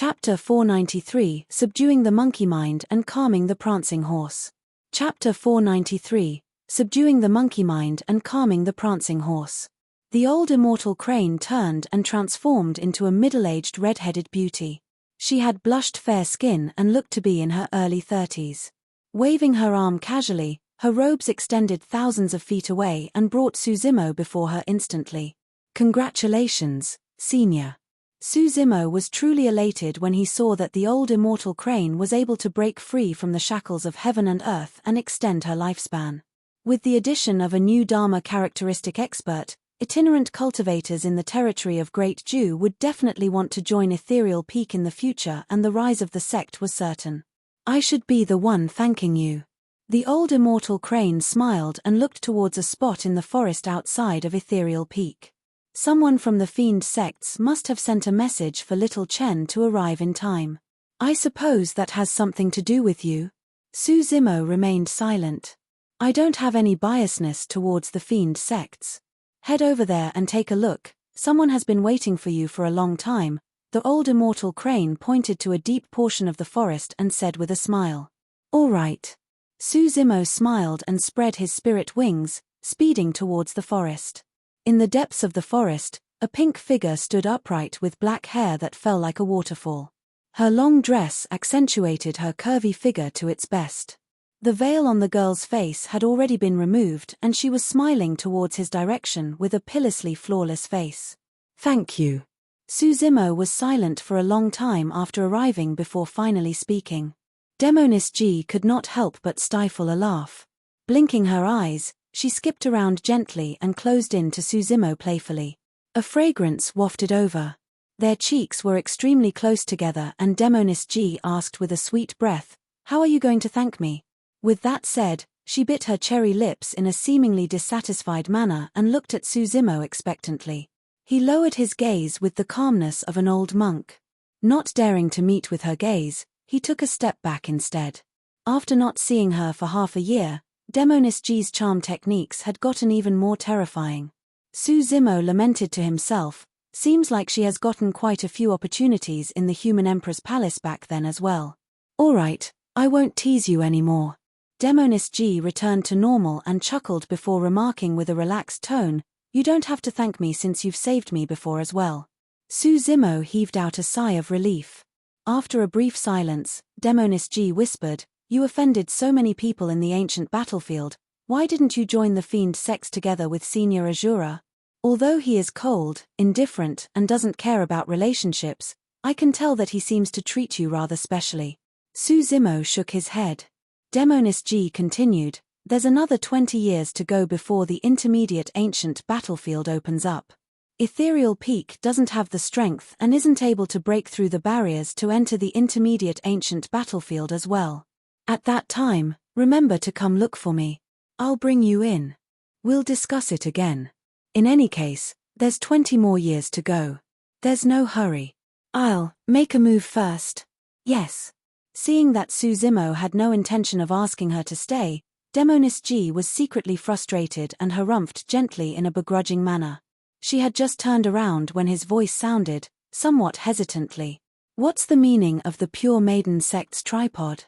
Chapter 493, Subduing the Monkey Mind and Calming the Prancing Horse. Chapter 493, Subduing the Monkey Mind and Calming the Prancing Horse. The old immortal crane turned and transformed into a middle-aged red-headed beauty. She had blushed fair skin and looked to be in her early 30s. Waving her arm casually, her robes extended thousands of feet away and brought Suzimo before her instantly. "Congratulations, Senior." Suzimo was truly elated when he saw that the old immortal crane was able to break free from the shackles of heaven and earth and extend her lifespan. With the addition of a new Dharma characteristic expert, itinerant cultivators in the territory of Great Jew would definitely want to join Ethereal Peak in the future, and the rise of the sect was certain. "I should be the one thanking you." The old immortal crane smiled and looked towards a spot in the forest outside of Ethereal Peak. Someone from the Fiend sects must have sent a message for little Chen to arrive in time. "I suppose that has something to do with you?" Suzimo remained silent. "I don't have any biasness towards the Fiend sects. Head over there and take a look, someone has been waiting for you for a long time." The old immortal crane pointed to a deep portion of the forest and said with a smile. "All right." Suzimo smiled and spread his spirit wings, speeding towards the forest. In the depths of the forest, a pink figure stood upright with black hair that fell like a waterfall. Her long dress accentuated her curvy figure to its best. The veil on the girl's face had already been removed and she was smiling towards his direction with a pillously flawless face. "Thank you." Suzimo was silent for a long time after arriving before finally speaking. Demonis G could not help but stifle a laugh. Blinking her eyes, she skipped around gently and closed in to Suzimo playfully. A fragrance wafted over. Their cheeks were extremely close together and Demonis G asked with a sweet breath, "How are you going to thank me?" With that said, she bit her cherry lips in a seemingly dissatisfied manner and looked at Suzimo expectantly. He lowered his gaze with the calmness of an old monk. Not daring to meet with her gaze, he took a step back instead. After not seeing her for half a year, Demonis G's charm techniques had gotten even more terrifying. Suzimo lamented to himself, "Seems like she has gotten quite a few opportunities in the human emperor's palace back then as well." "All right, I won't tease you anymore." Demonis G returned to normal and chuckled before remarking with a relaxed tone, "You don't have to thank me since you've saved me before as well." Suzimo heaved out a sigh of relief. After a brief silence, Demonis G whispered, "You offended so many people in the ancient battlefield, why didn't you join the Fiend sects together with Senior Azura? Although he is cold, indifferent, and doesn't care about relationships, I can tell that he seems to treat you rather specially." Suzimo shook his head. Demonis G continued, "There's another 20 years to go before the intermediate ancient battlefield opens up. Ethereal Peak doesn't have the strength and isn't able to break through the barriers to enter the intermediate ancient battlefield as well. At that time, remember to come look for me. I'll bring you in. We'll discuss it again. In any case, there's 20 more years to go. There's no hurry. I'll make a move first." "Yes." Seeing that Suzimo had no intention of asking her to stay, Demonis G was secretly frustrated and harumphed gently in a begrudging manner. She had just turned around when his voice sounded, somewhat hesitantly, "What's the meaning of the Pure Maiden sect's tripod?"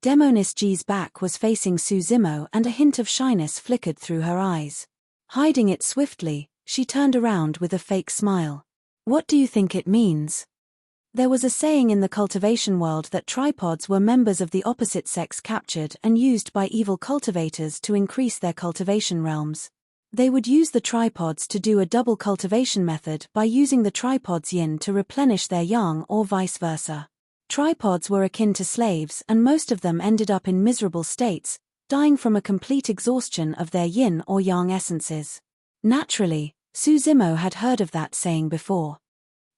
Demonis G's back was facing Suzimo and a hint of shyness flickered through her eyes. Hiding it swiftly, she turned around with a fake smile. "What do you think it means?" There was a saying in the cultivation world that tripods were members of the opposite sex captured and used by evil cultivators to increase their cultivation realms. They would use the tripods to do a double cultivation method by using the tripod's yin to replenish their yang or vice versa. Tripods were akin to slaves and most of them ended up in miserable states, dying from a complete exhaustion of their yin or yang essences. Naturally, Suzimo had heard of that saying before.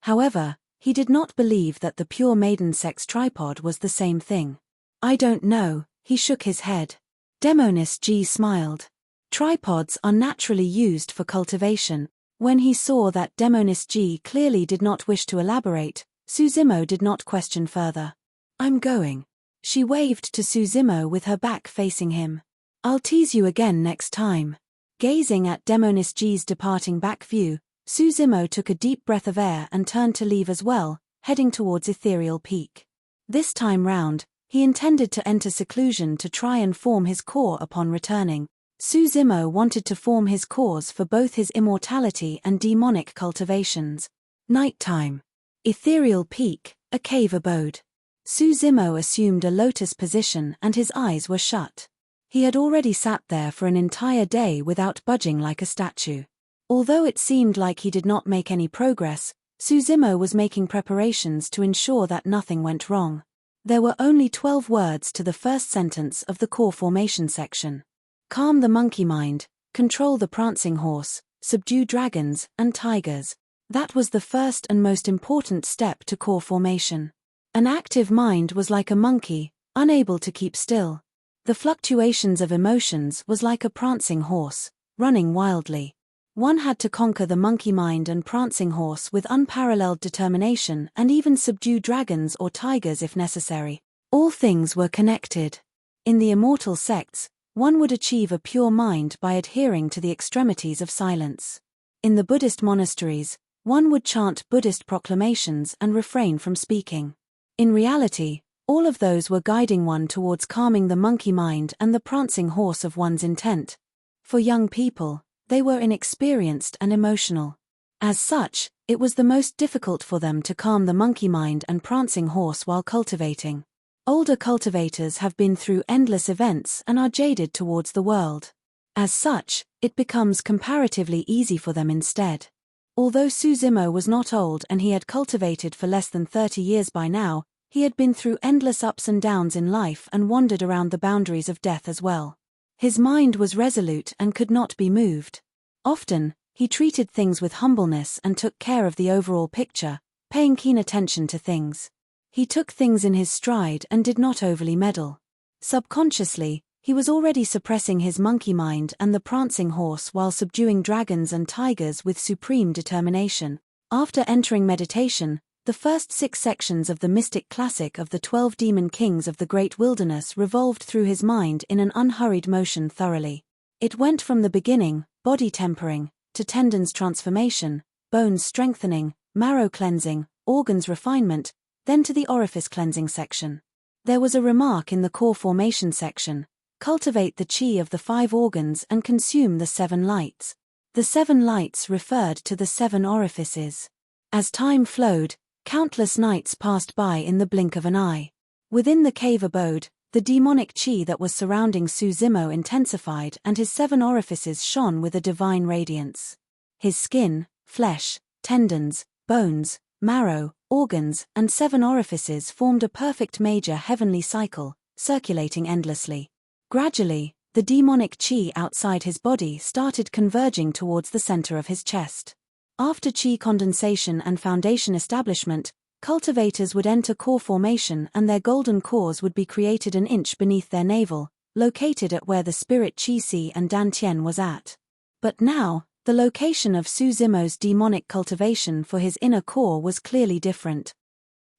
However, he did not believe that the Pure Maiden sex tripod was the same thing. "I don't know," he shook his head. Demonis G smiled. "Tripods are naturally used for cultivation." When he saw that Demonis G clearly did not wish to elaborate, Suzimo did not question further. "I'm going." She waved to Suzimo with her back facing him. "I'll tease you again next time." Gazing at Demonis G's departing back view, Suzimo took a deep breath of air and turned to leave as well, heading towards Ethereal Peak. This time round, he intended to enter seclusion to try and form his core upon returning. Suzimo wanted to form his cores for both his immortality and demonic cultivations. Nighttime. Ethereal Peak, a cave abode. Suzimo assumed a lotus position and his eyes were shut. He had already sat there for an entire day without budging like a statue. Although it seemed like he did not make any progress, Suzimo was making preparations to ensure that nothing went wrong. There were only 12 words to the first sentence of the core formation section. Calm the monkey mind, control the prancing horse, subdue dragons and tigers. That was the first and most important step to core formation. An active mind was like a monkey, unable to keep still. The fluctuations of emotions was like a prancing horse, running wildly. One had to conquer the monkey mind and prancing horse with unparalleled determination and even subdue dragons or tigers if necessary. All things were connected. In the immortal sects, one would achieve a pure mind by adhering to the extremities of silence. In the Buddhist monasteries, one would chant Buddhist proclamations and refrain from speaking. In reality, all of those were guiding one towards calming the monkey mind and the prancing horse of one's intent. For young people, they were inexperienced and emotional. As such, it was the most difficult for them to calm the monkey mind and prancing horse while cultivating. Older cultivators have been through endless events and are jaded towards the world. As such, it becomes comparatively easy for them instead. Although Suzimo was not old and he had cultivated for less than 30 years by now, he had been through endless ups and downs in life and wandered around the boundaries of death as well. His mind was resolute and could not be moved. Often, he treated things with humbleness and took care of the overall picture, paying keen attention to things. He took things in his stride and did not overly meddle. Subconsciously, he was already suppressing his monkey mind and the prancing horse while subduing dragons and tigers with supreme determination. After entering meditation, the first 6 sections of the mystic classic of the 12 demon kings of the great wilderness revolved through his mind in an unhurried motion thoroughly. It went from the beginning, body tempering, to tendons transformation, bones strengthening, marrow cleansing, organs refinement, then to the orifice cleansing section. There was a remark in the core formation section: cultivate the chi of the 5 organs and consume the 7 lights. The 7 lights referred to the 7 orifices. As time flowed, countless nights passed by in the blink of an eye. Within the cave abode, the demonic chi that was surrounding Suzimo intensified and his 7 orifices shone with a divine radiance. His skin, flesh, tendons, bones, marrow, organs, and 7 orifices formed a perfect major heavenly cycle, circulating endlessly. Gradually, the demonic chi outside his body started converging towards the center of his chest. After chi condensation and foundation establishment, cultivators would enter core formation and their golden cores would be created an inch beneath their navel, located at where the spirit Qi and Dantian was at. But now, the location of Suzimo's demonic cultivation for his inner core was clearly different.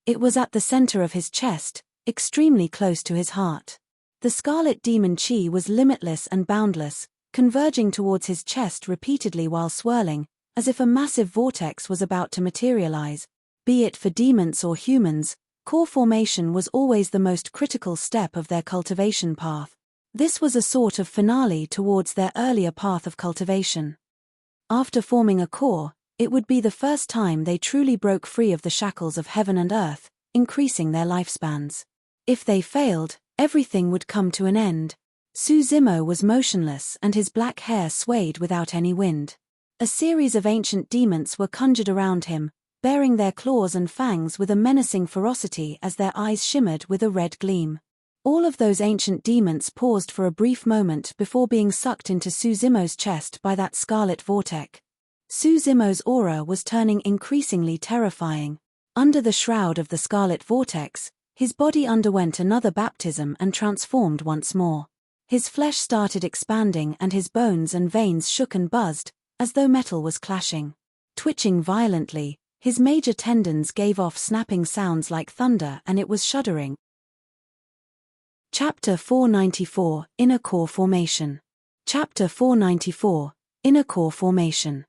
It was at the center of his chest, extremely close to his heart. The scarlet demon Qi was limitless and boundless, converging towards his chest repeatedly while swirling, as if a massive vortex was about to materialize. Be it for demons or humans, core formation was always the most critical step of their cultivation path. This was a sort of finale towards their earlier path of cultivation. After forming a core, it would be the first time they truly broke free of the shackles of heaven and earth, increasing their lifespans. If they failed, everything would come to an end. Suzimo was motionless and his black hair swayed without any wind. A series of ancient demons were conjured around him, baring their claws and fangs with a menacing ferocity as their eyes shimmered with a red gleam. All of those ancient demons paused for a brief moment before being sucked into Suzimo's chest by that scarlet vortex. Suzimo's aura was turning increasingly terrifying. Under the shroud of the scarlet vortex, his body underwent another baptism and transformed once more. His flesh started expanding and his bones and veins shook and buzzed, as though metal was clashing. Twitching violently, his major tendons gave off snapping sounds like thunder and it was shuddering. Chapter 494, Inner Core Formation. Chapter 494, Inner Core Formation.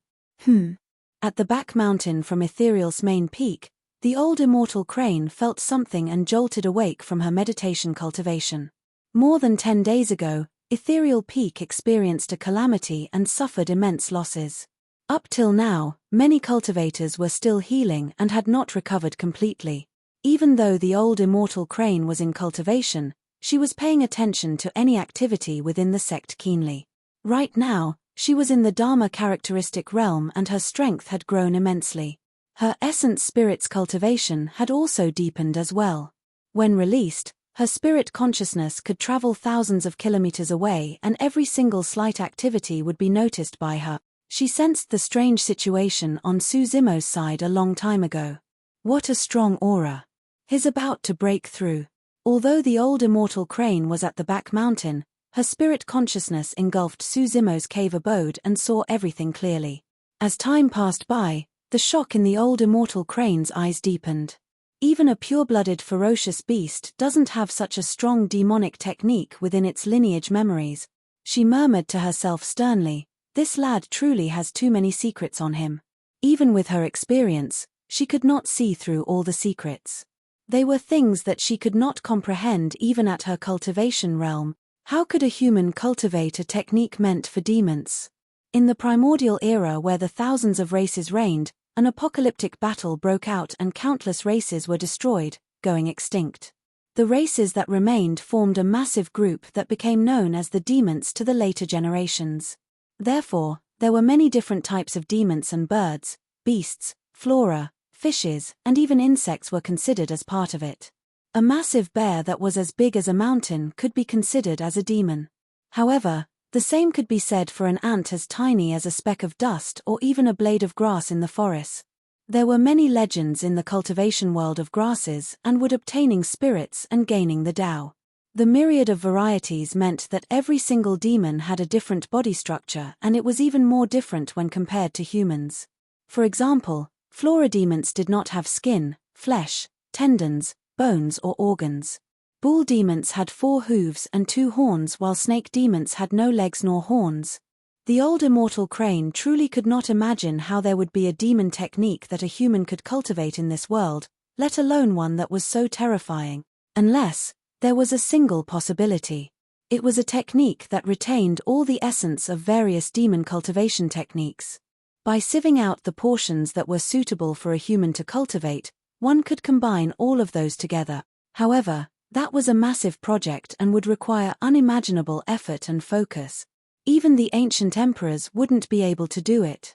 At the back mountain from Ethereal's main peak, The old immortal crane felt something and jolted awake from her meditation cultivation. More than 10 days ago, Ethereal Peak experienced a calamity and suffered immense losses. Up till now, many cultivators were still healing and had not recovered completely. Even though the old immortal crane was in cultivation, she was paying attention to any activity within the sect keenly. Right now, she was in the Dharma characteristic realm and her strength had grown immensely. Her essence spirit's cultivation had also deepened as well. When released, her spirit consciousness could travel thousands of kilometers away and every single slight activity would be noticed by her. She sensed the strange situation on Suzimo's side a long time ago. What a strong aura. He's about to break through. Although the old immortal crane was at the back mountain, her spirit consciousness engulfed Suzimo's cave abode and saw everything clearly. As time passed by, the shock in the old immortal crane's eyes deepened. Even a pure-blooded ferocious beast doesn't have such a strong demonic technique within its lineage memories. She murmured to herself sternly, "This lad truly has too many secrets on him." Even with her experience, she could not see through all the secrets. They were things that she could not comprehend even at her cultivation realm. How could a human cultivate a technique meant for demons? In the primordial era where the thousands of races reigned, an apocalyptic battle broke out and countless races were destroyed, going extinct. The races that remained formed a massive group that became known as the demons to the later generations. Therefore, there were many different types of demons and birds, beasts, flora, fishes, and even insects were considered as part of it. A massive bear that was as big as a mountain could be considered as a demon. However, the same could be said for an ant as tiny as a speck of dust or even a blade of grass in the forest. There were many legends in the cultivation world of grasses and wood obtaining spirits and gaining the Tao. The myriad of varieties meant that every single demon had a different body structure and it was even more different when compared to humans. For example, flora demons did not have skin, flesh, tendons, bones or organs. Bull demons had 4 hooves and 2 horns while snake demons had no legs nor horns. The old immortal crane truly could not imagine how there would be a demon technique that a human could cultivate in this world, let alone one that was so terrifying. Unless, there was a single possibility. It was a technique that retained all the essence of various demon cultivation techniques. By sieving out the portions that were suitable for a human to cultivate, one could combine all of those together. However, that was a massive project and would require unimaginable effort and focus. Even the ancient emperors wouldn't be able to do it.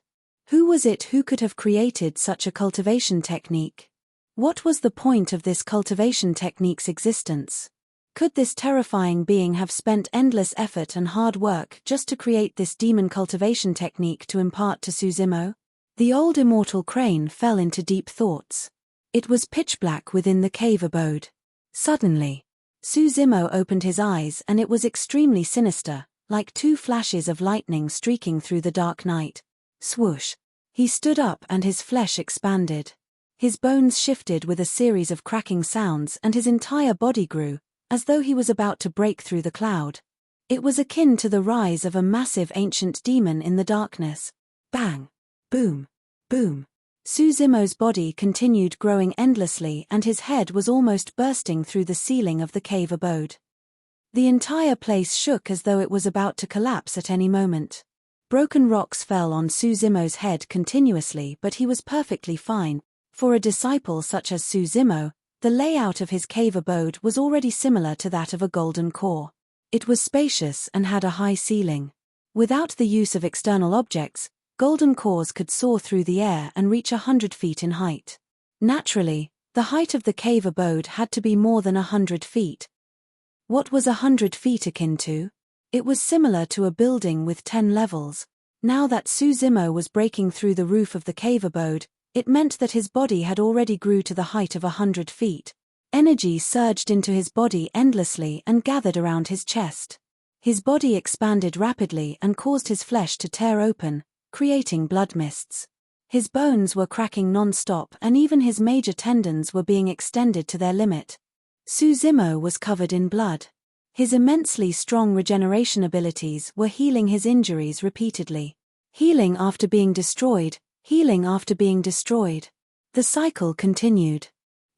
Who was it who could have created such a cultivation technique? What was the point of this cultivation technique's existence? Could this terrifying being have spent endless effort and hard work just to create this demon cultivation technique to impart to Suzimo? The old immortal crane fell into deep thoughts. It was pitch black within the cave abode. Suddenly, Suzimo opened his eyes and it was extremely sinister, like 2 flashes of lightning streaking through the dark night. Swoosh! He stood up and his flesh expanded. His bones shifted with a series of cracking sounds and his entire body grew, as though he was about to break through the cloud. It was akin to the rise of a massive ancient demon in the darkness. Bang! Boom! Boom! Suzimo's body continued growing endlessly and his head was almost bursting through the ceiling of the cave abode. The entire place shook as though it was about to collapse at any moment. Broken rocks fell on Suzimo's head continuously, but he was perfectly fine. For a disciple such as Suzimo, the layout of his cave abode was already similar to that of a golden core. It was spacious and had a high ceiling. Without the use of external objects, golden cores could soar through the air and reach 100 feet in height. Naturally, the height of the cave abode had to be more than 100 feet. What was 100 feet akin to? It was similar to a building with 10 levels. Now that Suzimo was breaking through the roof of the cave abode, it meant that his body had already grew to the height of 100 feet. Energy surged into his body endlessly and gathered around his chest. His body expanded rapidly and caused his flesh to tear open, creating blood mists. His bones were cracking non-stop and even his major tendons were being extended to their limit. Suzimo was covered in blood. His immensely strong regeneration abilities were healing his injuries repeatedly. Healing after being destroyed, healing after being destroyed. The cycle continued.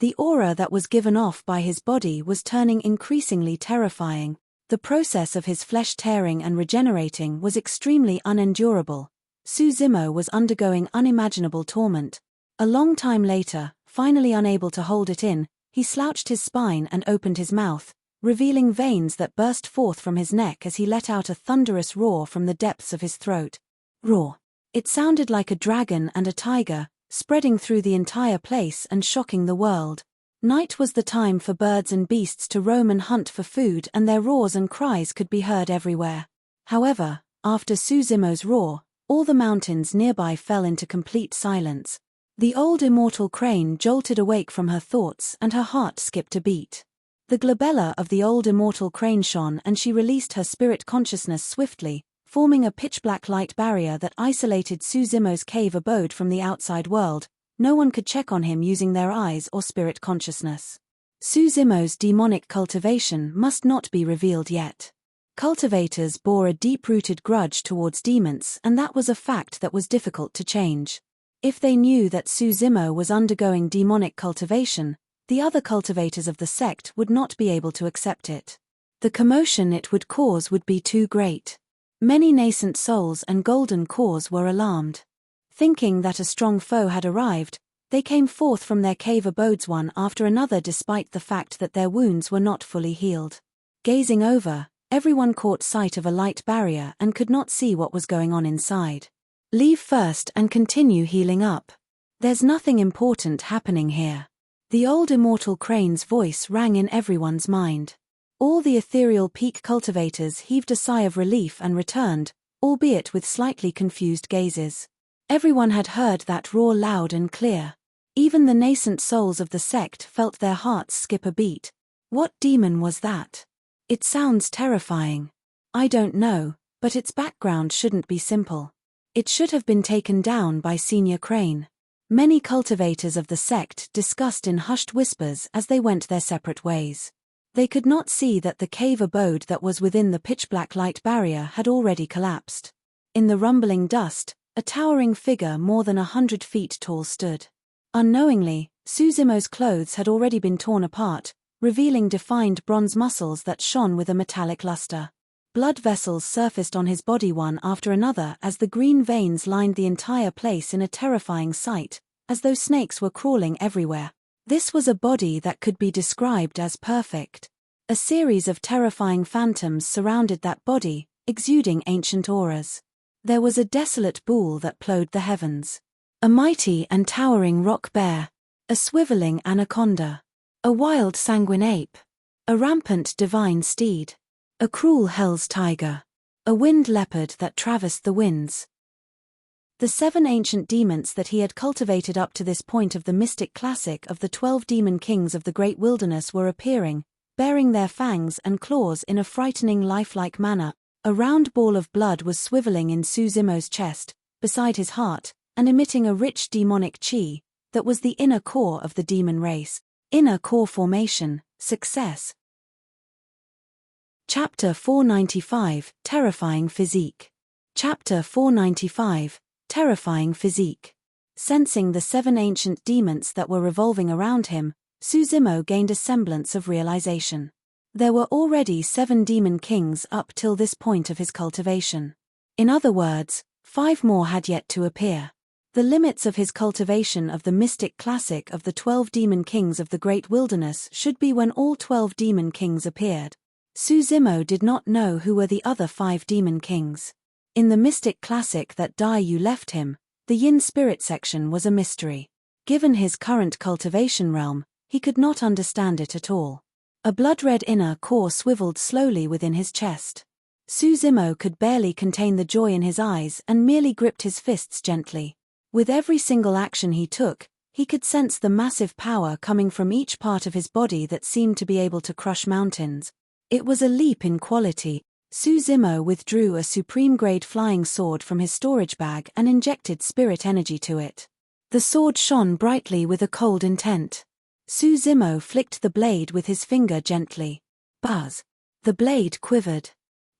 The aura that was given off by his body was turning increasingly terrifying. The process of his flesh tearing and regenerating was extremely unendurable. Suzimo was undergoing unimaginable torment. A long time later, finally unable to hold it in, he slouched his spine and opened his mouth, revealing veins that burst forth from his neck as he let out a thunderous roar from the depths of his throat. Roar. It sounded like a dragon and a tiger, spreading through the entire place and shocking the world. Night was the time for birds and beasts to roam and hunt for food, and their roars and cries could be heard everywhere. However, after Suzimo's roar, all the mountains nearby fell into complete silence. The old immortal crane jolted awake from her thoughts and her heart skipped a beat. The glabella of the old immortal crane shone and she released her spirit consciousness swiftly, forming a pitch-black light barrier that isolated Suzimo's cave abode from the outside world. No one could check on him using their eyes or spirit consciousness. Suzimo's demonic cultivation must not be revealed yet. Cultivators bore a deep-rooted grudge towards demons, and that was a fact that was difficult to change. If they knew that Suzimo was undergoing demonic cultivation, the other cultivators of the sect would not be able to accept it. The commotion it would cause would be too great. Many nascent souls and golden cores were alarmed. Thinking that a strong foe had arrived, they came forth from their cave abodes one after another despite the fact that their wounds were not fully healed. Gazing over, everyone caught sight of a light barrier and could not see what was going on inside. Leave first and continue healing up. There's nothing important happening here. The old immortal crane's voice rang in everyone's mind. All the ethereal peak cultivators heaved a sigh of relief and returned, albeit with slightly confused gazes. Everyone had heard that roar loud and clear. Even the nascent souls of the sect felt their hearts skip a beat. What demon was that? It sounds terrifying. I don't know, but its background shouldn't be simple. It should have been taken down by Senior Crane. Many cultivators of the sect discussed in hushed whispers as they went their separate ways. They could not see that the cave abode that was within the pitch-black light barrier had already collapsed. In the rumbling dust, a towering figure more than 100 feet tall stood. Unknowingly, Suzimo's clothes had already been torn apart, revealing defined bronze muscles that shone with a metallic luster. Blood vessels surfaced on his body one after another as the green veins lined the entire place in a terrifying sight, as though snakes were crawling everywhere. This was a body that could be described as perfect. A series of terrifying phantoms surrounded that body, exuding ancient auras. There was a desolate bull that plowed the heavens. A mighty and towering rock bear. A swiveling anaconda. A wild sanguine ape. A rampant divine steed. A cruel hell's tiger. A wind leopard that traversed the winds. The 7 ancient demons that he had cultivated up to this point of the mystic classic of the 12 demon kings of the great wilderness were appearing, bearing their fangs and claws in a frightening lifelike manner. A round ball of blood was swiveling in Suzimo's chest, beside his heart, and emitting a rich demonic chi, that was the inner core of the demon race. Inner core formation, success. Chapter 495, Terrifying Physique. Chapter 495, Terrifying Physique. Sensing the 7 ancient demons that were revolving around him, Suzimo gained a semblance of realization. There were already 7 demon kings up till this point of his cultivation. In other words, 5 more had yet to appear. The limits of his cultivation of the mystic classic of the 12 demon kings of the great wilderness should be when all 12 demon kings appeared. Suzimo did not know who were the other 5 demon kings. In the mystic classic that Daiyu left him, the yin spirit section was a mystery. Given his current cultivation realm, he could not understand it at all. A blood-red inner core swiveled slowly within his chest. Suzimo could barely contain the joy in his eyes and merely gripped his fists gently. With every single action he took, he could sense the massive power coming from each part of his body that seemed to be able to crush mountains. It was a leap in quality. Suzimo withdrew a supreme-grade flying sword from his storage bag and injected spirit energy to it. The sword shone brightly with a cold intent. Suzimo flicked the blade with his finger gently. Buzz. The blade quivered.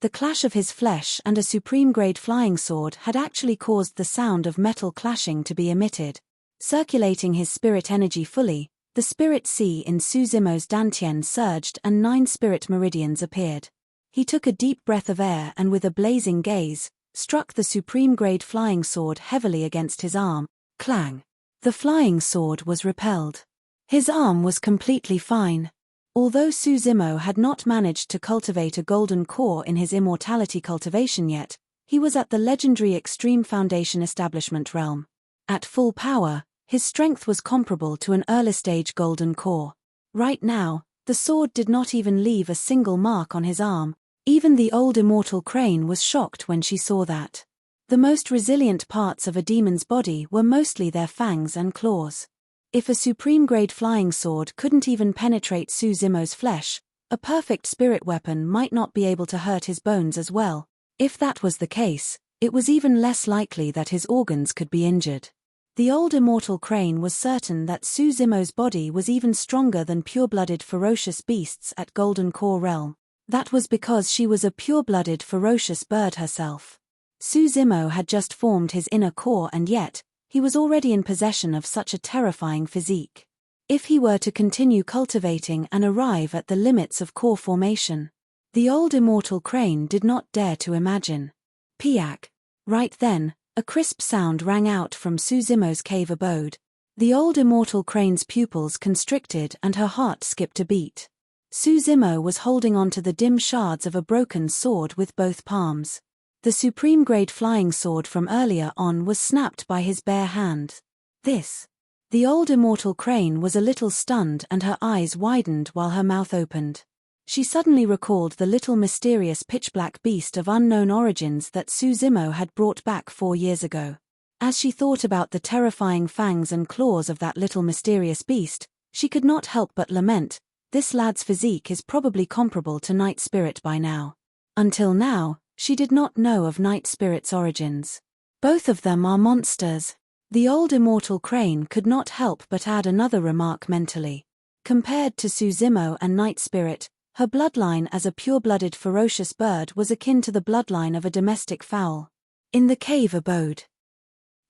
The clash of his flesh and a supreme-grade flying sword had actually caused the sound of metal clashing to be emitted. Circulating his spirit energy fully, the spirit sea in Su Zimo's dantian surged and 9 spirit meridians appeared. He took a deep breath of air and with a blazing gaze, struck the supreme-grade flying sword heavily against his arm. Clang! The flying sword was repelled. His arm was completely fine. Although Su Zimo had not managed to cultivate a golden core in his immortality cultivation yet, he was at the legendary Extreme Foundation Establishment realm. At full power, his strength was comparable to an early-stage golden core. Right now, the sword did not even leave a single mark on his arm. Even the old immortal crane was shocked when she saw that. The most resilient parts of a demon's body were mostly their fangs and claws. If a supreme-grade flying sword couldn't even penetrate Su Zimo's flesh, a perfect spirit weapon might not be able to hurt his bones as well. If that was the case, it was even less likely that his organs could be injured. The old immortal crane was certain that Su Zimo's body was even stronger than pure-blooded ferocious beasts at Golden Core Realm. That was because she was a pure-blooded ferocious bird herself. Su Zimo had just formed his inner core and yet, he was already in possession of such a terrifying physique. If he were to continue cultivating and arrive at the limits of core formation, the old immortal crane did not dare to imagine. Piak! Right then, a crisp sound rang out from Su Zimo's cave abode. The old immortal crane's pupils constricted and her heart skipped a beat. Su Zimo was holding onto the dim shards of a broken sword with both palms. The supreme-grade flying sword from earlier on was snapped by his bare hand. This. The old immortal crane was a little stunned and her eyes widened while her mouth opened. She suddenly recalled the little mysterious pitch-black beast of unknown origins that Su Zimo had brought back 4 years ago. As she thought about the terrifying fangs and claws of that little mysterious beast, she could not help but lament, this lad's physique is probably comparable to Night Spirit by now. Until now, she did not know of Night Spirit's origins. Both of them are monsters. The old immortal crane could not help but add another remark mentally. Compared to Su Zimo and Night Spirit, her bloodline as a pure-blooded ferocious bird was akin to the bloodline of a domestic fowl. In the cave abode.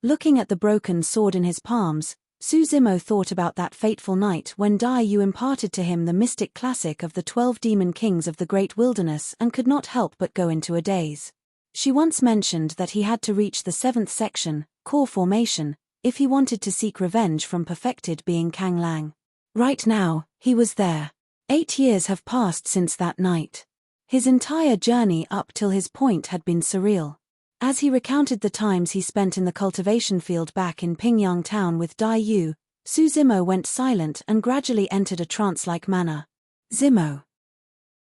Looking at the broken sword in his palms, Su Zimo thought about that fateful night when Dai Yu imparted to him the mystic classic of the 12 demon kings of the great wilderness and could not help but go into a daze. She once mentioned that he had to reach the 7th section, core formation, if he wanted to seek revenge from perfected being Kang Lang. Right now, he was there. 8 years have passed since that night. His entire journey up till his point had been surreal. As he recounted the times he spent in the cultivation field back in Pingyang town with Dai Yu, Su Zimo went silent and gradually entered a trance-like manner. Zimo.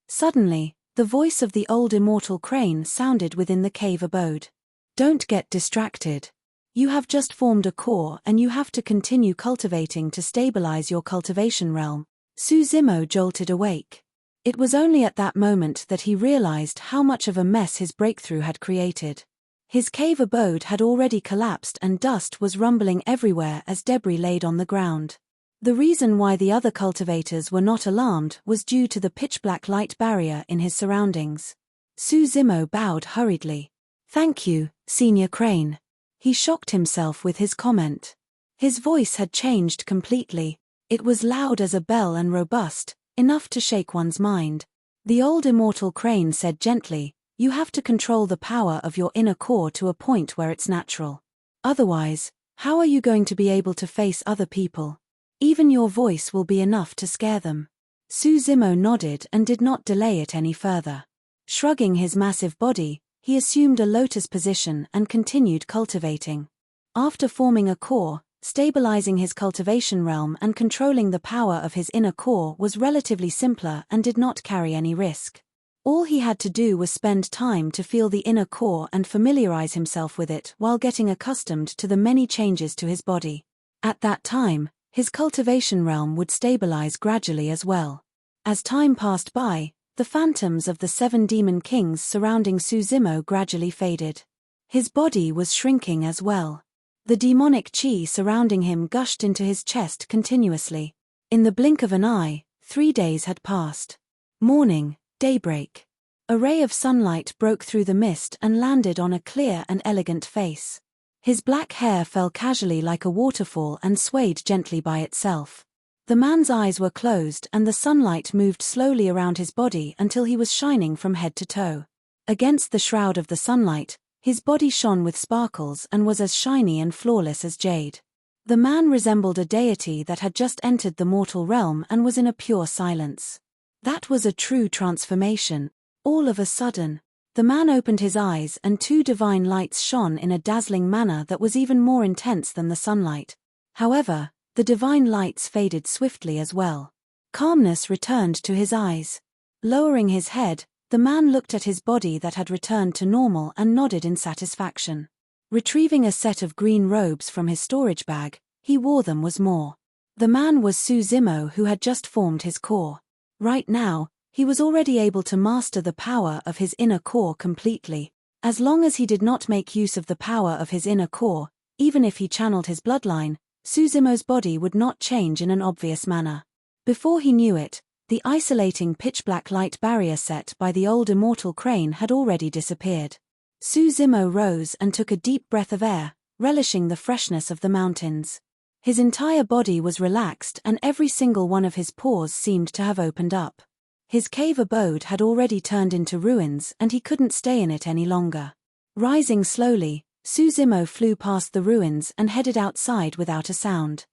Suddenly, the voice of the old immortal crane sounded within the cave abode. Don't get distracted. You have just formed a core and you have to continue cultivating to stabilize your cultivation realm. Su Zimo jolted awake. It was only at that moment that he realized how much of a mess his breakthrough had created. His cave abode had already collapsed and dust was rumbling everywhere as debris laid on the ground. The reason why the other cultivators were not alarmed was due to the pitch-black light barrier in his surroundings. Su Zimo bowed hurriedly. Thank you, Senior Crane. He shocked himself with his comment. His voice had changed completely. It was loud as a bell and robust, enough to shake one's mind. The old immortal crane said gently, you have to control the power of your inner core to a point where it's natural. Otherwise, how are you going to be able to face other people? Even your voice will be enough to scare them. Su Zimo nodded and did not delay it any further. Shrugging his massive body, he assumed a lotus position and continued cultivating. After forming a core, stabilizing his cultivation realm and controlling the power of his inner core was relatively simpler and did not carry any risk. All he had to do was spend time to feel the inner core and familiarize himself with it while getting accustomed to the many changes to his body. At that time, his cultivation realm would stabilize gradually as well. As time passed by, the phantoms of the 7 demon kings surrounding Su Zimo gradually faded. His body was shrinking as well. The demonic chi surrounding him gushed into his chest continuously. In the blink of an eye, 3 days had passed. Morning, daybreak. A ray of sunlight broke through the mist and landed on a clear and elegant face. His black hair fell casually like a waterfall and swayed gently by itself. The man's eyes were closed and the sunlight moved slowly around his body until he was shining from head to toe. Against the shroud of the sunlight, his body shone with sparkles and was as shiny and flawless as jade. The man resembled a deity that had just entered the mortal realm and was in a pure silence. That was a true transformation. All of a sudden, the man opened his eyes and two divine lights shone in a dazzling manner that was even more intense than the sunlight. However, the divine lights faded swiftly as well. Calmness returned to his eyes. Lowering his head, the man looked at his body that had returned to normal and nodded in satisfaction. Retrieving a set of green robes from his storage bag, he wore them once more. The man was Suzimo, who had just formed his core. Right now, he was already able to master the power of his inner core completely. As long as he did not make use of the power of his inner core, even if he channeled his bloodline, Suzimo's body would not change in an obvious manner. Before he knew it, the isolating pitch-black light barrier set by the old immortal crane had already disappeared. Suzimo rose and took a deep breath of air, relishing the freshness of the mountains. His entire body was relaxed and every single one of his pores seemed to have opened up. His cave abode had already turned into ruins and he couldn't stay in it any longer. Rising slowly, Suzimo flew past the ruins and headed outside without a sound.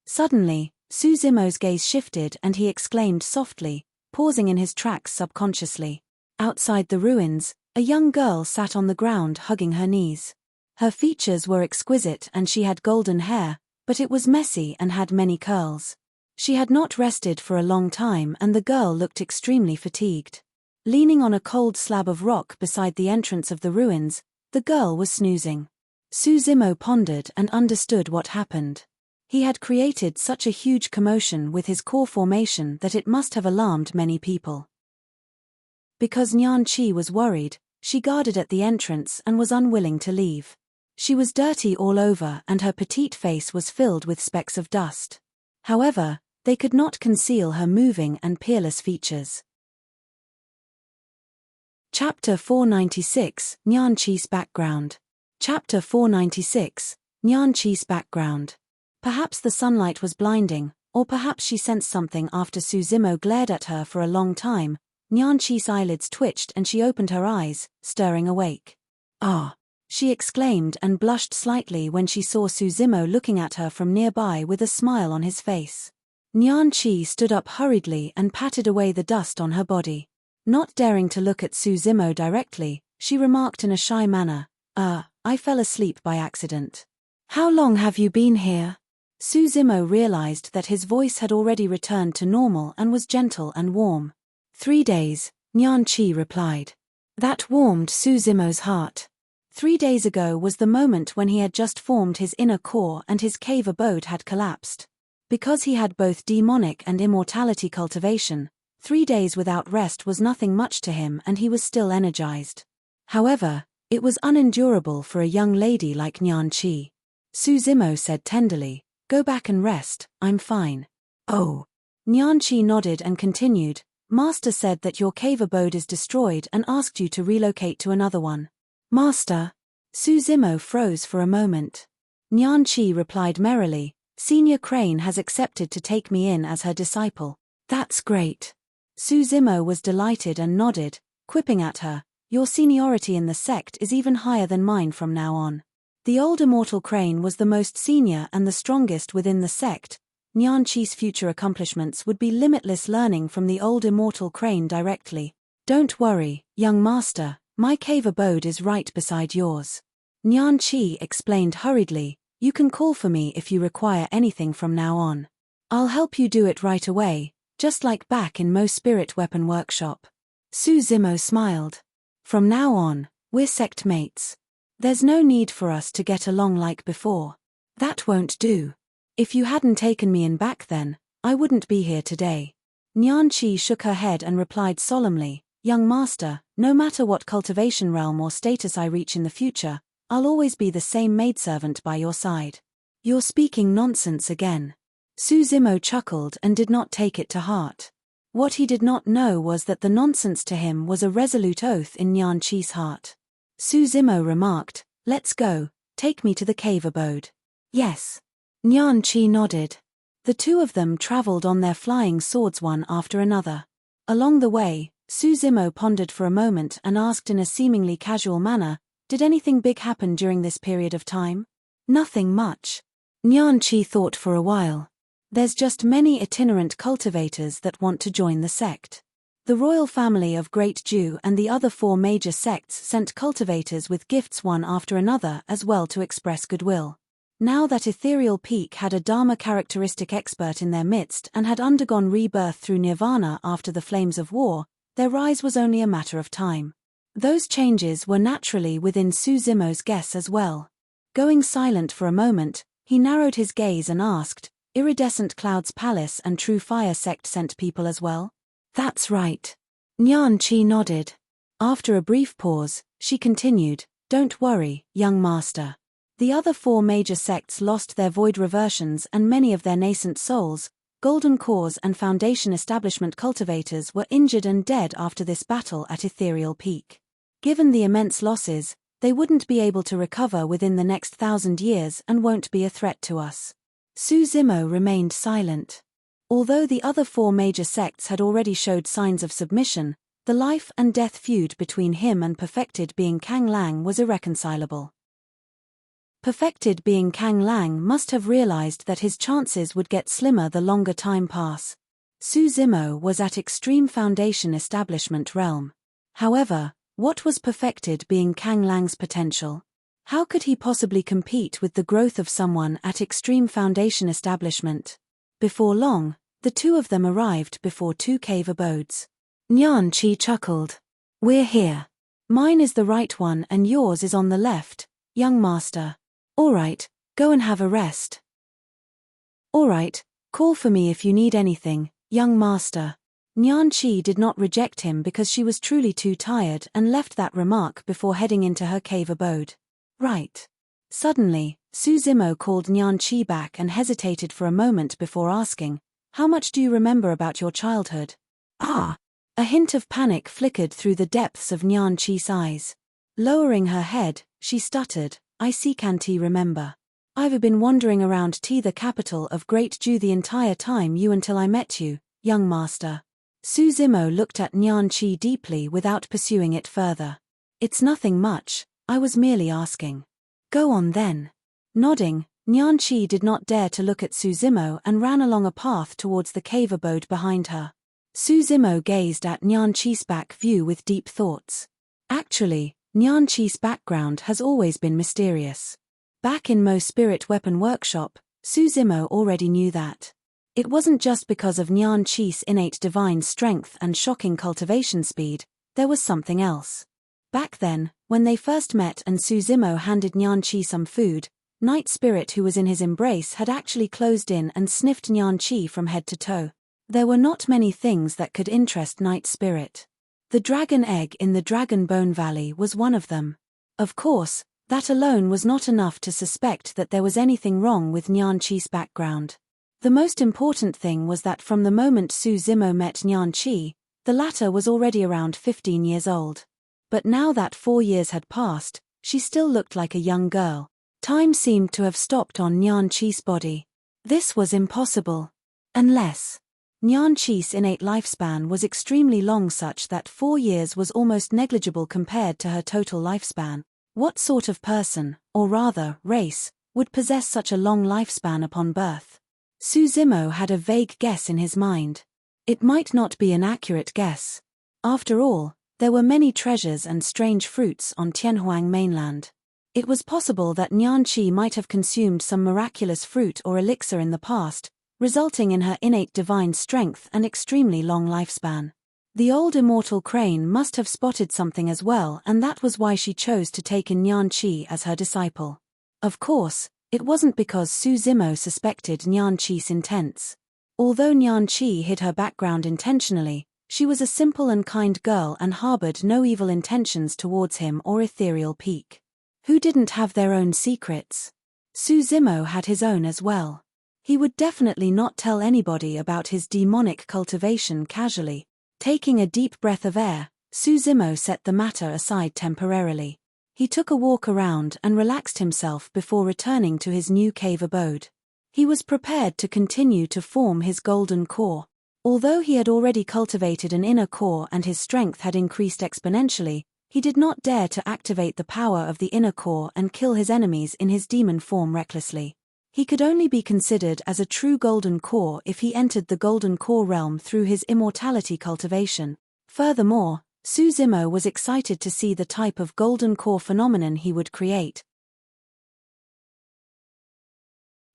Suddenly, Suzimo's gaze shifted and he exclaimed softly, pausing in his tracks subconsciously. Outside the ruins, a young girl sat on the ground hugging her knees. Her features were exquisite and she had golden hair, but it was messy and had many curls. She had not rested for a long time and the girl looked extremely fatigued. Leaning on a cold slab of rock beside the entrance of the ruins, the girl was snoozing. Suzimo pondered and understood what happened. He had created such a huge commotion with his core formation that it must have alarmed many people. Because Nyan Chi was worried, she guarded at the entrance and was unwilling to leave. She was dirty all over and her petite face was filled with specks of dust. However, they could not conceal her moving and peerless features. Chapter 496, Nyan Chi's background. Chapter 496, Nyan Chi's background. Perhaps the sunlight was blinding, or perhaps she sensed something after Suzimo glared at her for a long time. Nyan Chi's eyelids twitched and she opened her eyes, stirring awake. "Ah!" she exclaimed and blushed slightly when she saw Suzimo looking at her from nearby with a smile on his face. Nyan Chi stood up hurriedly and patted away the dust on her body. Not daring to look at Suzimo directly, she remarked in a shy manner, I fell asleep by accident." "How long have you been here?" Suzimo realized that his voice had already returned to normal and was gentle and warm. 3 days, Nyan Chi replied. That warmed Suzimo's heart. 3 days ago was the moment when he had just formed his inner core and his cave abode had collapsed. Because he had both demonic and immortality cultivation, 3 days without rest was nothing much to him and he was still energized. However, it was unendurable for a young lady like Nyan Chi. Suzimo said tenderly, "Go back and rest, I'm fine." "Oh." Nyan Chi nodded and continued, "Master said that your cave abode is destroyed and asked you to relocate to another one." "Master?" Suzimo froze for a moment. Nyan Chi replied merrily, "Senior Crane has accepted to take me in as her disciple." "That's great." Suzimo was delighted and nodded, quipping at her, "Your seniority in the sect is even higher than mine from now on." The old immortal Crane was the most senior and the strongest within the sect. Nyan Chi's future accomplishments would be limitless, learning from the old immortal Crane directly. "Don't worry, young master, my cave abode is right beside yours." Nyan Chi explained hurriedly, "You can call for me if you require anything from now on. I'll help you do it right away, just like back in Mo's spirit weapon workshop." Suzimo smiled. "From now on, we're sect mates. There's no need for us to get along like before." "That won't do. If you hadn't taken me in back then, I wouldn't be here today." Nyan Chi shook her head and replied solemnly, "Young master, no matter what cultivation realm or status I reach in the future, I'll always be the same maidservant by your side." "You're speaking nonsense again." Suzimo chuckled and did not take it to heart. What he did not know was that the nonsense to him was a resolute oath in Nyan Chi's heart. Suzimo remarked, "Let's go, take me to the cave abode. Yes. Nyan Chi nodded. The two of them traveled on their flying swords one after another. Along the way, Su Zimo pondered for a moment and asked in a seemingly casual manner, did anything big happen during this period of time? Nothing much. Nyan Chi thought for a while. There's just many itinerant cultivators that want to join the sect. The royal family of Great Jew and the other 4 major sects sent cultivators with gifts one after another as well to express goodwill. Now that Ethereal Peak had a Dharma characteristic expert in their midst and had undergone rebirth through nirvana after the flames of war, their rise was only a matter of time. Those changes were naturally within Su Zimo's guess as well. Going silent for a moment, he narrowed his gaze and asked, Iridescent Cloud's Palace and True Fire sect sent people as well? That's right. Nyan Chi nodded. After a brief pause, she continued, don't worry, young master. The other 4 major sects lost their void reversions and many of their nascent souls, Golden Cause and Foundation Establishment cultivators were injured and dead after this battle at Ethereal Peak. Given the immense losses, they wouldn't be able to recover within the next 1,000 years and won't be a threat to us. Su Zimo remained silent. Although the other 4 major sects had already showed signs of submission, the life and death feud between him and Perfected Being Kang Lang was irreconcilable. Perfected Being Kang Lang must have realized that his chances would get slimmer the longer time pass. Su Zimo was at extreme Foundation Establishment realm. However, what was Perfected Being Kang Lang's potential? How could he possibly compete with the growth of someone at extreme Foundation Establishment? Before long, the two of them arrived before 2 cave abodes. Nyan Chi chuckled. We're here. Mine is the right one and yours is on the left, young master. All right, go and have a rest. All right, call for me if you need anything, young master. Nyan Chi did not reject him because she was truly too tired and left that remark before heading into her cave abode. Right. Suddenly, Su Zimo called Nyan Chi back and hesitated for a moment before asking, how much do you remember about your childhood? Ah! A hint of panic flickered through the depths of Nyan Chi's eyes. Lowering her head, she stuttered, I can't remember. I've been wandering around the capital of Great Jew the entire time until I met you, young master. Su Zimo looked at Nyan Chi deeply without pursuing it further. It's nothing much, I was merely asking. Go on then. Nodding, Nyan Chi did not dare to look at Su Zimo and ran along a path towards the cave abode behind her. Su Zimo gazed at Nyan Chi's back view with deep thoughts. Actually, Nyan Chi's background has always been mysterious. Back in Mo's Spirit Weapon Workshop, Su Zimo already knew that. It wasn't just because of Nyan Chi's innate divine strength and shocking cultivation speed, there was something else. Back then, when they first met and Su Zimo handed Nyan Chi some food, Night Spirit who was in his embrace had actually closed in and sniffed Nyan Chi from head to toe. There were not many things that could interest Night Spirit. The dragon egg in the Dragon Bone Valley was one of them. Of course, that alone was not enough to suspect that there was anything wrong with Nyan Chi's background. The most important thing was that from the moment Su Zimo met Nyan Chi, the latter was already around 15 years old. But now that 4 years had passed, she still looked like a young girl. Time seemed to have stopped on Nyan Chi's body. This was impossible. Unless Nyan Chi's innate lifespan was extremely long, such that 4 years was almost negligible compared to her total lifespan. What sort of person, or rather, race, would possess such a long lifespan upon birth? Su Zimo had a vague guess in his mind. It might not be an accurate guess. After all, there were many treasures and strange fruits on Tianhuang mainland. It was possible that Nyan Chi might have consumed some miraculous fruit or elixir in the past, resulting in her innate divine strength and extremely long lifespan. The old immortal crane must have spotted something as well, and that was why she chose to take in Nyan Chi as her disciple. Of course, it wasn't because Su Zimo suspected Nyan Chi's intents. Although Nyan Chi hid her background intentionally, she was a simple and kind girl and harbored no evil intentions towards him or Ethereal Peak. Who didn't have their own secrets? Su Zimo had his own as well. He would definitely not tell anybody about his demonic cultivation casually. Taking a deep breath of air, Su Zimo set the matter aside temporarily. He took a walk around and relaxed himself before returning to his new cave abode. He was prepared to continue to form his golden core. Although he had already cultivated an inner core and his strength had increased exponentially, he did not dare to activate the power of the inner core and kill his enemies in his demon form recklessly. He could only be considered as a true golden core if he entered the golden core realm through his immortality cultivation. Furthermore, Suzimo was excited to see the type of golden core phenomenon he would create.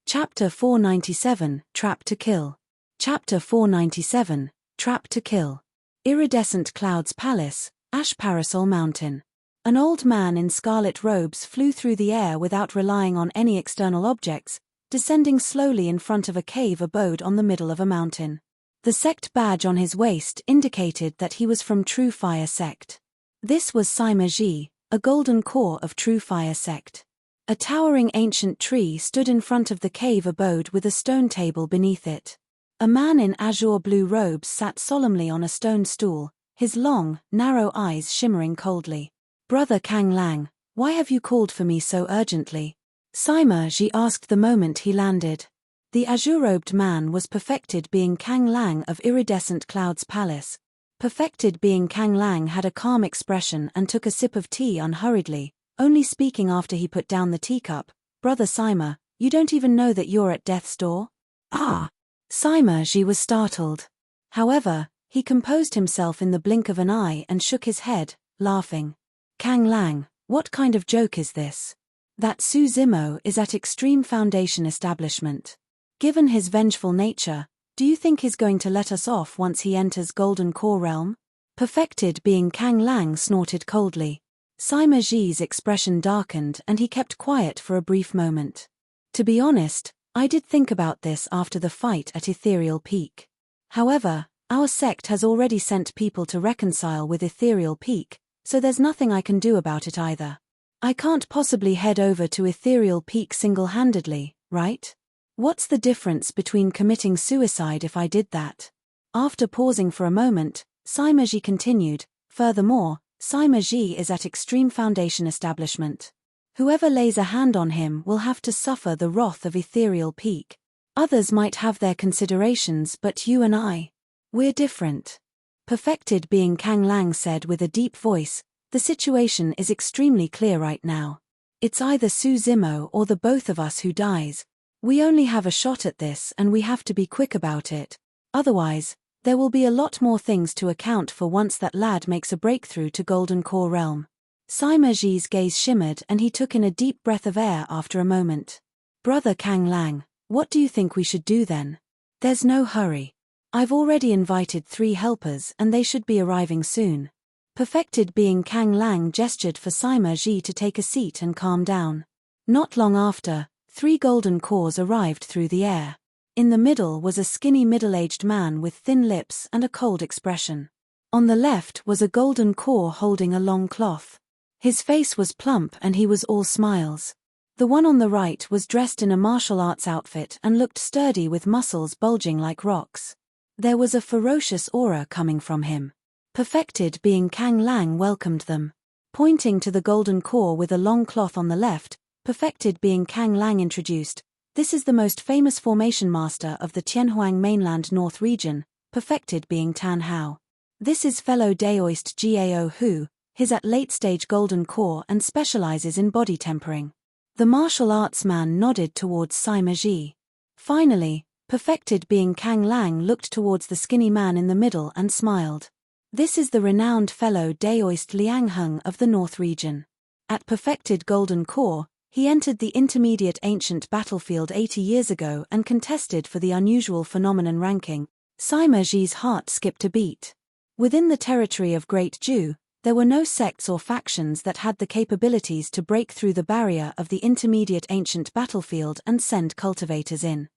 Chapter 497, Trap to Kill. Chapter 497, Trap to Kill. Iridescent Clouds Palace, Ash Parasol Mountain. An old man in scarlet robes flew through the air without relying on any external objects, descending slowly in front of a cave abode on the middle of a mountain. The sect badge on his waist indicated that he was from True Fire Sect. This was Sima Ji, a golden core of True Fire Sect. A towering ancient tree stood in front of the cave abode with a stone table beneath it. A man in azure blue robes sat solemnly on a stone stool, his long, narrow eyes shimmering coldly. "Brother Kang Lang, why have you called for me so urgently?" Sima Ji asked the moment he landed. The azure-robed man was Perfected Being Kang Lang of Iridescent Clouds Palace. Perfected Being Kang Lang had a calm expression and took a sip of tea unhurriedly, only speaking after he put down the teacup. "Brother Sima, you don't even know that you're at death's door?" "Ah!" Sima Ji was startled. However, he composed himself in the blink of an eye and shook his head, laughing. "Kang Lang, what kind of joke is this? That Suzimo is at Extreme Foundation Establishment. Given his vengeful nature, do you think he's going to let us off once he enters Golden Core Realm?" Perfected Being Kang Lang snorted coldly. Sima Ji's expression darkened and he kept quiet for a brief moment. "To be honest, I did think about this after the fight at Ethereal Peak. However, our sect has already sent people to reconcile with Ethereal Peak, so there's nothing I can do about it either. I can't possibly head over to Ethereal Peak single-handedly, right? What's the difference between committing suicide if I did that?" After pausing for a moment, Sima Ji continued, "Furthermore, Sima Ji is at Extreme Foundation Establishment. Whoever lays a hand on him will have to suffer the wrath of Ethereal Peak. Others might have their considerations, but you and we're different." Perfected Being Kang Lang said with a deep voice, "The situation is extremely clear right now. It's either Suzimo or the both of us who dies. We only have a shot at this and we have to be quick about it. Otherwise, there will be a lot more things to account for once that lad makes a breakthrough to Golden Core Realm." Sima Ji's gaze shimmered and he took in a deep breath of air after a moment. "Brother Kang Lang, what do you think we should do then?" "There's no hurry. I've already invited 3 helpers and they should be arriving soon." Perfected Being Kang Lang gestured for Sima Ji to take a seat and calm down. Not long after, 3 golden cores arrived through the air. In the middle was a skinny middle-aged man with thin lips and a cold expression. On the left was a golden core holding a long cloth. His face was plump and he was all smiles. The one on the right was dressed in a martial arts outfit and looked sturdy with muscles bulging like rocks. There was a ferocious aura coming from him. Perfected Being Kang Lang welcomed them. Pointing to the golden core with a long cloth on the left, Perfected Being Kang Lang introduced, "This is the most famous formation master of the Tianhuang mainland North region, Perfected Being Tan Hao. This is fellow Daoist Gao Hu, he's at late-stage golden core and specializes in body tempering." The martial arts man nodded towards Sima Ji. Finally, Perfected Being Kang Lang looked towards the skinny man in the middle and smiled. "This is the renowned fellow Daoist Liang Heng of the North region. At Perfected Golden Core, he entered the intermediate ancient battlefield 80 years ago and contested for the unusual phenomenon ranking." Sima Ji's heart skipped a beat. Within the territory of Great Ju, there were no sects or factions that had the capabilities to break through the barrier of the intermediate ancient battlefield and send cultivators in.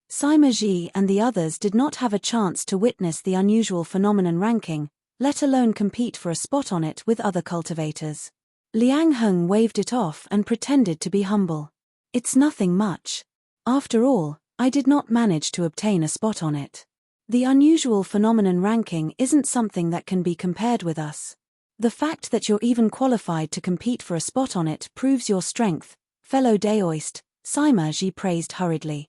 Sima Ji and the others did not have a chance to witness the unusual phenomenon ranking, let alone compete for a spot on it with other cultivators. Liang Heng waved it off and pretended to be humble. "It's nothing much. After all, I did not manage to obtain a spot on it. The unusual phenomenon ranking isn't something that can be compared with us. The fact that you're even qualified to compete for a spot on it proves your strength, fellow Daoist, Sima Ji praised hurriedly.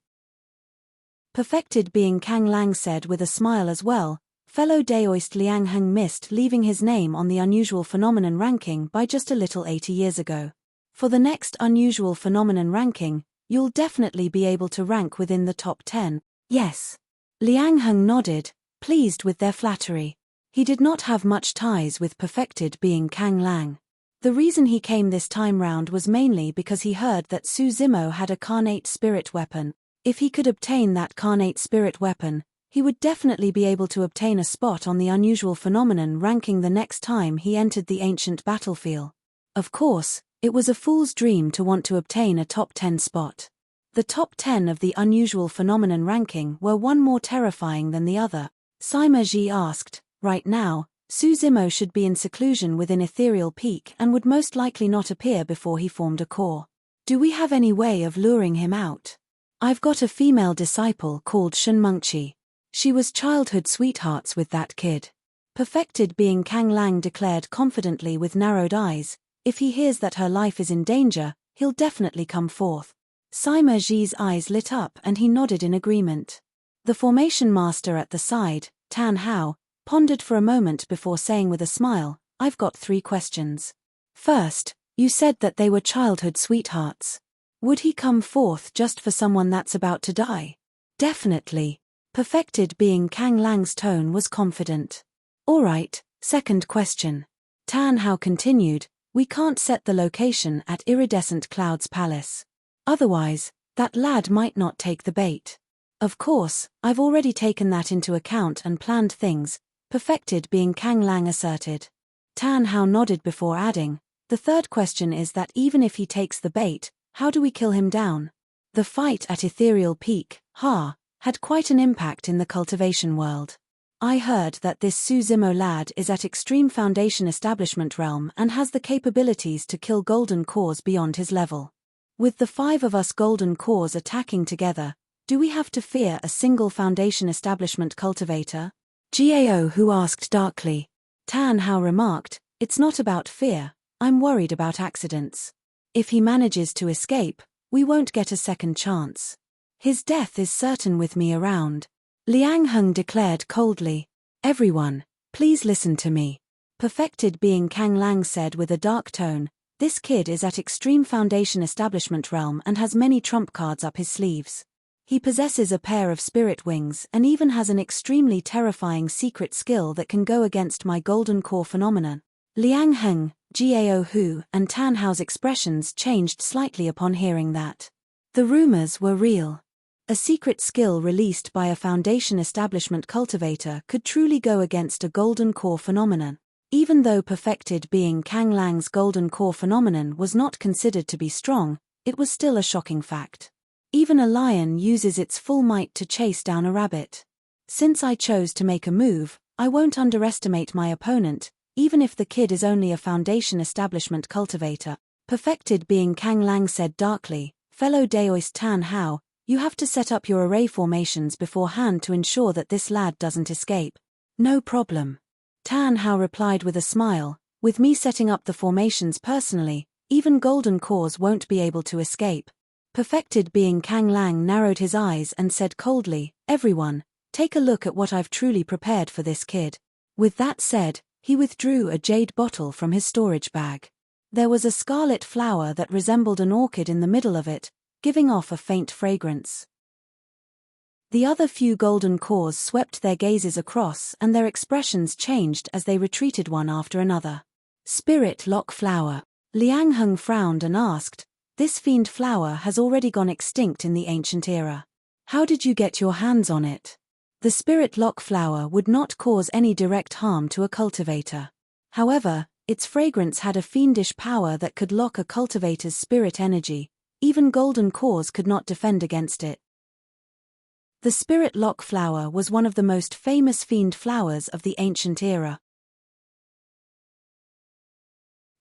Perfected being Kang Lang said with a smile as well. Fellow Daoist Liang Heng missed leaving his name on the unusual phenomenon ranking by just a little 80 years ago. For the next unusual phenomenon ranking, you'll definitely be able to rank within the top 10. Yes. Liang Heng nodded, pleased with their flattery. He did not have much ties with perfected being Kang Lang. The reason he came this time round was mainly because he heard that Su Zimo had a carnate spirit weapon. If he could obtain that carnate spirit weapon, he would definitely be able to obtain a spot on the unusual phenomenon ranking the next time he entered the ancient battlefield. Of course, it was a fool's dream to want to obtain a top 10 spot. The top 10 of the unusual phenomenon ranking were one more terrifying than the other. Sima Ji asked, right now, Su Zimo should be in seclusion within Ethereal Peak and would most likely not appear before he formed a core. Do we have any way of luring him out? I've got a female disciple called Shunmengqi. She was childhood sweethearts with that kid. Perfected being Kang Lang declared confidently with narrowed eyes, if he hears that her life is in danger, he'll definitely come forth. Sima Ji's eyes lit up and he nodded in agreement. The formation master at the side, Tan Hao, pondered for a moment before saying with a smile, I've got 3 questions. First, you said that they were childhood sweethearts. Would he come forth just for someone that's about to die? Definitely. Perfected being Kang Lang's tone was confident. Alright, second question. Tan Hao continued, we can't set the location at Iridescent Cloud's palace. Otherwise, that lad might not take the bait. Of course, I've already taken that into account and planned things, perfected being Kang Lang asserted. Tan Hao nodded before adding, the third question is that even if he takes the bait, how do we kill him down? The fight at Ethereal Peak, had quite an impact in the cultivation world. I heard that this Su Zimo lad is at Extreme Foundation Establishment Realm and has the capabilities to kill golden cores beyond his level. With the 5 of us golden cores attacking together, do we have to fear a single Foundation Establishment cultivator? Gao Hu asked darkly. Tan Hao remarked, it's not about fear, I'm worried about accidents. If he manages to escape, we won't get a second chance. His death is certain with me around. Liang Heng declared coldly. Everyone, please listen to me. Perfected being Kang Lang said with a dark tone, this kid is at Extreme Foundation Establishment Realm and has many trump cards up his sleeves. He possesses a pair of spirit wings and even has an extremely terrifying secret skill that can go against my golden core phenomenon. Liang Heng, Gao Hu and Tan Hao's expressions changed slightly upon hearing that. The rumors were real. A secret skill released by a Foundation Establishment cultivator could truly go against a golden core phenomenon. Even though perfected being Kang Lang's golden core phenomenon was not considered to be strong, it was still a shocking fact. Even a lion uses its full might to chase down a rabbit. Since I chose to make a move, I won't underestimate my opponent, even if the kid is only a Foundation Establishment cultivator. Perfected being Kang Lang said darkly, fellow Daoist Tan Hao, you have to set up your array formations beforehand to ensure that this lad doesn't escape. No problem. Tan Hao replied with a smile, with me setting up the formations personally, even golden cores won't be able to escape. Perfected being Kang Lang narrowed his eyes and said coldly, everyone, take a look at what I've truly prepared for this kid. With that said, he withdrew a jade bottle from his storage bag. There was a scarlet flower that resembled an orchid in the middle of it, giving off a faint fragrance. The other few golden cores swept their gazes across and their expressions changed as they retreated one after another. Spirit Lock Flower. Liang Heng frowned and asked, this fiend flower has already gone extinct in the ancient era. How did you get your hands on it? The Spirit Lock Flower would not cause any direct harm to a cultivator. However, its fragrance had a fiendish power that could lock a cultivator's spirit energy. Even golden cores could not defend against it. The Spirit Lock Flower was one of the most famous fiend flowers of the ancient era.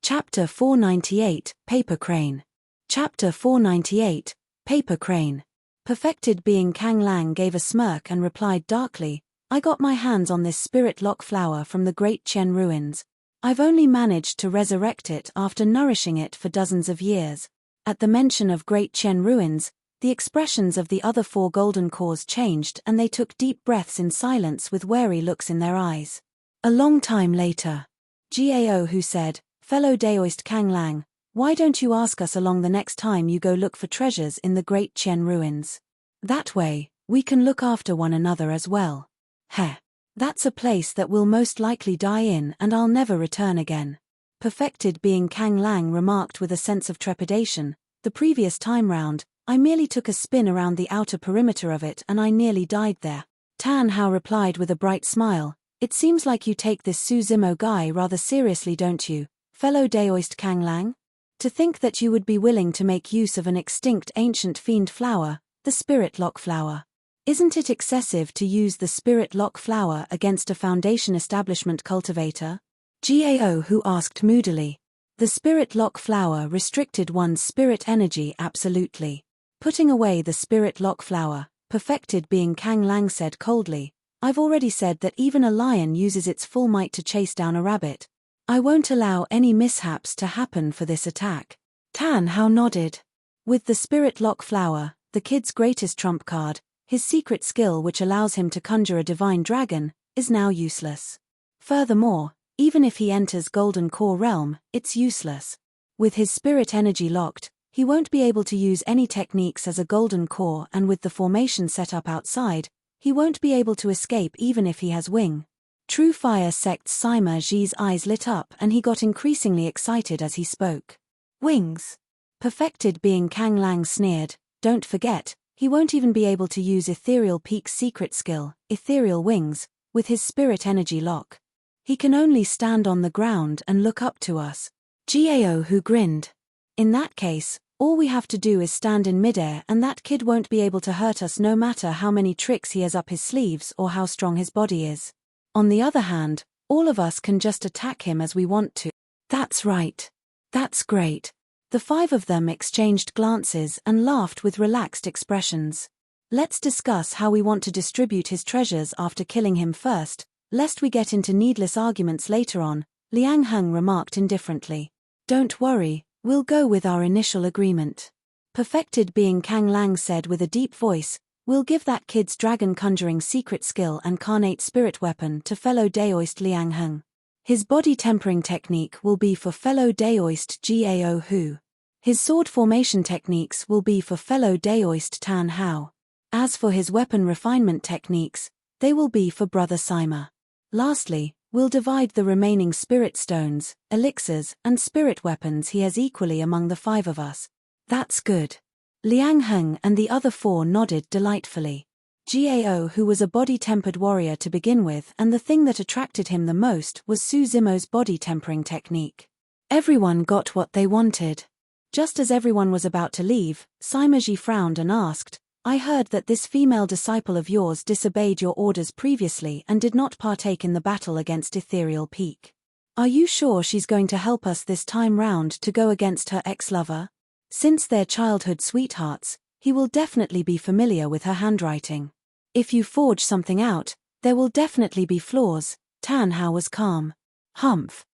Chapter 498, Paper Crane. Chapter 498, Paper Crane. Perfected being Kang Lang gave a smirk and replied darkly, I got my hands on this Spirit Lock Flower from the Great Chen ruins. I've only managed to resurrect it after nourishing it for dozens of years. At the mention of Great Chen ruins, the expressions of the other 4 golden cores changed and they took deep breaths in silence with wary looks in their eyes. A long time later, Gao Hu said, "Fellow Daoist Kang Lang, why don't you ask us along the next time you go look for treasures in the Great Chen ruins? That way, we can look after one another as well. Heh. That's a place that we'll most likely die in and I'll never return again." Perfected being Kang Lang remarked with a sense of trepidation, "The previous time round, I merely took a spin around the outer perimeter of it and I nearly died there." Tan Hao replied with a bright smile, "It seems like you take this Su Zimo guy rather seriously, don't you, fellow Daoist Kang Lang? To think that you would be willing to make use of an extinct ancient fiend flower, the Spirit Lock flower. Isn't it excessive to use the Spirit Lock flower against a Foundation establishment cultivator?" Gao Hu asked moodily. "The Spirit Lock flower restricted one's spirit energy absolutely." Putting away the Spirit Lock flower, Perfected being Kang Lang said coldly, "I've already said that even a lion uses its full might to chase down a rabbit. I won't allow any mishaps to happen for this attack." Tan Hao nodded. With the Spirit Lock flower, the kid's greatest trump card, his secret skill which allows him to conjure a divine dragon, is now useless. Furthermore, even if he enters Golden Core Realm, it's useless. With his spirit energy locked, he won't be able to use any techniques as a Golden Core, and with the formation set up outside, he won't be able to escape even if he has wing. True Fire Sect's Sima Ji's eyes lit up and he got increasingly excited as he spoke. "Wings?" Perfected being Kang Lang sneered, "Don't forget, he won't even be able to use Ethereal Peak's secret skill, Ethereal Wings, with his spirit energy lock. He can only stand on the ground and look up to us." Gao Hu grinned. "In that case, all we have to do is stand in midair and that kid won't be able to hurt us no matter how many tricks he has up his sleeves or how strong his body is. On the other hand, all of us can just attack him as we want to." "That's right. That's great." The 5 of them exchanged glances and laughed with relaxed expressions. "Let's discuss how we want to distribute his treasures after killing him first, lest we get into needless arguments later on," Liang Heng remarked indifferently. "Don't worry, we'll go with our initial agreement." Perfected being Kang Lang said with a deep voice, "We'll give that kid's dragon conjuring secret skill and carnate spirit weapon to fellow Daoist Liang Heng. His body tempering technique will be for fellow Daoist Gao Hu. His sword formation techniques will be for fellow Daoist Tan Hao. As for his weapon refinement techniques, they will be for brother Sima. Lastly, we'll divide the remaining spirit stones, elixirs, and spirit weapons he has equally among the 5 of us." "That's good." Liang Heng and the other 4 nodded delightfully. Gao Hu was a body-tempered warrior to begin with, and the thing that attracted him the most was Su Zimo's body tempering technique. Everyone got what they wanted. Just as everyone was about to leave, Sima Ji frowned and asked, "I heard that this female disciple of yours disobeyed your orders previously and did not partake in the battle against Ethereal Peak. Are you sure she's going to help us this time round to go against her ex-lover? Since they're childhood sweethearts, he will definitely be familiar with her handwriting. If you forge something out, there will definitely be flaws." Tan Hao was calm. "Humph."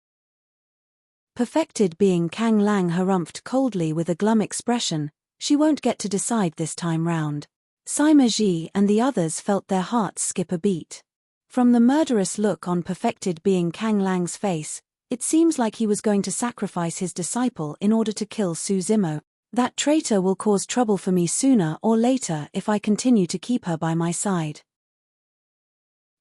Perfected being Kang Lang harumphed coldly with a glum expression, "She won't get to decide this time round." Sima Ji and the others felt their hearts skip a beat. From the murderous look on Perfected being Kang Lang's face, it seems like he was going to sacrifice his disciple in order to kill Su Zimo. "That traitor will cause trouble for me sooner or later if I continue to keep her by my side."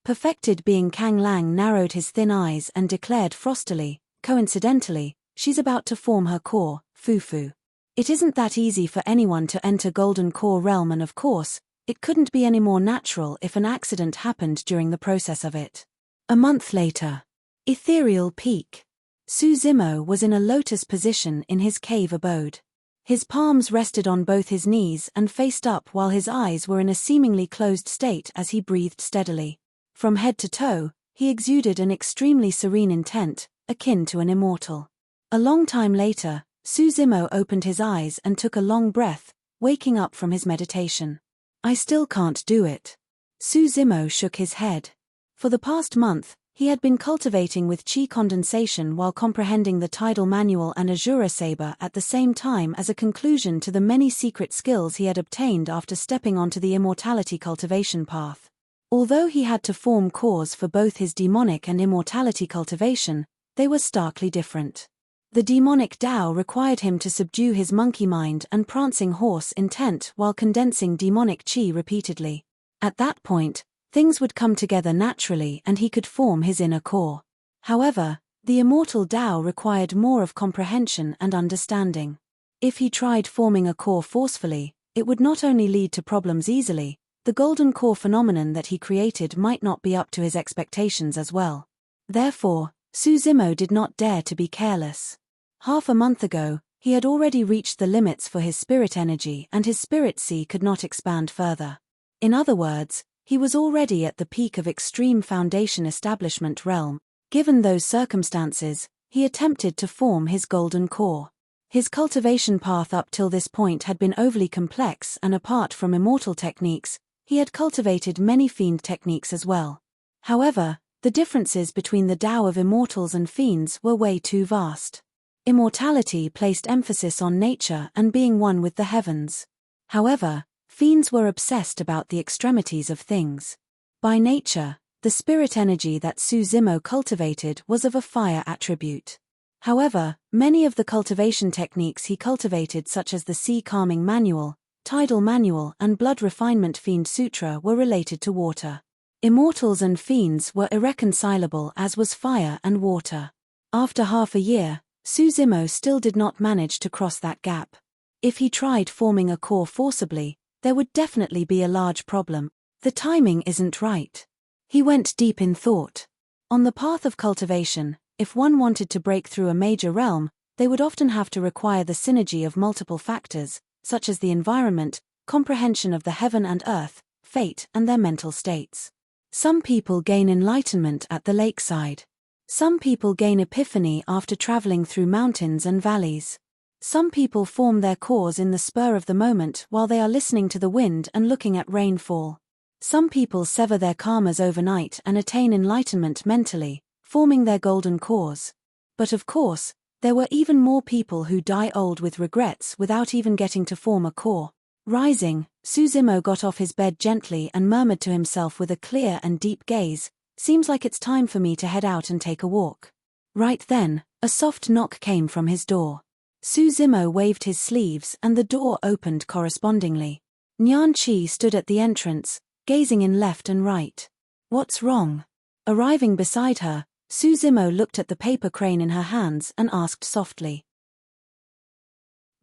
Perfected being Kang Lang narrowed his thin eyes and declared frostily, "Coincidentally, she's about to form her core, Fufu. It isn't that easy for anyone to enter Golden Core Realm, and of course, it couldn't be any more natural if an accident happened during the process of it." A month later. Ethereal Peak. Su Zimo was in a lotus position in his cave abode. His palms rested on both his knees and faced up while his eyes were in a seemingly closed state as he breathed steadily. From head to toe, he exuded an extremely serene intent, akin to an immortal. A long time later, Su Zimo opened his eyes and took a long breath, waking up from his meditation. "I still can't do it." Su Zimo shook his head. For the past month, He had been cultivating with chi condensation while comprehending the tidal manual and Azura saber at the same time as a conclusion to the many secret skills he had obtained after stepping onto the immortality cultivation path. Although he had to form cores for both his demonic and immortality cultivation, they were starkly different. The demonic Tao required him to subdue his monkey mind and prancing horse intent while condensing demonic chi repeatedly. At that point, things would come together naturally and he could form his inner core. However, the immortal Tao required more of comprehension and understanding. If he tried forming a core forcefully, it would not only lead to problems easily, the golden core phenomenon that he created might not be up to his expectations as well. Therefore, Suzimo did not dare to be careless. Half a month ago, he had already reached the limits for his spirit energy and his spirit sea could not expand further. In other words, he was already at the peak of extreme foundation establishment realm. Given those circumstances, he attempted to form his golden core. His cultivation path up till this point had been overly complex and apart from immortal techniques, he had cultivated many fiend techniques as well. However, the differences between the Tao of immortals and fiends were way too vast. Immortality placed emphasis on nature and being one with the heavens. However, fiends were obsessed about the extremities of things. By nature, the spirit energy that Suzimo cultivated was of a fire attribute. However, many of the cultivation techniques he cultivated such as the Sea Calming Manual, Tidal Manual and Blood Refinement Fiend Sutra were related to water. Immortals and fiends were irreconcilable as was fire and water. After half a year, Suzimo still did not manage to cross that gap. If he tried forming a core forcibly, there would definitely be a large problem. The timing isn't right. He went deep in thought. On the path of cultivation, if one wanted to break through a major realm, they would often have to require the synergy of multiple factors, such as the environment, comprehension of the heaven and earth, fate and their mental states. Some people gain enlightenment at the lakeside. Some people gain epiphany after traveling through mountains and valleys. Some people form their cores in the spur of the moment while they are listening to the wind and looking at rainfall. Some people sever their karmas overnight and attain enlightenment mentally, forming their golden cores. But of course, there were even more people who die old with regrets without even getting to form a core. Rising, Suzimo got off his bed gently and murmured to himself with a clear and deep gaze, "Seems like it's time for me to head out and take a walk." Right then, a soft knock came from his door. Suzimo waved his sleeves and the door opened correspondingly. Nyan Chi stood at the entrance, gazing in left and right. "What's wrong?" Arriving beside her, Suzimo looked at the paper crane in her hands and asked softly.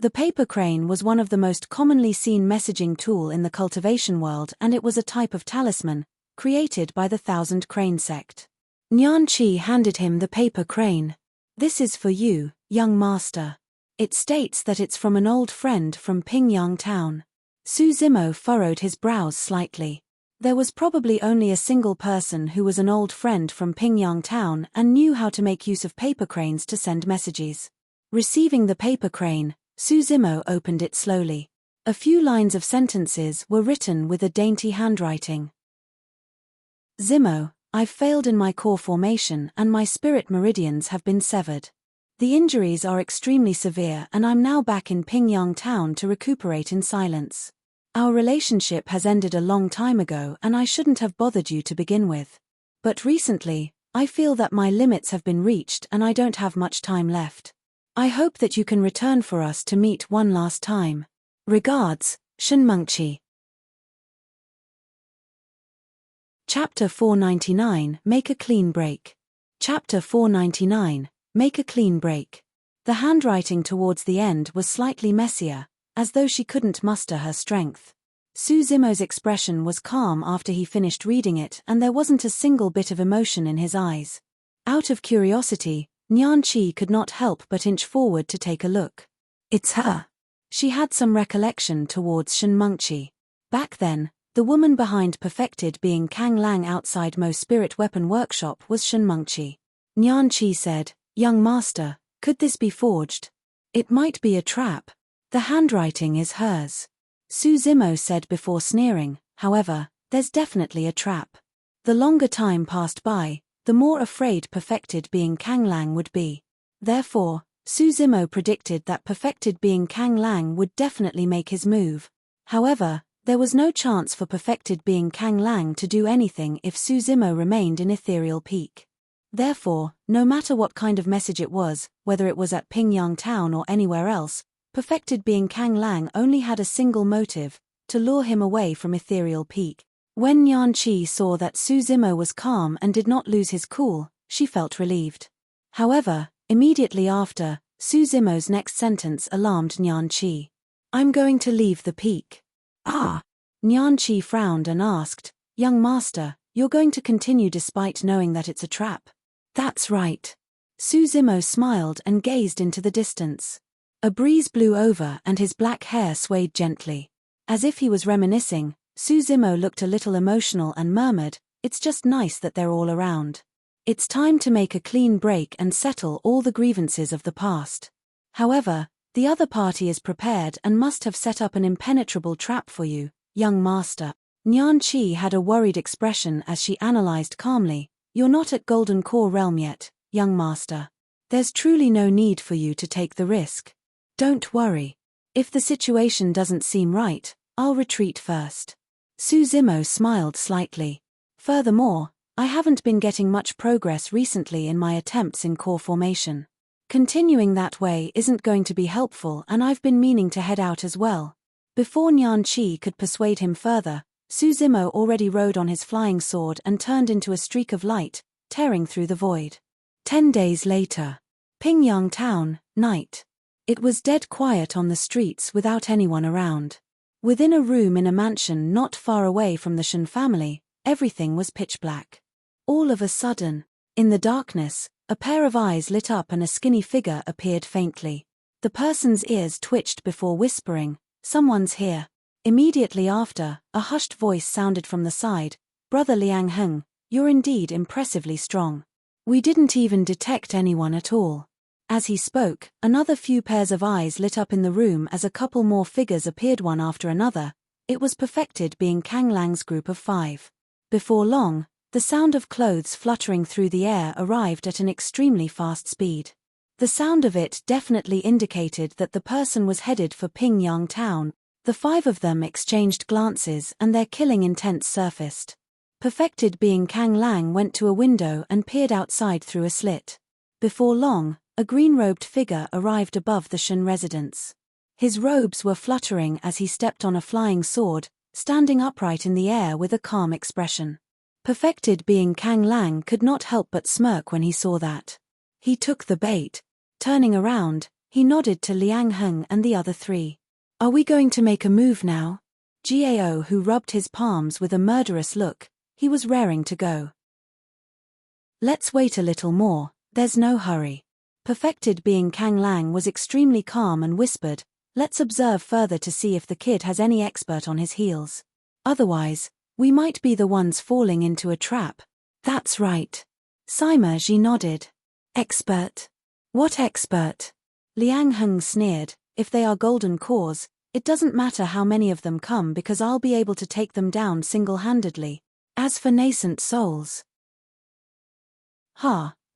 The paper crane was one of the most commonly seen messaging tool in the cultivation world and it was a type of talisman, created by the Thousand Crane sect. Nyan Chi handed him the paper crane. "This is for you, young master. It states that it's from an old friend from Pingyang town." Suzimo furrowed his brows slightly. There was probably only a single person who was an old friend from Pingyang town and knew how to make use of paper cranes to send messages. Receiving the paper crane, Suzimo opened it slowly. A few lines of sentences were written with a dainty handwriting. "Zimo, I've failed in my core formation and my spirit meridians have been severed. The injuries are extremely severe and I'm now back in Pingyang town to recuperate in silence. Our relationship has ended a long time ago and I shouldn't have bothered you to begin with. But recently, I feel that my limits have been reached and I don't have much time left. I hope that you can return for us to meet one last time. Regards, Shenmengqi." Chapter 499, Make a Clean Break. Chapter 499, Make a Clean Break. The handwriting towards the end was slightly messier, as though she couldn't muster her strength. Suzimo's expression was calm after he finished reading it and there wasn't a single bit of emotion in his eyes. Out of curiosity, Nyan Chi could not help but inch forward to take a look. "It's her." She had some recollection towards Shenmengqi. Back then, the woman behind perfected being Kang Lang outside Mo's spirit weapon workshop was Shenmengqi. Nyan Chi said, "Young master, could this be forged? It might be a trap. The handwriting is hers." Suzimo said before sneering, "However, there's definitely a trap." The longer time passed by, the more afraid perfected being Kang Lang would be. Therefore, Su Zimo predicted that perfected being Kang Lang would definitely make his move. However, there was no chance for perfected being Kang Lang to do anything if Su Zimo remained in Ethereal Peak. Therefore, no matter what kind of message it was, whether it was at Pingyang Town or anywhere else, perfected being Kang Lang only had a single motive: to lure him away from Ethereal Peak. When Nyan Chi saw that Su Zimo was calm and did not lose his cool, she felt relieved. However, immediately after, Su Zimo's next sentence alarmed Nyan Chi. "I'm going to leave the peak." "Ah!" Nyan Chi frowned and asked, "Young master, you're going to continue despite knowing that it's a trap?" "That's right." Su Zimo smiled and gazed into the distance. A breeze blew over and his black hair swayed gently. As if he was reminiscing, Su Zimo looked a little emotional and murmured, "It's just nice that they're all around. It's time to make a clean break and settle all the grievances of the past. However, the other party is prepared and must have set up an impenetrable trap for you, young master." Nyan Chi had a worried expression as she analyzed calmly, "You're not at Golden Core Realm yet, young master. There's truly no need for you to take the risk. Don't worry. If the situation doesn't seem right, I'll retreat first." Su Zimo smiled slightly. "Furthermore, I haven't been getting much progress recently in my attempts in core formation. Continuing that way isn't going to be helpful, and I've been meaning to head out as well." Before Nyan Chi could persuade him further, Su Zimo already rode on his flying sword and turned into a streak of light, tearing through the void. 10 days later. Pingyang Town, night. It was dead quiet on the streets without anyone around. Within a room in a mansion not far away from the Shen family, everything was pitch black. All of a sudden, in the darkness, a pair of eyes lit up and a skinny figure appeared faintly. The person's ears twitched before whispering, "Someone's here." Immediately after, a hushed voice sounded from the side, "Brother Liang Heng, you're indeed impressively strong. We didn't even detect anyone at all." As he spoke, another few pairs of eyes lit up in the room as a couple more figures appeared one after another. It was perfected being Kang Lang's group of 5. Before long, the sound of clothes fluttering through the air arrived at an extremely fast speed. The sound of it definitely indicated that the person was headed for Pingyang Town. The 5 of them exchanged glances and their killing intent surfaced. Perfected being Kang Lang went to a window and peered outside through a slit. Before long, a green-robed figure arrived above the Shen residence. His robes were fluttering as he stepped on a flying sword, standing upright in the air with a calm expression. Perfected being Kang Lang could not help but smirk when he saw that. He took the bait. Turning around, he nodded to Liang Heng and the other 3. "Are we going to make a move now?" Gao, who rubbed his palms with a murderous look, he was raring to go. "Let's wait a little more, there's no hurry." Perfected being Kang Lang was extremely calm and whispered, "Let's observe further to see if the kid has any expert on his heels. Otherwise, we might be the ones falling into a trap." "That's right." Sima Ji nodded. "Expert? What expert?" Liang Heng sneered, "If they are golden cores, it doesn't matter how many of them come because I'll be able to take them down single-handedly. As for nascent souls..."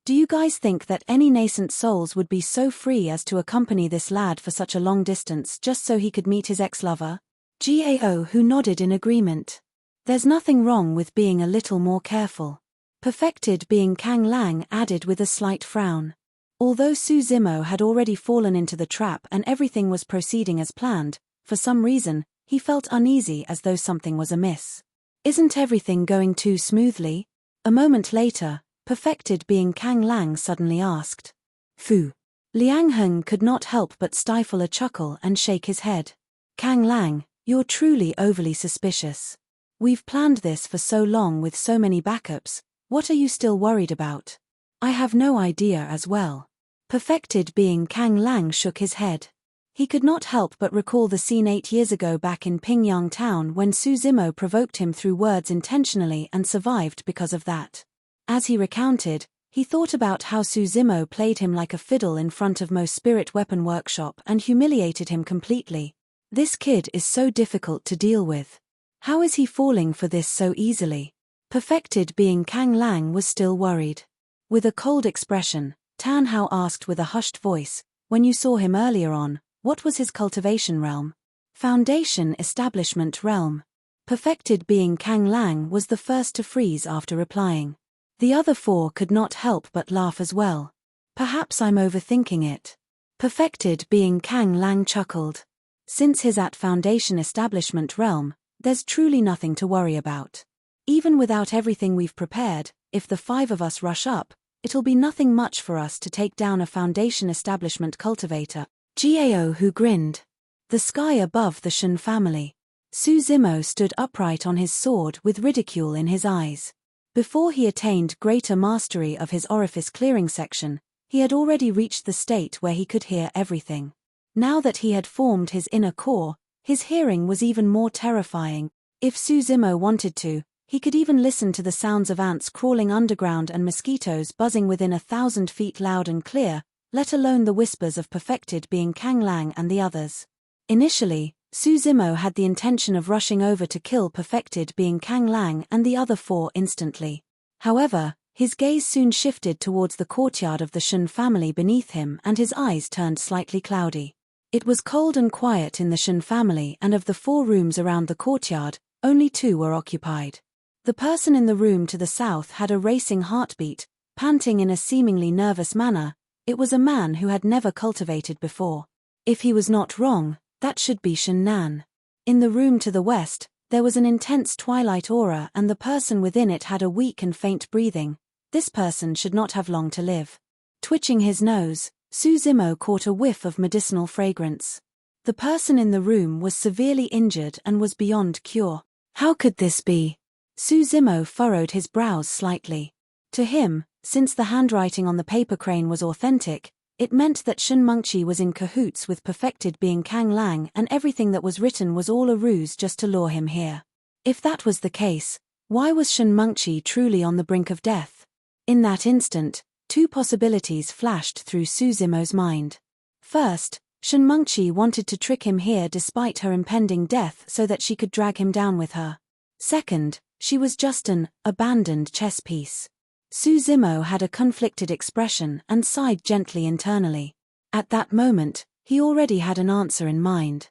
Do you guys think that any nascent souls would be so free as to accompany this lad for such a long distance just so he could meet his ex-lover? Gao, who nodded in agreement. "There's nothing wrong with being a little more careful." Perfected being Kang Lang added with a slight frown. Although Su Zimo had already fallen into the trap and everything was proceeding as planned, for some reason, he felt uneasy as though something was amiss. "Isn't everything going too smoothly?" A moment later, Perfected being Kang Lang suddenly asked. "Fu." Liang Heng could not help but stifle a chuckle and shake his head. "Kang Lang, you're truly overly suspicious. We've planned this for so long with so many backups, what are you still worried about?" "I have no idea as well." Perfected being Kang Lang shook his head. He could not help but recall the scene 8 years ago back in Pingyang Town when Su Zimo provoked him through words intentionally and survived because of that. As he recounted, he thought about how Su Zimo played him like a fiddle in front of Mo's spirit weapon workshop and humiliated him completely. This kid is so difficult to deal with. How is he falling for this so easily? Perfected being Kang Lang was still worried. With a cold expression, Tan Hao asked with a hushed voice, "When you saw him earlier on, what was his cultivation realm?" "Foundation establishment realm." Perfected being Kang Lang was the first to freeze after replying. The other four could not help but laugh as well. "Perhaps I'm overthinking it." Perfected being Kang Lang chuckled. "Since he's at Foundation establishment realm, there's truly nothing to worry about. Even without everything we've prepared, if the 5 of us rush up, it'll be nothing much for us to take down a Foundation establishment cultivator." Gao Hu grinned. The sky above the Shen family. Su Zimo stood upright on his sword with ridicule in his eyes. Before he attained greater mastery of his orifice clearing section, he had already reached the state where he could hear everything. Now that he had formed his inner core, his hearing was even more terrifying. If Su Zimo wanted to, he could even listen to the sounds of ants crawling underground and mosquitoes buzzing within 1,000 feet loud and clear, let alone the whispers of Perfected being Kang Lang and the others. Initially, Su Zimo had the intention of rushing over to kill Perfected being Kang Lang and the other 4 instantly. However, his gaze soon shifted towards the courtyard of the Shen family beneath him and his eyes turned slightly cloudy. It was cold and quiet in the Shen family, and of the 4 rooms around the courtyard, only 2 were occupied. The person in the room to the south had a racing heartbeat, panting in a seemingly nervous manner. It was a man who had never cultivated before. If he was not wrong, that should be Shen Nan. In the room to the west, there was an intense twilight aura and the person within it had a weak and faint breathing. This person should not have long to live. Twitching his nose, Su Zimo caught a whiff of medicinal fragrance. The person in the room was severely injured and was beyond cure. How could this be? Su Zimo furrowed his brows slightly. To him, since the handwriting on the paper crane was authentic, it meant that Shen Mengqi was in cahoots with Perfected being Kang Lang and everything that was written was all a ruse just to lure him here. If that was the case, why was Shen Mengqi truly on the brink of death? In that instant, 2 possibilities flashed through Su Zimo's mind. First, Shen Mengqi wanted to trick him here despite her impending death so that she could drag him down with her. Second, she was just an abandoned chess piece. Su Zimo had a conflicted expression and sighed gently internally. At that moment, he already had an answer in mind.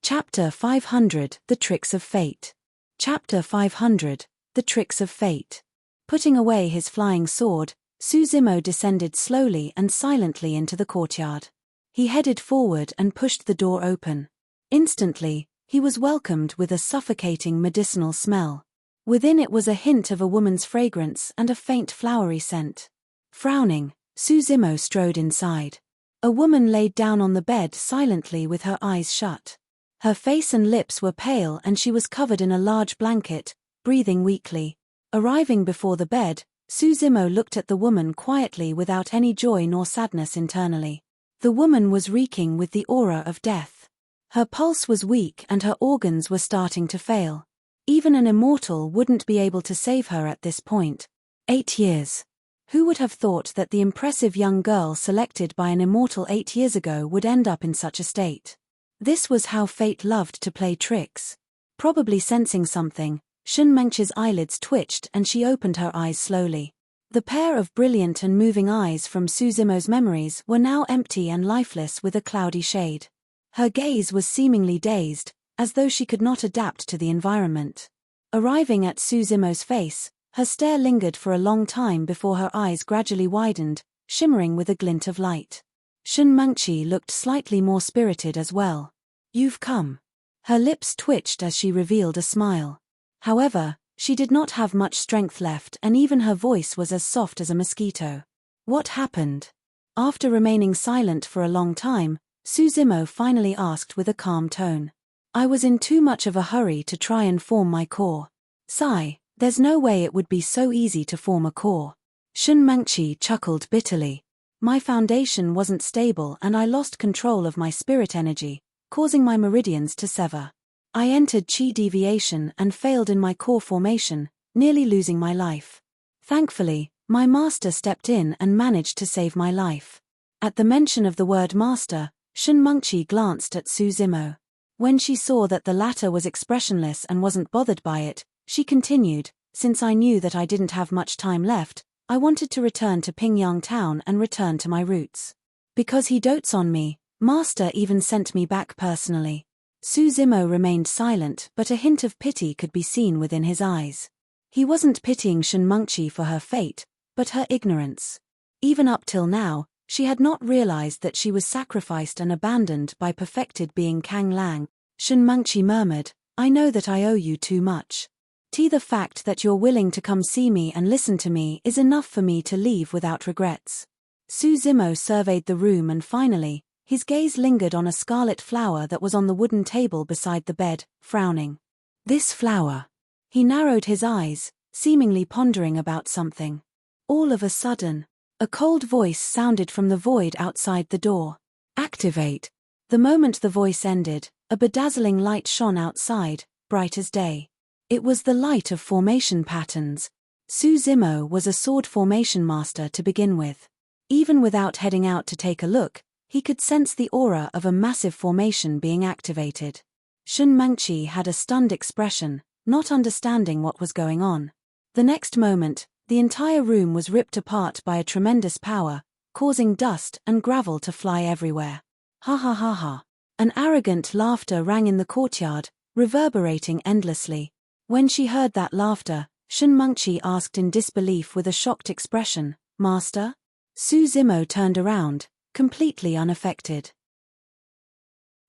Chapter 500 – The Tricks of Fate. Chapter 500 – The Tricks of Fate. Putting away his flying sword, Su Zimo descended slowly and silently into the courtyard. He headed forward and pushed the door open. Instantly, he was welcomed with a suffocating medicinal smell. Within it was a hint of a woman's fragrance and a faint flowery scent. Frowning, Su Zimo strode inside. A woman laid down on the bed silently with her eyes shut. Her face and lips were pale and she was covered in a large blanket, breathing weakly. Arriving before the bed, Su Zimo looked at the woman quietly without any joy nor sadness internally. The woman was reeking with the aura of death. Her pulse was weak and her organs were starting to fail. Even an immortal wouldn't be able to save her at this point. 8 years. Who would have thought that the impressive young girl selected by an immortal 8 years ago would end up in such a state? This was how fate loved to play tricks. Probably sensing something, Shen Mengqi's eyelids twitched and she opened her eyes slowly. The pair of brilliant and moving eyes from Su Zimo's memories were now empty and lifeless with a cloudy shade. Her gaze was seemingly dazed, as though she could not adapt to the environment. Arriving at Su Zimo's face, her stare lingered for a long time before her eyes gradually widened, shimmering with a glint of light. Shen Mengqi looked slightly more spirited as well. "You've come." Her lips twitched as she revealed a smile. However, she did not have much strength left and even her voice was as soft as a mosquito. "What happened?" After remaining silent for a long time, Su Zimo finally asked with a calm tone. "I was in too much of a hurry to try and form my core. Sigh, there's no way it would be so easy to form a core." Shen Mengqi chuckled bitterly. "My foundation wasn't stable and I lost control of my spirit energy, causing my meridians to sever. I entered chi deviation and failed in my core formation, nearly losing my life. Thankfully, my master stepped in and managed to save my life." At the mention of the word master, Shen Mengqi glanced at Su Zimo. When she saw that the latter was expressionless and wasn't bothered by it, she continued, "Since I knew that I didn't have much time left, I wanted to return to Pingyang Town and return to my roots. Because he dotes on me, Master even sent me back personally." Su Zimo remained silent, but a hint of pity could be seen within his eyes. He wasn't pitying Shun Mengqi for her fate, but her ignorance. Even up till now, she had not realized that she was sacrificed and abandoned by perfected being Kang Lang. Shun Mengqi murmured, "I know that I owe you too much. The fact that you're willing to come see me and listen to me is enough for me to leave without regrets." Su Zimo surveyed the room and finally, his gaze lingered on a scarlet flower that was on the wooden table beside the bed, frowning. "This flower." He narrowed his eyes, seemingly pondering about something. All of a sudden, a cold voice sounded from the void outside the door. "Activate." The moment the voice ended, a bedazzling light shone outside, bright as day. It was the light of formation patterns. Su Zimo was a sword formation master to begin with. Even without heading out to take a look, he could sense the aura of a massive formation being activated. Shun Mengqi had a stunned expression, not understanding what was going on. The next moment, the entire room was ripped apart by a tremendous power, causing dust and gravel to fly everywhere. "Ha ha ha ha." An arrogant laughter rang in the courtyard, reverberating endlessly. When she heard that laughter, Shun Mengqi asked in disbelief with a shocked expression, "Master?" Su Zimo turned around, completely unaffected.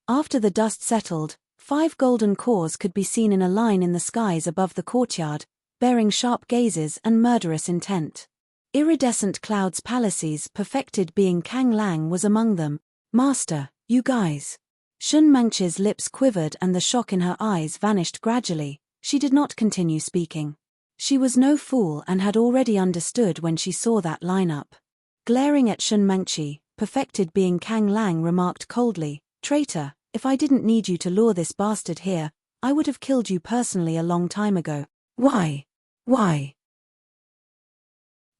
After the dust settled, 5 golden cores could be seen in a line in the skies above the courtyard, bearing sharp gazes and murderous intent. Iridescent clouds palaces perfected being Kang Lang was among them. "Master, you guys." Shun Mengqi's lips quivered and the shock in her eyes vanished gradually. She did not continue speaking. She was no fool and had already understood when she saw that lineup. Glaring at Shun Mengqi, perfected being Kang Lang remarked coldly, "Traitor, if I didn't need you to lure this bastard here, I would have killed you personally a long time ago." "Why? Why?"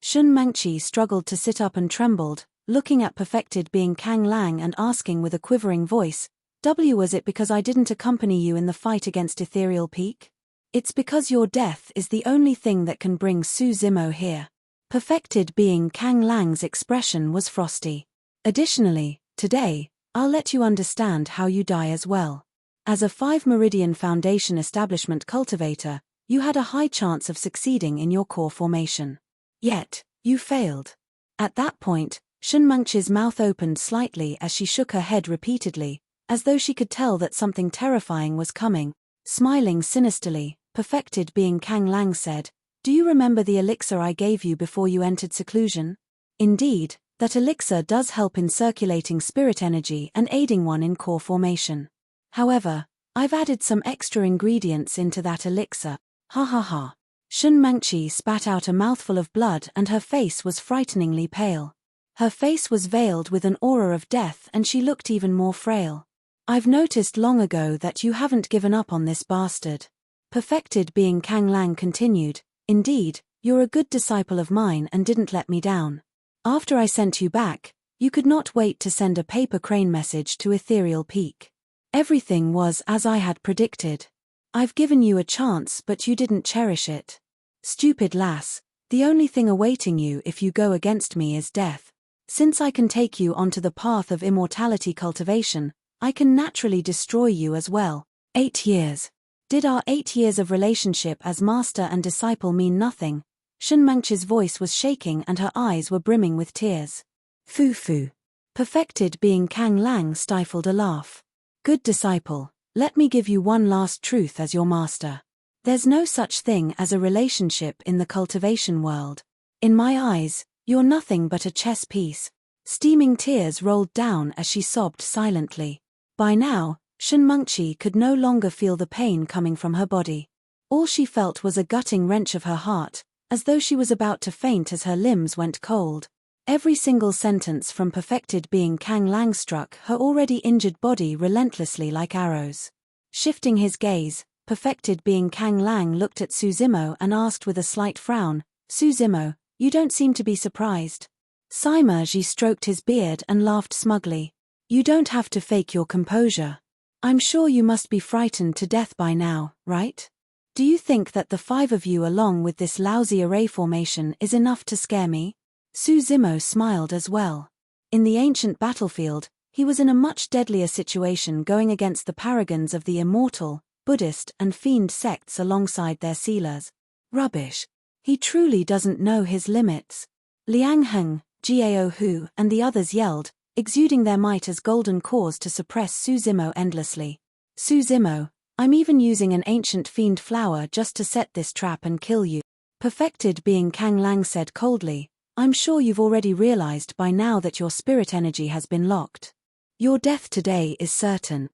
Shun Mengqi struggled to sit up and trembled, looking at perfected being Kang Lang and asking with a quivering voice, "Was it because I didn't accompany you in the fight against Ethereal Peak? It's because your death is the only thing that can bring Su Zimo here." Perfected being Kang Lang's expression was frosty. "Additionally, today, I'll let you understand how you die as well. As a 5 Meridian Foundation establishment cultivator, you had a high chance of succeeding in your core formation. Yet, you failed." At that point, Shun Mengqi's mouth opened slightly as she shook her head repeatedly, as though she could tell that something terrifying was coming. Smiling sinisterly, perfected being Kang Lang said, "Do you remember the elixir I gave you before you entered seclusion? Indeed, that elixir does help in circulating spirit energy and aiding one in core formation. However, I've added some extra ingredients into that elixir." "Ha ha ha." Shun Mengqi spat out a mouthful of blood and her face was frighteningly pale. Her face was veiled with an aura of death and she looked even more frail. "I've noticed long ago that you haven't given up on this bastard." Perfected being Kang Lang continued, "Indeed, you're a good disciple of mine and didn't let me down. After I sent you back, you could not wait to send a paper crane message to Ethereal Peak. Everything was as I had predicted. I've given you a chance but you didn't cherish it. Stupid lass, the only thing awaiting you if you go against me is death. Since I can take you onto the path of immortality cultivation, I can naturally destroy you as well." 8 years. Did our 8 years of relationship as master and disciple mean nothing? Shun Mengqi's voice was shaking and her eyes were brimming with tears. "Foo-foo." Perfected being Kang Lang stifled a laugh. "Good disciple, let me give you one last truth as your master. There's no such thing as a relationship in the cultivation world. In my eyes, you're nothing but a chess piece." Steaming tears rolled down as she sobbed silently. By now, Shun Mengqi could no longer feel the pain coming from her body. All she felt was a gutting wrench of her heart, as though she was about to faint as her limbs went cold. Every single sentence from perfected being Kang Lang struck her already injured body relentlessly like arrows. Shifting his gaze, perfected being Kang Lang looked at Su Zimo and asked with a slight frown, "Su Zimo, you don't seem to be surprised." Sima Ji stroked his beard and laughed smugly. "You don't have to fake your composure. I'm sure you must be frightened to death by now, right? Do you think that the 5 of you along with this lousy array formation is enough to scare me? Su Zimo smiled as well. In the ancient battlefield, he was in a much deadlier situation going against the paragons of the Immortal, Buddhist and Fiend sects alongside their sealers. Rubbish. He truly doesn't know his limits. Liang Heng, Gao Hu and the others yelled, exuding their might as golden cores to suppress Su Zimo endlessly. Su Zimo, I'm even using an ancient fiend flower just to set this trap and kill you. Perfected being Kang Lang said coldly, I'm sure you've already realized by now that your spirit energy has been locked. Your death today is certain.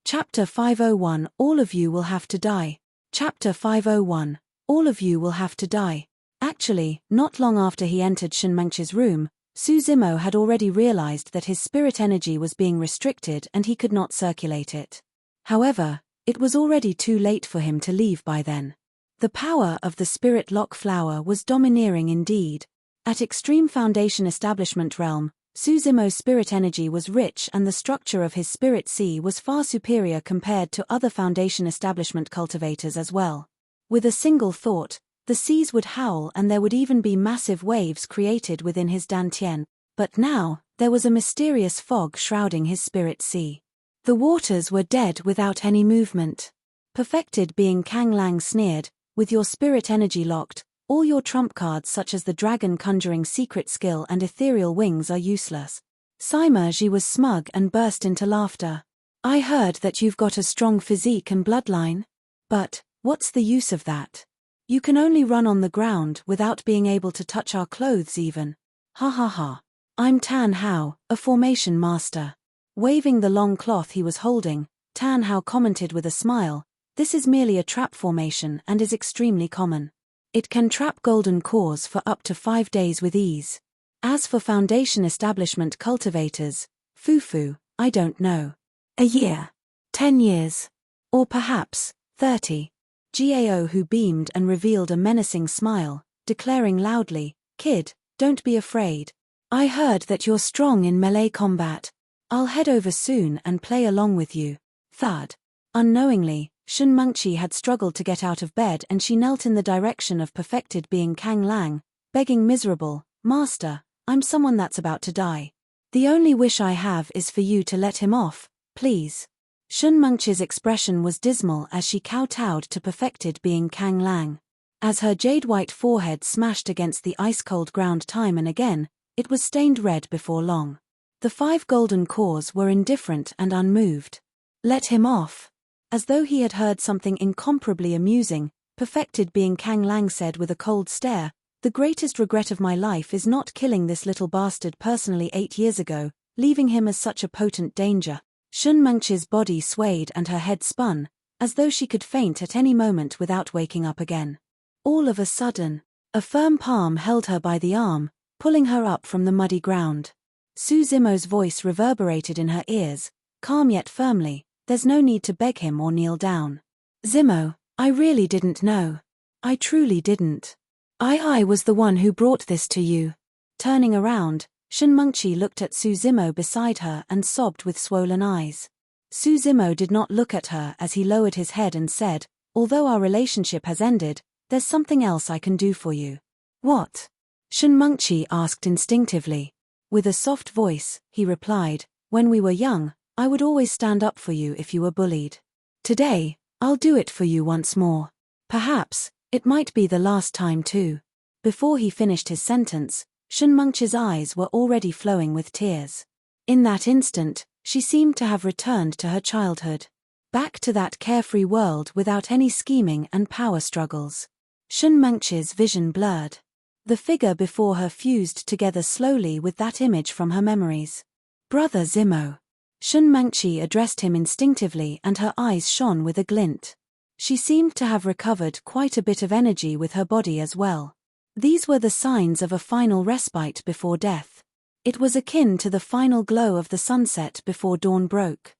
Chapter 501 All of you will have to die. Chapter 501 All of you will have to die. Actually, not long after he entered Shenmengqi's room, Su Zimo had already realized that his spirit energy was being restricted and he could not circulate it. However, it was already too late for him to leave by then. The power of the spirit lock flower was domineering indeed. At Extreme Foundation Establishment Realm, Su Zimo's spirit energy was rich and the structure of his spirit sea was far superior compared to other Foundation Establishment cultivators as well. With a single thought, the seas would howl and there would even be massive waves created within his dantian. But now, there was a mysterious fog shrouding his spirit sea. The waters were dead without any movement. Perfected being Kang Lang sneered, with your spirit energy locked, all your trump cards such as the dragon conjuring secret skill and ethereal wings are useless. Sima Ji was smug and burst into laughter. I heard that you've got a strong physique and bloodline. But, what's the use of that? You can only run on the ground without being able to touch our clothes even. Ha ha ha. I'm Tan Hao, a formation master. Waving the long cloth he was holding, Tan Hao commented with a smile, this is merely a trap formation and is extremely common. It can trap golden cores for up to 5 days with ease. As for Foundation Establishment cultivators, Fufu, I don't know. A year. 10 years. Or perhaps, 30. Gao Hu beamed and revealed a menacing smile, declaring loudly, Kid, don't be afraid. I heard that you're strong in melee combat. I'll head over soon and play along with you. Thud. Unknowingly, Shenmengqi had struggled to get out of bed and she knelt in the direction of perfected being Kang Lang, begging miserable, Master, I'm someone that's about to die. The only wish I have is for you to let him off, please. Shenmengqi's expression was dismal as she kowtowed to perfected being Kang Lang. As her jade-white forehead smashed against the ice-cold ground time and again, it was stained red before long. The 5 golden cores were indifferent and unmoved. Let him off. As though he had heard something incomparably amusing, perfected being Kang Lang said with a cold stare, the greatest regret of my life is not killing this little bastard personally 8 years ago, leaving him as such a potent danger. Shenmengqi's body swayed and her head spun, as though she could faint at any moment without waking up again. All of a sudden, a firm palm held her by the arm, pulling her up from the muddy ground. Su Zimo's voice reverberated in her ears, calm yet firmly, there's no need to beg him or kneel down. Zimo, I really didn't know. I truly didn't. I was the one who brought this to you. Turning around, Shenmengqi looked at Su Zimo beside her and sobbed with swollen eyes. Su Zimo did not look at her as he lowered his head and said, although our relationship has ended, there's something else I can do for you. What? Shenmengqi asked instinctively. With a soft voice, he replied, when we were young, I would always stand up for you if you were bullied. Today, I'll do it for you once more. Perhaps, it might be the last time too. Before he finished his sentence, Shenmengqi's eyes were already flowing with tears. In that instant, she seemed to have returned to her childhood. Back to that carefree world without any scheming and power struggles. Shenmengqi's vision blurred. The figure before her fused together slowly with that image from her memories. Brother Zimo. Shenmengqi addressed him instinctively and her eyes shone with a glint. She seemed to have recovered quite a bit of energy with her body as well. These were the signs of a final respite before death. It was akin to the final glow of the sunset before dawn broke.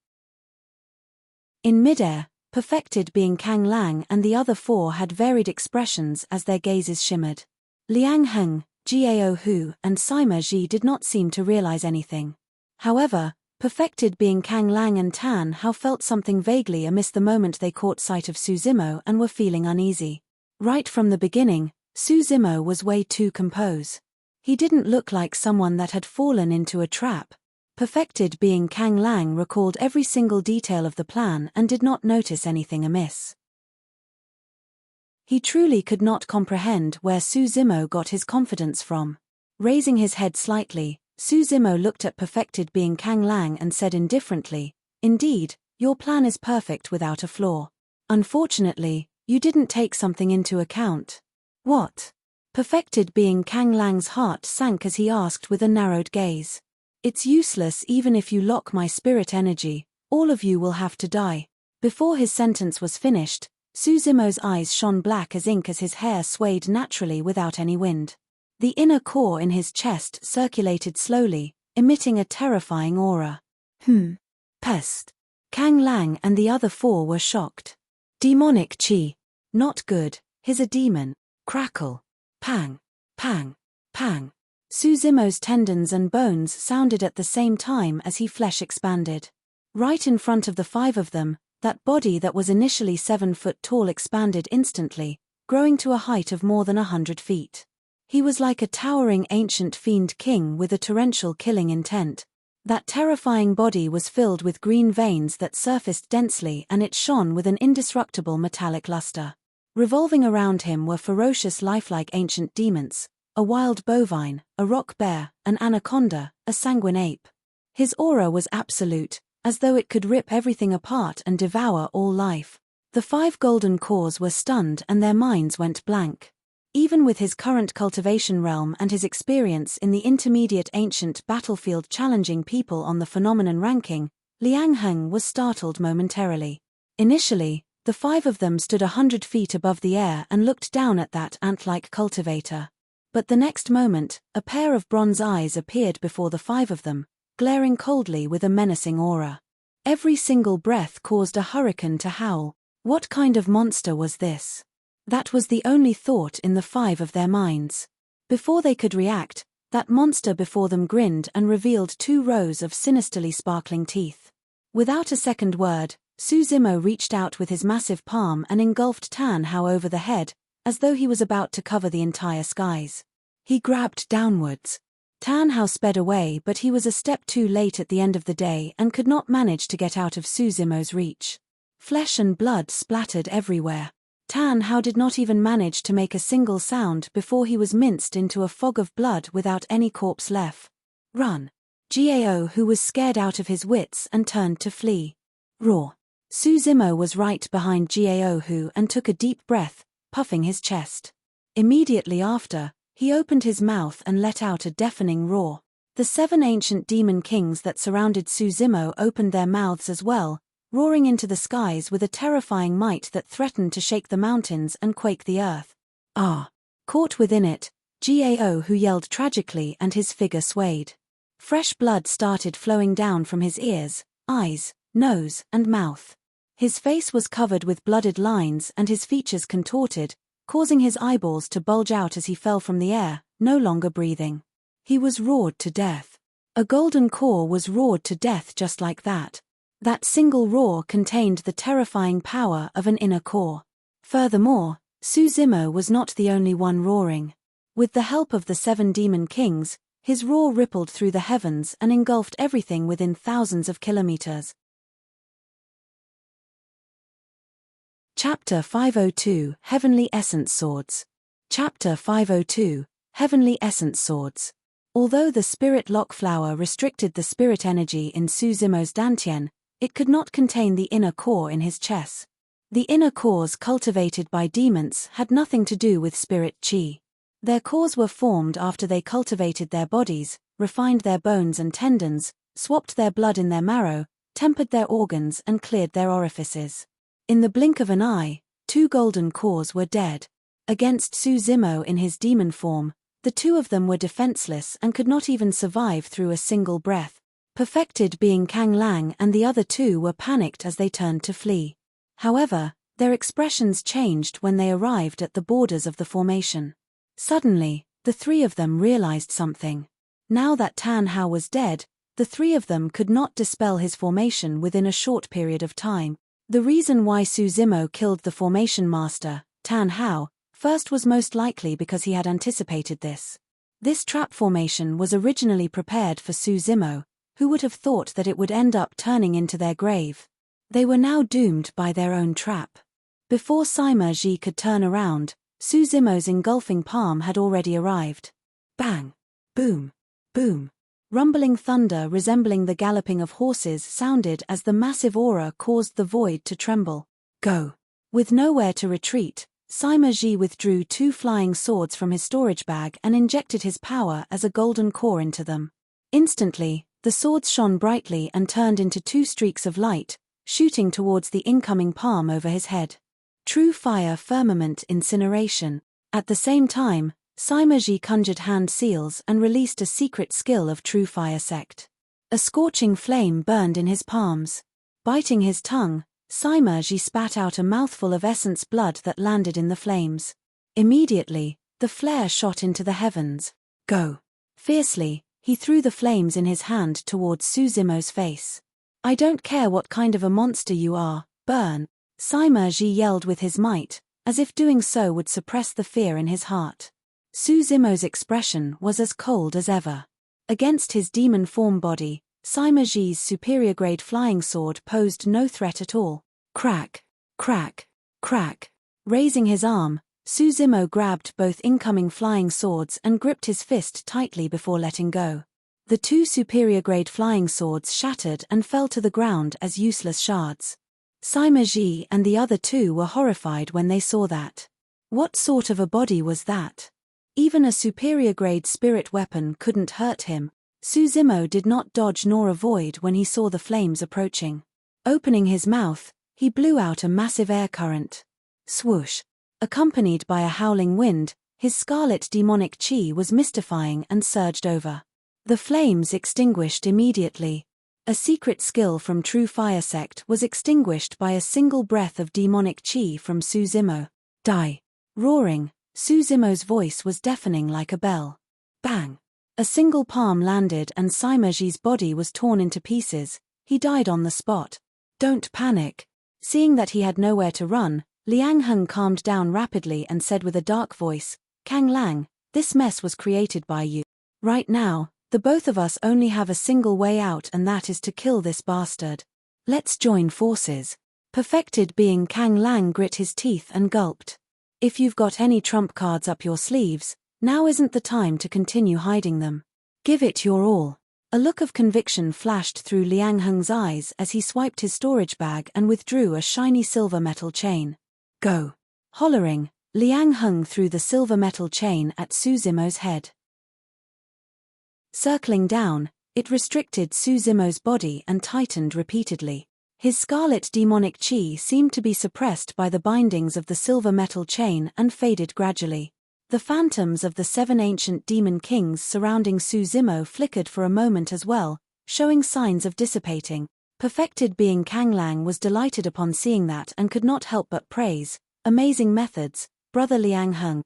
In midair, perfected being Kang Lang and the other 4 had varied expressions as their gazes shimmered. Liang Heng, Gao Hu and Sima Ji did not seem to realize anything. However, perfected being Kang Lang and Tan Hao felt something vaguely amiss the moment they caught sight of Su Zimo and were feeling uneasy. Right from the beginning, Su Zimo was way too composed. He didn't look like someone that had fallen into a trap. Perfected being Kang Lang recalled every single detail of the plan and did not notice anything amiss. He truly could not comprehend where Su Zimo got his confidence from. Raising his head slightly, Su Zimo looked at perfected being Kang Lang and said indifferently, "Indeed, your plan is perfect without a flaw. Unfortunately, you didn't take something into account." "What?" Perfected being Kang Lang's heart sank as he asked with a narrowed gaze. "It's useless even if you lock my spirit energy, all of you will have to die." Before his sentence was finished, Su Zimo's eyes shone black as ink as his hair swayed naturally without any wind. The inner core in his chest circulated slowly, emitting a terrifying aura. Pest. Kang Lang and the other four were shocked. Demonic chi. Not good, he's a demon. Crackle. Pang. Pang. Pang. Su Zimo's tendons and bones sounded at the same time as his flesh expanded. Right in front of the five of them, that body that was initially 7 foot tall expanded instantly, growing to a height of more than 100 feet. He was like a towering ancient fiend king with a torrential killing intent. That terrifying body was filled with green veins that surfaced densely and it shone with an indestructible metallic luster. Revolving around him were ferocious lifelike ancient demons, a wild bovine, a rock bear, an anaconda, a sanguine ape. His aura was absolute, as though it could rip everything apart and devour all life. The 5 golden cores were stunned and their minds went blank. Even with his current cultivation realm and his experience in the intermediate ancient battlefield challenging people on the phenomenon ranking, Liang Heng was startled momentarily. Initially, the 5 of them stood 100 feet above the air and looked down at that ant-like cultivator. But the next moment, a pair of bronze eyes appeared before the 5 of them, glaring coldly with a menacing aura. Every single breath caused a hurricane to howl. What kind of monster was this? That was the only thought in the 5 of their minds. Before they could react, that monster before them grinned and revealed 2 rows of sinisterly sparkling teeth. Without a second word, Su Zimo reached out with his massive palm and engulfed Tan Hao over the head, as though he was about to cover the entire skies. He grabbed downwards. Tan Hao sped away, but he was a step too late at the end of the day and could not manage to get out of Su Zimo's reach. Flesh and blood splattered everywhere. Tan Hao did not even manage to make a single sound before he was minced into a fog of blood without any corpse left. Run. Gao, who was scared out of his wits and turned to flee. Roar. Su Zimo was right behind Gao who and took a deep breath, puffing his chest. Immediately after, he opened his mouth and let out a deafening roar. The 7 ancient demon kings that surrounded Su Zimo opened their mouths as well, roaring into the skies with a terrifying might that threatened to shake the mountains and quake the earth. Ah! Caught within it, Gao who yelled tragically and his figure swayed. Fresh blood started flowing down from his ears, eyes, nose, and mouth. His face was covered with blooded lines and his features contorted, causing his eyeballs to bulge out as he fell from the air, no longer breathing. He was roared to death. A golden core was roared to death just like that. That single roar contained the terrifying power of an inner core. Furthermore, Su Zimo was not the only one roaring. With the help of the 7 demon kings, his roar rippled through the heavens and engulfed everything within thousands of kilometers. Chapter 502 Heavenly Essence Swords. Chapter 502 Heavenly Essence Swords. Although the spirit lock flower restricted the spirit energy in Su Zimo's dantian, it could not contain the inner core in his chest. The inner cores cultivated by demons had nothing to do with spirit chi. Their cores were formed after they cultivated their bodies, refined their bones and tendons, swapped their blood in their marrow, tempered their organs and cleared their orifices. In the blink of an eye, 2 golden cores were dead. Against Su Zimo in his demon form, the 2 of them were defenseless and could not even survive through a single breath. Perfected being Kang Lang and the other 2 were panicked as they turned to flee. However, their expressions changed when they arrived at the borders of the formation. Suddenly, the 3 of them realized something. Now that Tan Hao was dead, the three of them could not dispel his formation within a short period of time. The reason why Su Zimo killed the formation master, Tan Hao, first was most likely because he had anticipated this. This trap formation was originally prepared for Su Zimo, who would have thought that it would end up turning into their grave. They were now doomed by their own trap. Before Sima Ji could turn around, Su Zimo's engulfing palm had already arrived. Bang! Boom! Boom! Rumbling thunder resembling the galloping of horses sounded as the massive aura caused the void to tremble. Go! With nowhere to retreat, Sima Ji withdrew 2 flying swords from his storage bag and injected his power as a golden core into them. Instantly, the swords shone brightly and turned into 2 streaks of light, shooting towards the incoming palm over his head. True fire firmament incineration. At the same time, Sima Ji conjured hand seals and released a secret skill of true fire sect. A scorching flame burned in his palms. Biting his tongue, Sima Ji spat out a mouthful of essence blood that landed in the flames. Immediately, the flare shot into the heavens. Go! Fiercely, he threw the flames in his hand towards Su Zimo's face. I don't care what kind of a monster you are, burn! Sima Ji yelled with his might, as if doing so would suppress the fear in his heart. Su Zimo's expression was as cold as ever. Against his demon form body, Sima Ji's superior-grade flying sword posed no threat at all. Crack! Crack! Crack! Raising his arm, Su Zimo grabbed both incoming flying swords and gripped his fist tightly before letting go. The 2 superior-grade flying swords shattered and fell to the ground as useless shards. Sima Ji and the other 2 were horrified when they saw that. What sort of a body was that? Even a superior-grade spirit weapon couldn't hurt him. Su Zimo did not dodge nor avoid when he saw the flames approaching. Opening his mouth, he blew out a massive air current. Swoosh! Accompanied by a howling wind, his scarlet demonic chi was mystifying and surged over. The flames extinguished immediately. A secret skill from True Fire Sect was extinguished by a single breath of demonic chi from Su Zimo. Die! Roaring, Su Zimo's voice was deafening like a bell. Bang! A single palm landed and Sima Ji's body was torn into pieces. He died on the spot. Don't panic. Seeing that he had nowhere to run, Liang Heng calmed down rapidly and said with a dark voice, Kang Lang, this mess was created by you. Right now, the both of us only have a single way out, and that is to kill this bastard. Let's join forces. Perfected being Kang Lang grit his teeth and gulped. If you've got any trump cards up your sleeves, now isn't the time to continue hiding them. Give it your all. A look of conviction flashed through Liang Heng's eyes as he swiped his storage bag and withdrew a shiny silver metal chain. Go! Hollering, Liang Heng threw the silver metal chain at Su Zimo's head. Circling down, it restricted Su Zimo's body and tightened repeatedly. His scarlet demonic chi seemed to be suppressed by the bindings of the silver metal chain and faded gradually. The phantoms of the 7 ancient demon kings surrounding Su Zimo flickered for a moment as well, showing signs of dissipating. Perfected being Kang Lang was delighted upon seeing that and could not help but praise. Amazing methods, brother Liang Heng.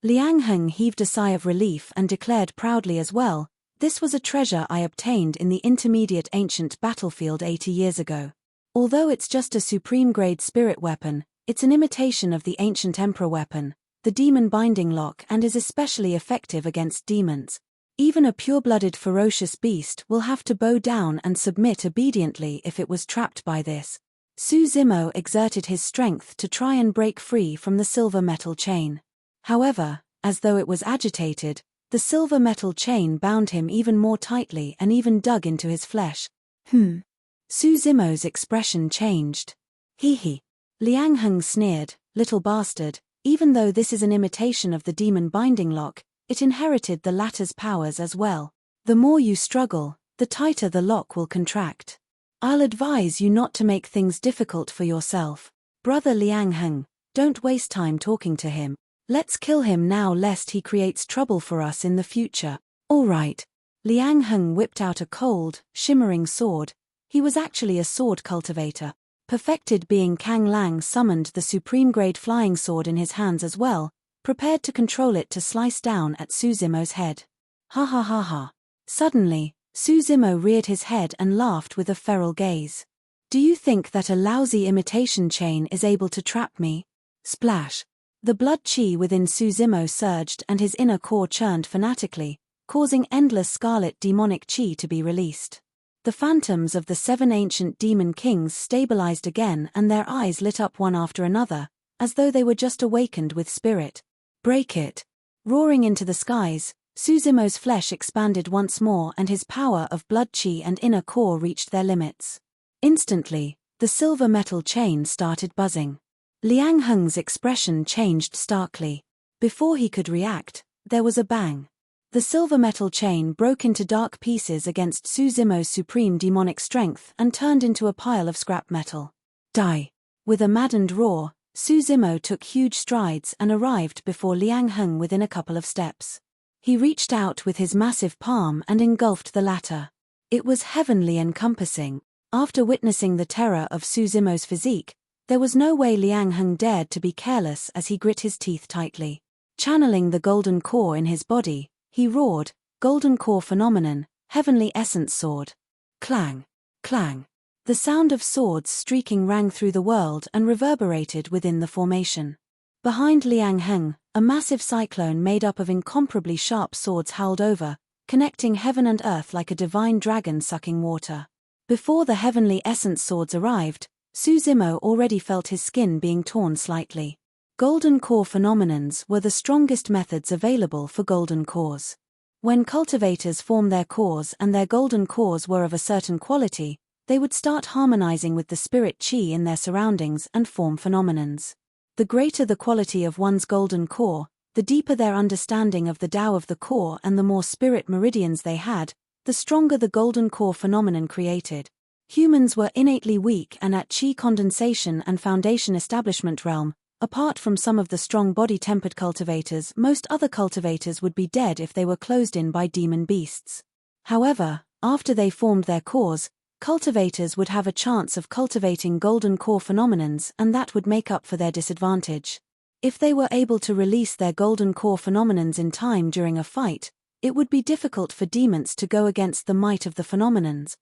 Liang Heng heaved a sigh of relief and declared proudly as well, this was a treasure I obtained in the intermediate ancient battlefield 80 years ago. Although it's just a supreme-grade spirit weapon, it's an imitation of the ancient emperor weapon, the demon binding lock, and is especially effective against demons. Even a pure-blooded ferocious beast will have to bow down and submit obediently if it was trapped by this. Su Zimo exerted his strength to try and break free from the silver metal chain. However, as though it was agitated, the silver metal chain bound him even more tightly and even dug into his flesh. Su Zimo's expression changed. Hee. Liang Heng sneered, little bastard, even though this is an imitation of the demon binding lock, it inherited the latter's powers as well. The more you struggle, the tighter the lock will contract. I'll advise you not to make things difficult for yourself. Brother Liang Heng, don't waste time talking to him. Let's kill him now lest he creates trouble for us in the future. All right. Liang Heng whipped out a cold, shimmering sword. He was actually a sword cultivator. Perfected being Kang Lang summoned the supreme-grade flying sword in his hands as well, prepared to control it to slice down at Su Zimo's head. Ha ha ha ha. Suddenly, Su Zimo reared his head and laughed with a feral gaze. "Do you think that a lousy imitation chain is able to trap me?" Splash! The blood chi within Su Zimo surged and his inner core churned fanatically, causing endless scarlet demonic chi to be released. The phantoms of the 7 ancient demon kings stabilized again and their eyes lit up one after another, as though they were just awakened with spirit. "Break it!" Roaring into the skies, Su Zimo's flesh expanded once more and his power of blood chi and inner core reached their limits. Instantly, the silver metal chain started buzzing. Liang Heng's expression changed starkly. Before he could react, there was a bang. The silver metal chain broke into dark pieces against Su Zimo's supreme demonic strength and turned into a pile of scrap metal. "Die!" With a maddened roar, Su Zimo took huge strides and arrived before Liang Heng within a couple of steps. He reached out with his massive palm and engulfed the latter. It was heavenly encompassing. After witnessing the terror of Su Zimo's physique, there was no way Liang Heng dared to be careless as he grit his teeth tightly. Channeling the golden core in his body, he roared, "Golden core phenomenon, heavenly essence sword." Clang! Clang! The sound of swords streaking rang through the world and reverberated within the formation. Behind Liang Heng, a massive cyclone made up of incomparably sharp swords howled over, connecting heaven and earth like a divine dragon sucking water. Before the heavenly essence swords arrived, Su Zimo already felt his skin being torn slightly. Golden core phenomenons were the strongest methods available for golden cores. When cultivators form their cores and their golden cores were of a certain quality, they would start harmonizing with the spirit chi in their surroundings and form phenomenons. The greater the quality of one's golden core, the deeper their understanding of the Tao of the core and the more spirit meridians they had, the stronger the golden core phenomenon created. Humans were innately weak and at chi condensation and foundation establishment realm. Apart from some of the strong body-tempered cultivators, most other cultivators would be dead if they were closed in by demon beasts. However, after they formed their cores, cultivators would have a chance of cultivating golden core phenomenons and that would make up for their disadvantage. If they were able to release their golden core phenomenons in time during a fight, it would be difficult for demons to go against the might of the phenomenons.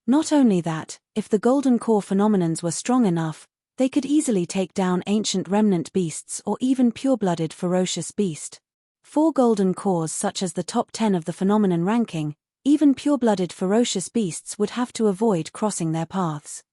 Not only that, if the golden core phenomenons were strong enough, they could easily take down ancient remnant beasts or even pure-blooded ferocious beast. 4 golden cores such as the top 10 of the phenomenon ranking, even pure-blooded ferocious beasts would have to avoid crossing their paths.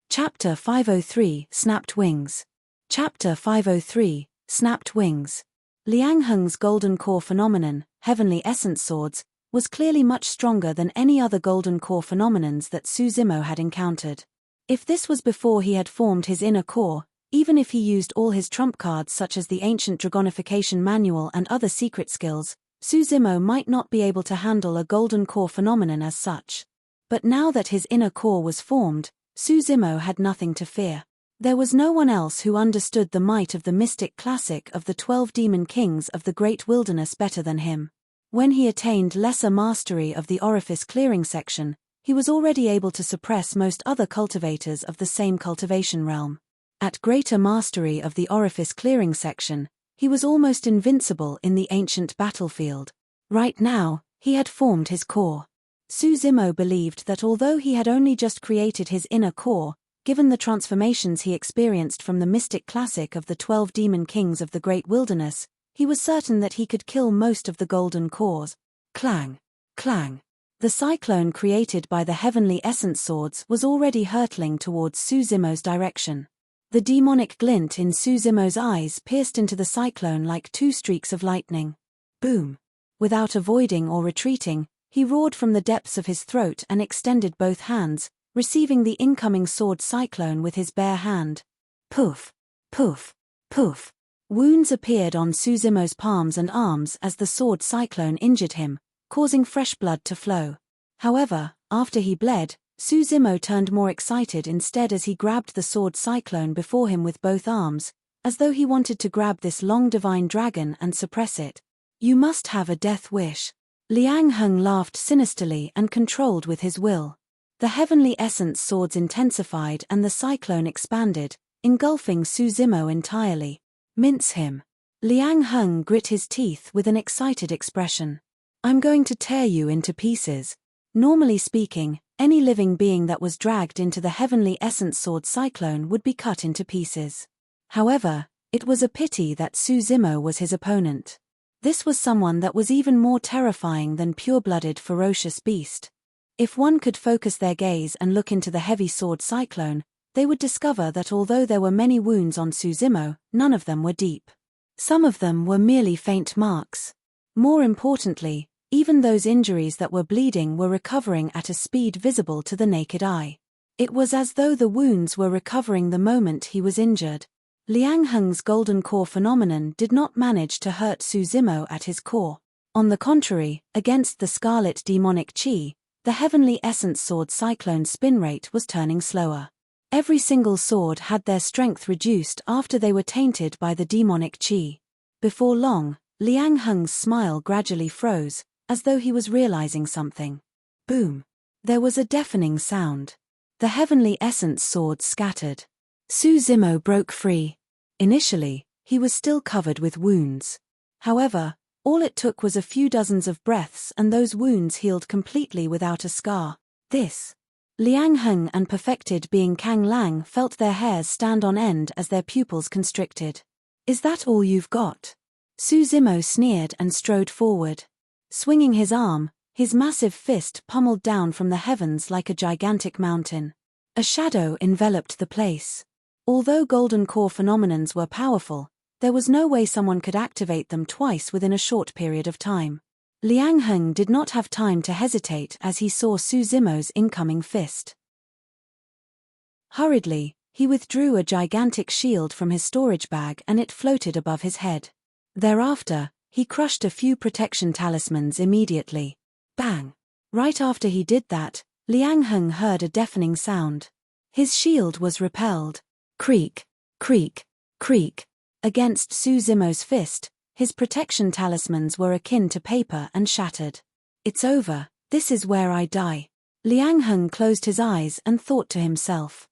Chapter 503 Snapped Wings. Chapter 503 Snapped Wings. Liang Heng's golden core phenomenon, heavenly essence swords, was clearly much stronger than any other golden core phenomenons that Su Zimo had encountered. If this was before he had formed his inner core, even if he used all his trump cards such as the ancient dragonification manual and other secret skills, Su Zimo might not be able to handle a golden core phenomenon as such. But now that his inner core was formed, Su Zimo had nothing to fear. There was no one else who understood the might of the mystic classic of the 12 demon kings of the great wilderness better than him. When he attained lesser mastery of the orifice clearing section, he was already able to suppress most other cultivators of the same cultivation realm. At greater mastery of the orifice clearing section, he was almost invincible in the ancient battlefield. Right now, he had formed his core. Su Zimo believed that although he had only just created his inner core, given the transformations he experienced from the mystic classic of the 12 demon kings of the great wilderness, he was certain that he could kill most of the golden cores. Clang! Clang! The cyclone created by the heavenly essence swords was already hurtling towards Su Zimo's direction. The demonic glint in Su Zimo's eyes pierced into the cyclone like 2 streaks of lightning. Boom! Without avoiding or retreating, he roared from the depths of his throat and extended both hands, receiving the incoming sword cyclone with his bare hand. Poof! Poof! Poof! Wounds appeared on Su Zimo's palms and arms as the sword cyclone injured him, causing fresh blood to flow. However, after he bled, Su Zimo turned more excited instead as he grabbed the sword cyclone before him with both arms, as though he wanted to grab this long divine dragon and suppress it. You must have a death wish. Liang Heng laughed sinisterly and controlled with his will. The heavenly essence swords intensified and the cyclone expanded, engulfing Su Zimo entirely. Mince him. Liang Heng grit his teeth with an excited expression. I'm going to tear you into pieces. Normally speaking, any living being that was dragged into the heavenly essence sword cyclone would be cut into pieces. However, it was a pity that Su Zimo was his opponent. This was someone that was even more terrifying than pure-blooded ferocious beast. If one could focus their gaze and look into the heavy sword cyclone, they would discover that although there were many wounds on Su Zimo, none of them were deep. Some of them were merely faint marks. More importantly, even those injuries that were bleeding were recovering at a speed visible to the naked eye. It was as though the wounds were recovering the moment he was injured. Liang Heng's golden core phenomenon did not manage to hurt Su Zimo at his core. On the contrary, against the scarlet demonic chi, the heavenly essence sword cyclone spin rate was turning slower. Every single sword had their strength reduced after they were tainted by the demonic chi. Before long, Liang Heng's smile gradually froze, as though he was realizing something. Boom! There was a deafening sound. The heavenly essence sword scattered. Su Zimo broke free. Initially, he was still covered with wounds. However, all it took was a few dozens of breaths and those wounds healed completely without a scar. Liang Heng and perfected being Kang Lang felt their hairs stand on end as their pupils constricted. Is that all you've got? Su Zimo sneered and strode forward. Swinging his arm, his massive fist pummeled down from the heavens like a gigantic mountain. A shadow enveloped the place. Although golden core phenomenons were powerful, there was no way someone could activate them twice within a short period of time. Liang Heng did not have time to hesitate as he saw Su Zimo's incoming fist. Hurriedly, he withdrew a gigantic shield from his storage bag and it floated above his head. Thereafter, he crushed a few protection talismans immediately. Bang! Right after he did that, Liang Heng heard a deafening sound. His shield was repelled. Creak, creak, creak. Against Su Zimo's fist, his protection talismans were akin to paper and shattered. It's over, this is where I die. Liang Heng closed his eyes and thought to himself.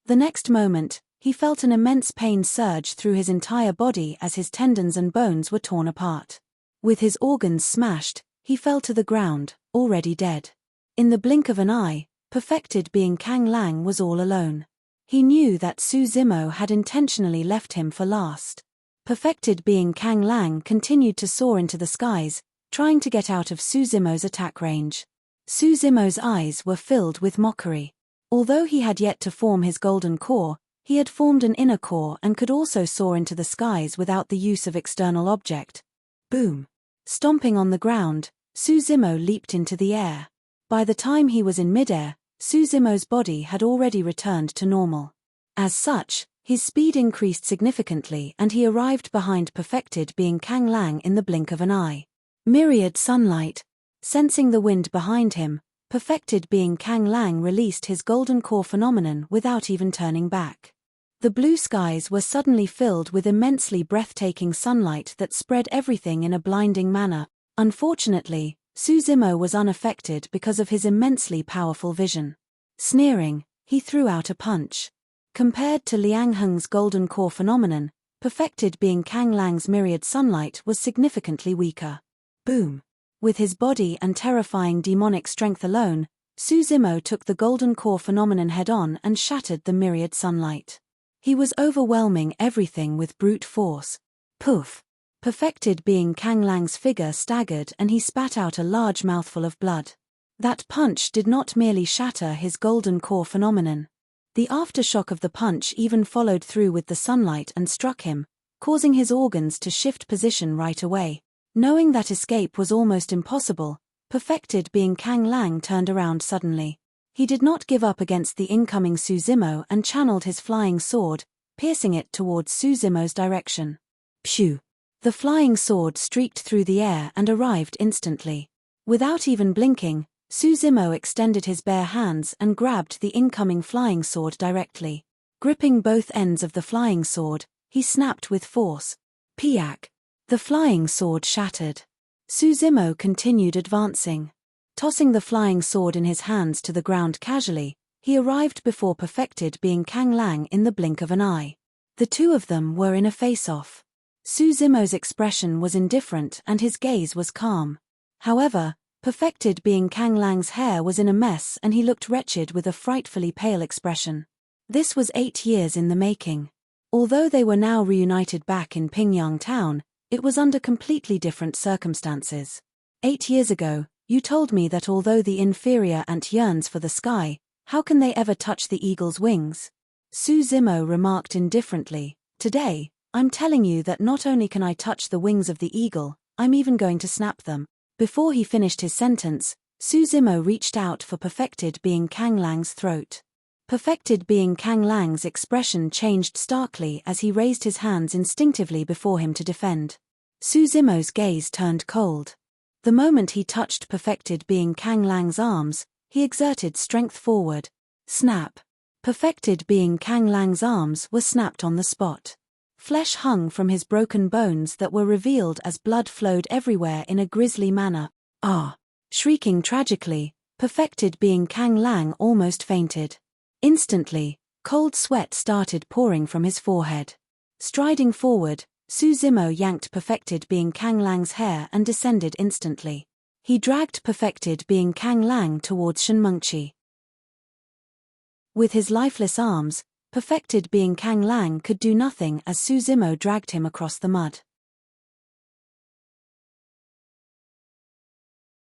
The next moment, he felt an immense pain surge through his entire body as his tendons and bones were torn apart. With his organs smashed, he fell to the ground, already dead. In the blink of an eye, perfected being Kang Lang was all alone. He knew that Su Zimo had intentionally left him for last. Perfected being Kang Lang continued to soar into the skies, trying to get out of Su Zimo's attack range. Su Zimo's eyes were filled with mockery. Although he had yet to form his golden core, he had formed an inner core and could also soar into the skies without the use of external object. Boom! Stomping on the ground, Su Zimo leaped into the air. By the time he was in midair, Su Zimo's body had already returned to normal. As such, his speed increased significantly and he arrived behind perfected being Kang Lang in the blink of an eye. Myriad sunlight. Sensing the wind behind him, perfected being Kang Lang released his golden core phenomenon without even turning back. The blue skies were suddenly filled with immensely breathtaking sunlight that spread everything in a blinding manner. Unfortunately, Su Zimo was unaffected because of his immensely powerful vision. Sneering, he threw out a punch. Compared to Liang Heng's golden core phenomenon, perfected being Kang Lang's myriad sunlight was significantly weaker. Boom! With his body and terrifying demonic strength alone, Su Zimo took the golden core phenomenon head-on and shattered the myriad sunlight. He was overwhelming everything with brute force. Poof! Perfected being Kang Lang's figure staggered and he spat out a large mouthful of blood. That punch did not merely shatter his golden core phenomenon. The aftershock of the punch even followed through with the sunlight and struck him, causing his organs to shift position right away. Knowing that escape was almost impossible, perfected being Kang Lang turned around suddenly. He did not give up against the incoming Su Zimo and channeled his flying sword, piercing it towards Su Zimo's direction. Phew! The flying sword streaked through the air and arrived instantly. Without even blinking, Su Zimo extended his bare hands and grabbed the incoming flying sword directly. Gripping both ends of the flying sword, he snapped with force. Piak! The flying sword shattered. Su Zimo continued advancing. Tossing the flying sword in his hands to the ground casually, he arrived before perfected being Kang Lang in the blink of an eye. The two of them were in a face-off. Su Zimo's expression was indifferent and his gaze was calm. However, perfected being Kang Lang's hair was in a mess and he looked wretched with a frightfully pale expression. This was 8 years in the making. Although they were now reunited back in Pingyang town, it was under completely different circumstances. 8 years ago, you told me that although the inferior ant yearns for the sky, how can they ever touch the eagle's wings? Su Zimo remarked indifferently. Today, I'm telling you that not only can I touch the wings of the eagle, I'm even going to snap them. Before he finished his sentence, Su Zimo reached out for perfected being Kang Lang's throat. Perfected being Kang Lang's expression changed starkly as he raised his hands instinctively before him to defend. Su Zimo's gaze turned cold. The moment he touched perfected being Kang Lang's arms, he exerted strength forward. Snap. Perfected being Kang Lang's arms were snapped on the spot. Flesh hung from his broken bones that were revealed as blood flowed everywhere in a grisly manner. Ah! Shrieking tragically, perfected being Kang Lang almost fainted. Instantly, cold sweat started pouring from his forehead. Striding forward, Su Zimo yanked perfected being Kang Lang's hair and descended instantly. He dragged perfected being Kang Lang towards Shenmengqi. With his lifeless arms, perfected being Kang Lang could do nothing as Su Zimo dragged him across the mud.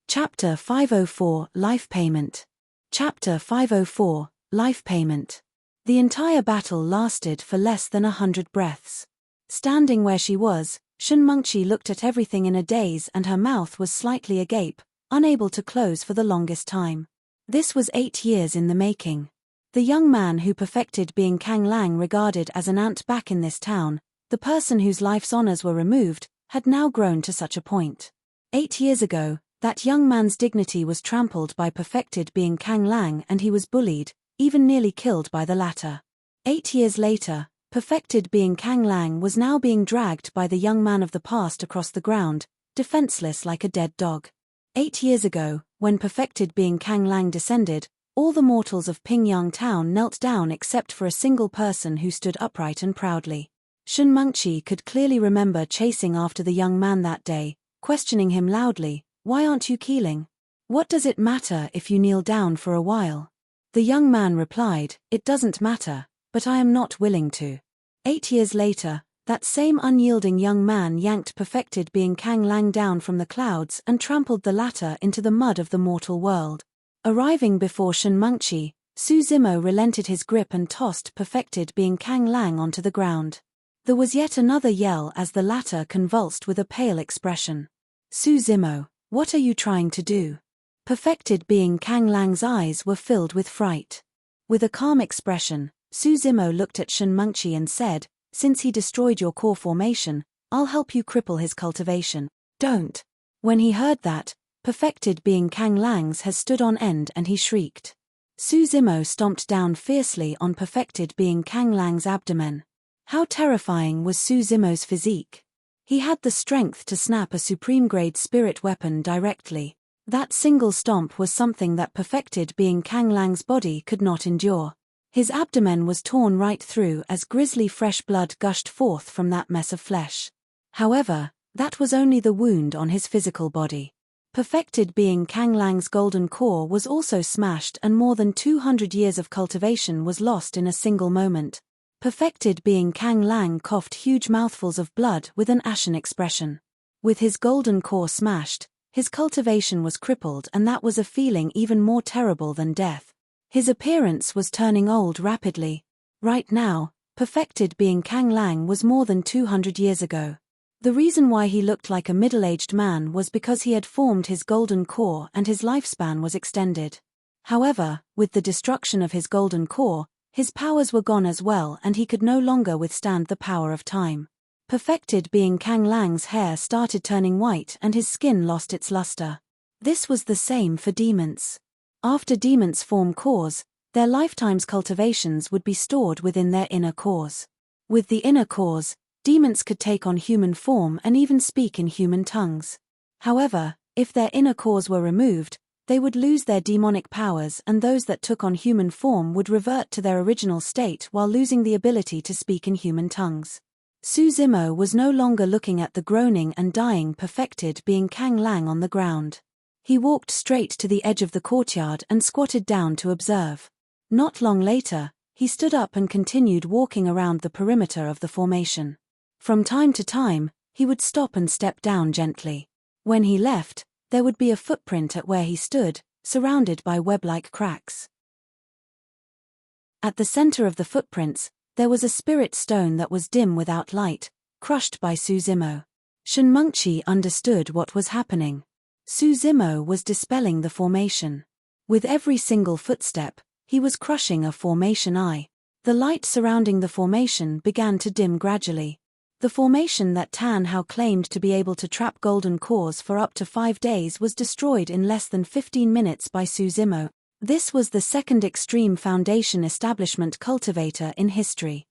Chapter 504 Life Payment. Chapter 504 Life Payment. The entire battle lasted for less than 100 breaths. Standing where she was, Shenmengqi looked at everything in a daze and her mouth was slightly agape, unable to close for the longest time. This was 8 years in the making. The young man who perfected being Kang Lang regarded as an ant back in this town, the person whose life's honors were removed, had now grown to such a point. 8 years ago, that young man's dignity was trampled by perfected being Kang Lang and he was bullied, even nearly killed by the latter. 8 years later, perfected being Kang Lang was now being dragged by the young man of the past across the ground, defenseless like a dead dog. 8 years ago, when perfected being Kang Lang descended, all the mortals of Pingyang town knelt down except for a single person who stood upright and proudly. Shenmengqi could clearly remember chasing after the young man that day, questioning him loudly, "Why aren't you keeling? What does it matter if you kneel down for a while?" The young man replied, "It doesn't matter, but I am not willing to." 8 years later, that same unyielding young man yanked perfected being Kang Lang down from the clouds and trampled the latter into the mud of the mortal world. Arriving before Shenmengqi, Su Zimo relented his grip and tossed perfected being Kang Lang onto the ground. There was yet another yell as the latter convulsed with a pale expression. "Su Zimo, what are you trying to do?" Perfected being Kang Lang's eyes were filled with fright. With a calm expression, Su Zimo looked at Shenmengqi and said, "Since he destroyed your core formation, I'll help you cripple his cultivation." "Don't." When he heard that, perfected being Kang Lang's has stood on end and he shrieked. Su Zimo stomped down fiercely on perfected being Kang Lang's abdomen. How terrifying was Su Zimo's physique. He had the strength to snap a supreme-grade spirit weapon directly. That single stomp was something that perfected being Kang Lang's body could not endure. His abdomen was torn right through as grisly fresh blood gushed forth from that mess of flesh. However, that was only the wound on his physical body. Perfected being Kang Lang's golden core was also smashed and more than 200 years of cultivation was lost in a single moment. Perfected being Kang Lang coughed huge mouthfuls of blood with an ashen expression. With his golden core smashed, his cultivation was crippled and that was a feeling even more terrible than death. His appearance was turning old rapidly. Right now, perfected being Kang Lang was more than 200 years ago. The reason why he looked like a middle-aged man was because he had formed his golden core and his lifespan was extended. However, with the destruction of his golden core, his powers were gone as well and he could no longer withstand the power of time. Perfected being Kang Lang's hair started turning white and his skin lost its luster. This was the same for demons. After demons form cores, their lifetime's cultivations would be stored within their inner cores. With the inner cores, demons could take on human form and even speak in human tongues. However, if their inner cores were removed, They would lose their demonic powers, and those that took on human form would revert to their original state while losing the ability to speak in human tongues. Su Zimo was no longer looking at the groaning and dying perfected being Kang Lang on the ground. He walked straight to the edge of the courtyard and squatted down to observe. Not long later, he stood up and continued walking around the perimeter of the formation. From time to time, he would stop and step down gently. When he left, there would be a footprint at where he stood, surrounded by web-like cracks. At the center of the footprints, there was a spirit stone that was dim without light, crushed by Su Zimo. Shenmengqi understood what was happening. Su Zimo was dispelling the formation. With every single footstep, he was crushing a formation eye. The light surrounding the formation began to dim gradually. The formation that Tan Hao claimed to be able to trap golden cores for up to 5 days was destroyed in less than 15 minutes by Su Zimo. This was the second extreme foundation establishment cultivator in history.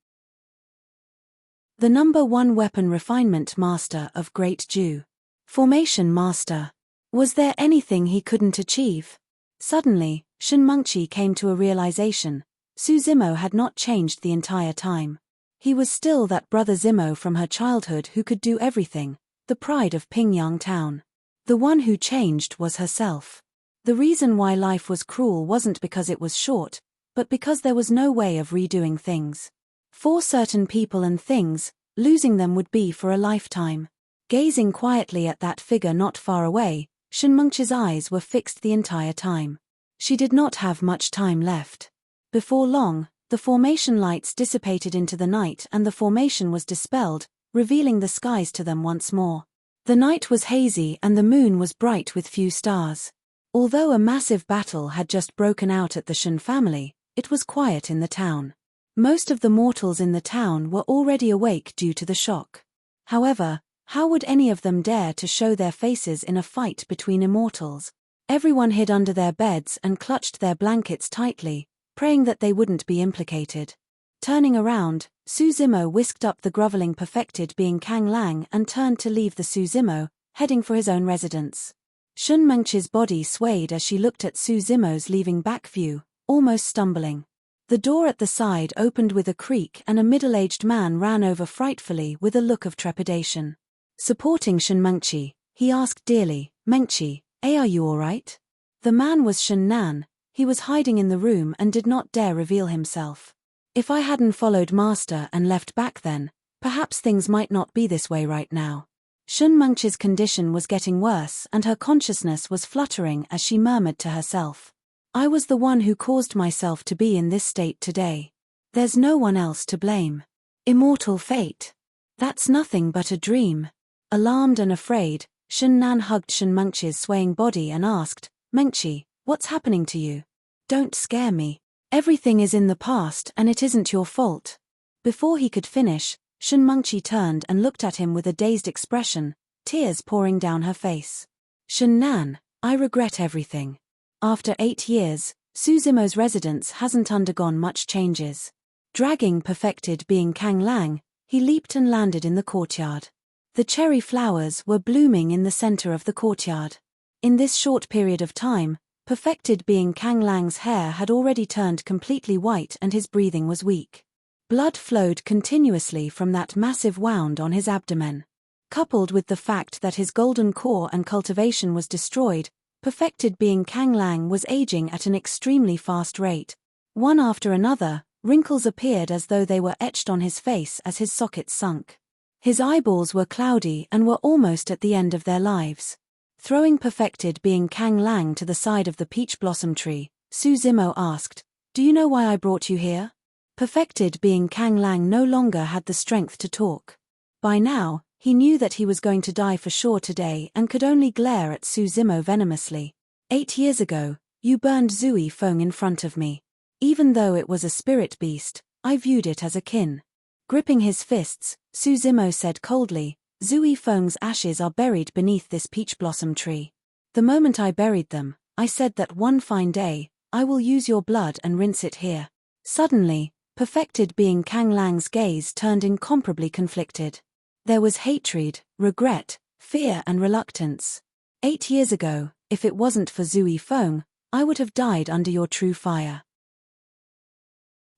The number 1 weapon refinement master of Great Jew. Formation master. Was there anything he couldn't achieve? Suddenly, Shenmengqi came to a realization. Su Zimo had not changed the entire time. He was still that brother Zimo from her childhood who could do everything, the pride of Pingyang town. The one who changed was herself. The reason why life was cruel wasn't because it was short, but because there was no way of redoing things. For certain people and things, losing them would be for a lifetime. Gazing quietly at that figure not far away, Shenmengqi's eyes were fixed the entire time. She did not have much time left. Before long, the formation lights dissipated into the night and the formation was dispelled, revealing the skies to them once more. The night was hazy and the moon was bright with few stars. Although a massive battle had just broken out at the Shen family, it was quiet in the town. Most of the mortals in the town were already awake due to the shock. However, how would any of them dare to show their faces in a fight between immortals? Everyone hid under their beds and clutched their blankets tightly, praying that they wouldn't be implicated. Turning around, Su Zimo whisked up the groveling perfected being Kang Lang and turned to leave the Su Zimo, heading for his own residence. Shenmengqi's body swayed as she looked at Su Zimo's leaving back view, almost stumbling. The door at the side opened with a creak and a middle-aged man ran over frightfully with a look of trepidation. Supporting Shenmengqi, he asked dearly, "Mengqi, are you all right?" The man was Shen Nan. He was hiding in the room and did not dare reveal himself. If I hadn't followed Master and left back then, perhaps things might not be this way right now. Shenmengqi's condition was getting worse and her consciousness was fluttering as she murmured to herself. I was the one who caused myself to be in this state today. There's no one else to blame. Immortal fate. That's nothing but a dream. Alarmed and afraid, Shen Nan hugged Shenmengqi's swaying body and asked, "Mengqi, what's happening to you? Don't scare me. Everything is in the past and it isn't your fault." Before he could finish, Shenmengqi turned and looked at him with a dazed expression, tears pouring down her face. "Shen Nan, I regret everything. After 8 years, Su Zimo's residence hasn't undergone much changes." Dragging perfected being Kang Lang, he leaped and landed in the courtyard. The cherry flowers were blooming in the center of the courtyard. In this short period of time, perfected being Kang Lang's hair had already turned completely white and his breathing was weak. Blood flowed continuously from that massive wound on his abdomen. Coupled with the fact that his golden core and cultivation was destroyed, perfected being Kang Lang was aging at an extremely fast rate. One after another, wrinkles appeared as though they were etched on his face as his sockets sunk. His eyeballs were cloudy and were almost at the end of their lives. Throwing perfected being Kang Lang to the side of the peach blossom tree, Su Zimo asked, "Do you know why I brought you here?" Perfected being Kang Lang no longer had the strength to talk. By now, he knew that he was going to die for sure today and could only glare at Su Zimo venomously. 8 years ago, you burned Zui Feng in front of me. Even though it was a spirit beast, I viewed it as a kin. Gripping his fists, Su Zimo said coldly, "Zui Feng's ashes are buried beneath this peach blossom tree. The moment I buried them, I said that one fine day, I will use your blood and rinse it here." Suddenly, perfected being Kang Lang's gaze turned incomparably conflicted. There was hatred, regret, fear and reluctance. 8 years ago, If it wasn't for Zui Feng, I would have died under your true fire.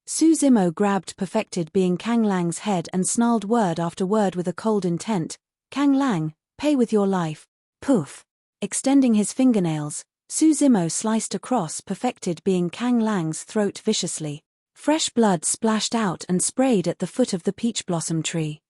Su Zimo grabbed perfected being Kang Lang's head and snarled word after word with a cold intent. Kang Lang, pay with your life. Poof. Extending his fingernails, Su Zimo sliced across perfected being Kang Lang's throat viciously. Fresh blood splashed out and sprayed at the foot of the peach blossom tree.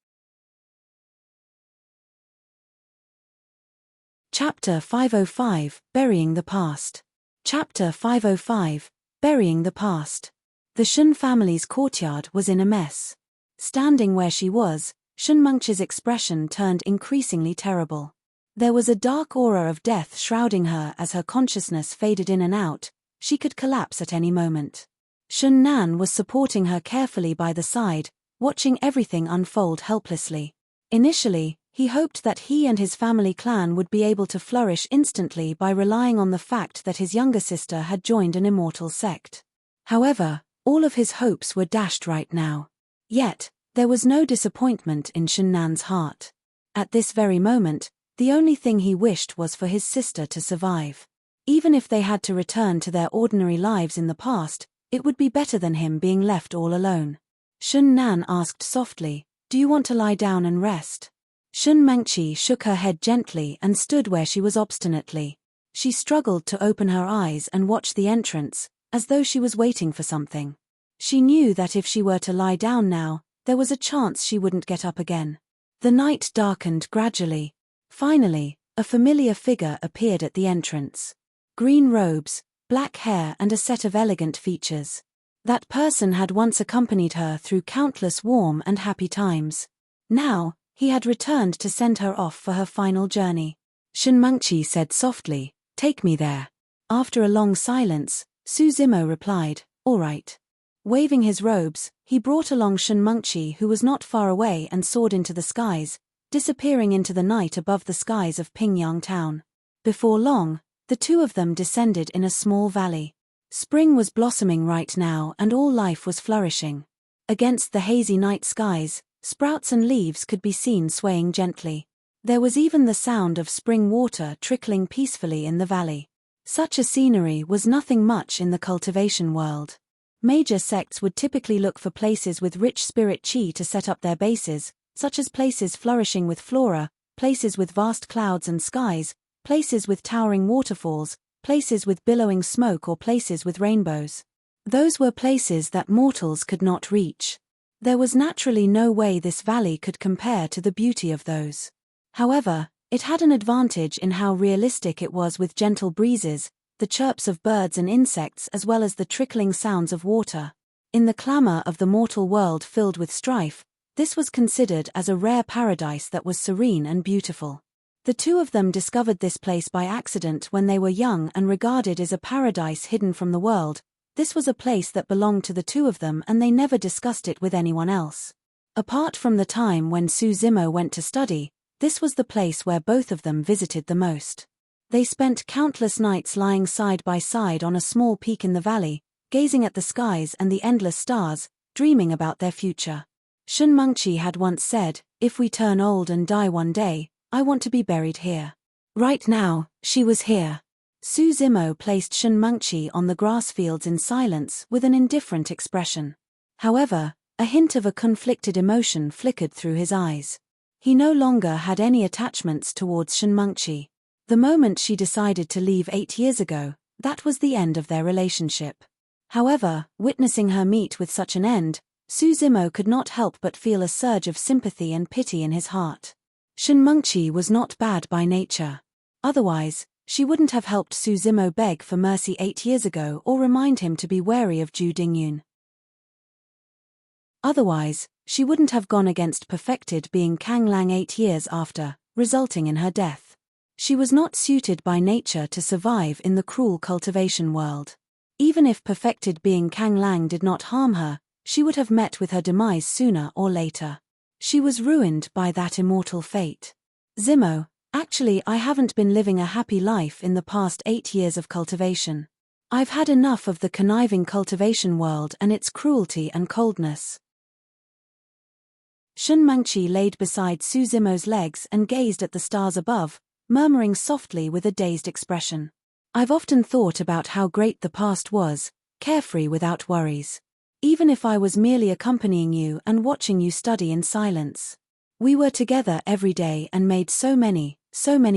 Chapter 505, Burying the Past. Chapter 505, Burying the Past. The Shun family's courtyard was in a mess. Standing where she was, Shun Mengqi's expression turned increasingly terrible. There was a dark aura of death shrouding her as her consciousness faded in and out. She could collapse at any moment. Shun Nan was supporting her carefully by the side, watching everything unfold helplessly. Initially, he hoped that he and his family clan would be able to flourish instantly by relying on the fact that his younger sister had joined an immortal sect. However, all of his hopes were dashed right now. Yet, there was no disappointment in Shun Nan's heart. At this very moment, the only thing he wished was for his sister to survive. Even if they had to return to their ordinary lives in the past, it would be better than him being left all alone. Shun Nan asked softly, "Do you want to lie down and rest?" Shun Mengqi shook her head gently and stood where she was obstinately. She struggled to open her eyes and watch the entrance, as though she was waiting for something. She knew that if she were to lie down now, there was a chance she wouldn't get up again. The night darkened gradually. Finally, a familiar figure appeared at the entrance. Green robes, black hair and a set of elegant features. That person had once accompanied her through countless warm and happy times. Now, he had returned to send her off for her final journey. Shun Mengqi said softly, "Take me there." After a long silence, Su Zimo replied, "All right." Waving his robes, he brought along Shun Mengqi, who was not far away, and soared into the skies, disappearing into the night above the skies of Pingyang town. Before long, the two of them descended in a small valley. Spring was blossoming right now and all life was flourishing. Against the hazy night skies, sprouts and leaves could be seen swaying gently. There was even the sound of spring water trickling peacefully in the valley. Such a scenery was nothing much in the cultivation world. Major sects would typically look for places with rich spirit chi to set up their bases, such as places flourishing with flora, places with vast clouds and skies, places with towering waterfalls, places with billowing smoke, or places with rainbows. Those were places that mortals could not reach. There was naturally no way this valley could compare to the beauty of those. However, it had an advantage in how realistic it was, with gentle breezes, the chirps of birds and insects, as well as the trickling sounds of water. In the clamor of the mortal world filled with strife, this was considered as a rare paradise that was serene and beautiful. The two of them discovered this place by accident when they were young and regarded as a paradise hidden from the world. This was a place that belonged to the two of them and they never discussed it with anyone else. Apart from the time when Su Zimo went to study, this was the place where both of them visited the most. They spent countless nights lying side by side on a small peak in the valley, gazing at the skies and the endless stars, dreaming about their future. Shun Mengqi had once said, "If we turn old and die one day, I want to be buried here." Right now, she was here. Su Zimo placed Shun Mengqi on the grass fields in silence with an indifferent expression. However, a hint of a conflicted emotion flickered through his eyes. He no longer had any attachments towards Shun Mengqi. The moment she decided to leave 8 years ago, that was the end of their relationship. However, witnessing her meet with such an end, Su Zimo could not help but feel a surge of sympathy and pity in his heart. Shun Mengqi was not bad by nature. Otherwise, she wouldn't have helped Su Zimo beg for mercy 8 years ago or remind him to be wary of Ju Dingyun. Otherwise, she wouldn't have gone against perfected being Kang Lang 8 years after, resulting in her death. She was not suited by nature to survive in the cruel cultivation world. Even if perfected being Kang Lang did not harm her, she would have met with her demise sooner or later. She was ruined by that immortal fate. "Zimo, actually I haven't been living a happy life in the past 8 years of cultivation. I've had enough of the conniving cultivation world and its cruelty and coldness." Shun Mengqi laid beside Su Zimo's legs and gazed at the stars above, murmuring softly with a dazed expression. I've often thought about how great the past was, carefree without worries. Even if I was merely accompanying you and watching you study in silence. We were together every day and made so many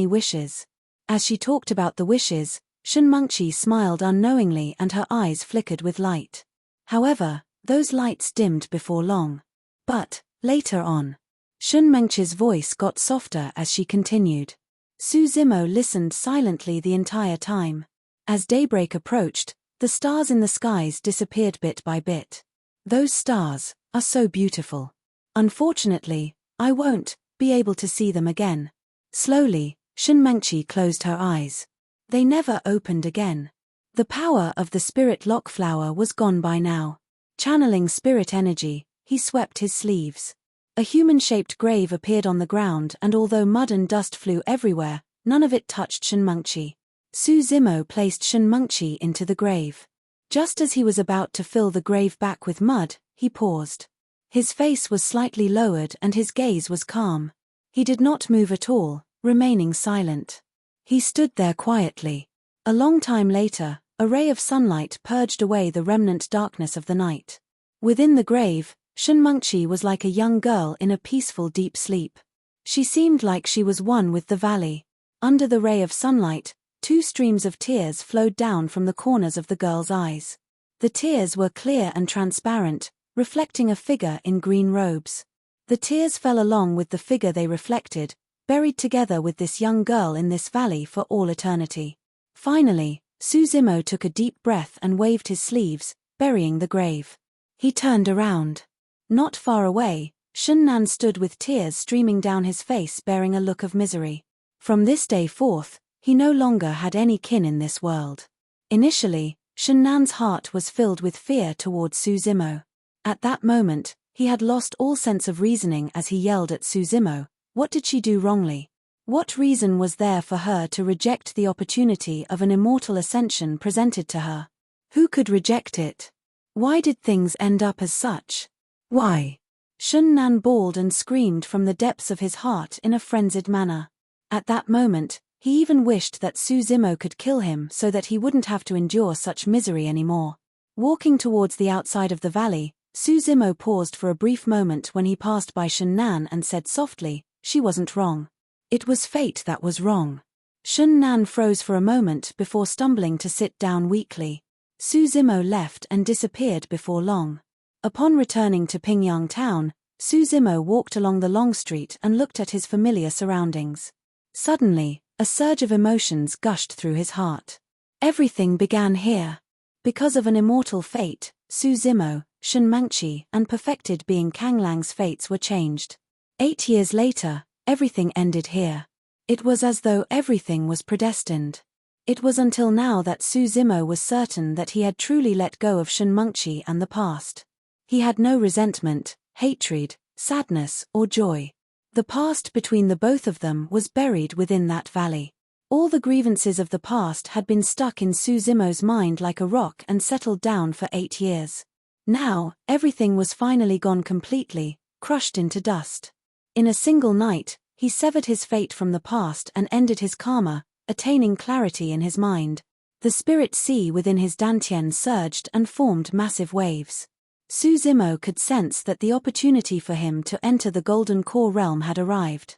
wishes. As she talked about the wishes, Shunmengqi smiled unknowingly and her eyes flickered with light. However, those lights dimmed before long. But, later on, Shunmengqi's voice got softer as she continued. Su Zimo listened silently the entire time. As daybreak approached, the stars in the skies disappeared bit by bit. Those stars are so beautiful. Unfortunately, I won't be able to see them again. Slowly, Shunmengqi closed her eyes. They never opened again. The power of the spirit lock flower was gone by now. Channeling spirit energy, he swept his sleeves. A human-shaped grave appeared on the ground, and although mud and dust flew everywhere, none of it touched Shunmengqi. Su Zimo placed Shunmengqi into the grave. Just as he was about to fill the grave back with mud, he paused. His face was slightly lowered and his gaze was calm. He did not move at all, remaining silent. He stood there quietly. A long time later, a ray of sunlight purged away the remnant darkness of the night. Within the grave, Shunmengqi was like a young girl in a peaceful deep sleep. She seemed like she was one with the valley. Under the ray of sunlight, 2 streams of tears flowed down from the corners of the girl's eyes. The tears were clear and transparent, reflecting a figure in green robes. The tears fell along with the figure they reflected, buried together with this young girl in this valley for all eternity. Finally, Su Zimo took a deep breath and waved his sleeves, burying the grave. He turned around. Not far away, Shunnan stood with tears streaming down his face, bearing a look of misery. From this day forth, he no longer had any kin in this world. Initially, Shunnan's heart was filled with fear towards Su Zimo. At that moment, he had lost all sense of reasoning as he yelled at Su Zimo. What did she do wrongly? What reason was there for her to reject the opportunity of an immortal ascension presented to her? Who could reject it? Why did things end up as such? Why? Shunnan bawled and screamed from the depths of his heart in a frenzied manner. At that moment, he even wished that Su Zimo could kill him so that he wouldn't have to endure such misery anymore. Walking towards the outside of the valley, Su Zimo paused for a brief moment when he passed by Shunnan and said softly, "She wasn't wrong. It was fate that was wrong." Shunnan froze for a moment before stumbling to sit down weakly. Su Zimo left and disappeared before long. Upon returning to Pingyang town, Su Zimo walked along the long street and looked at his familiar surroundings. Suddenly, a surge of emotions gushed through his heart. Everything began here. Because of an immortal fate, Su Zimo, Shunmengqi, and perfected being Kanglang's fates were changed. 8 years later, everything ended here. It was as though everything was predestined. It was until now that Su Zimo was certain that he had truly let go of Shunmengqi and the past. He had no resentment, hatred, sadness, or joy. The past between the both of them was buried within that valley. All the grievances of the past had been stuck in Su Zimo's mind like a rock and settled down for 8 years. Now, everything was finally gone completely, crushed into dust. In a single night, he severed his fate from the past and ended his karma, attaining clarity in his mind. The spirit sea within his dantian surged and formed massive waves. Su Zimo could sense that the opportunity for him to enter the Golden Core realm had arrived.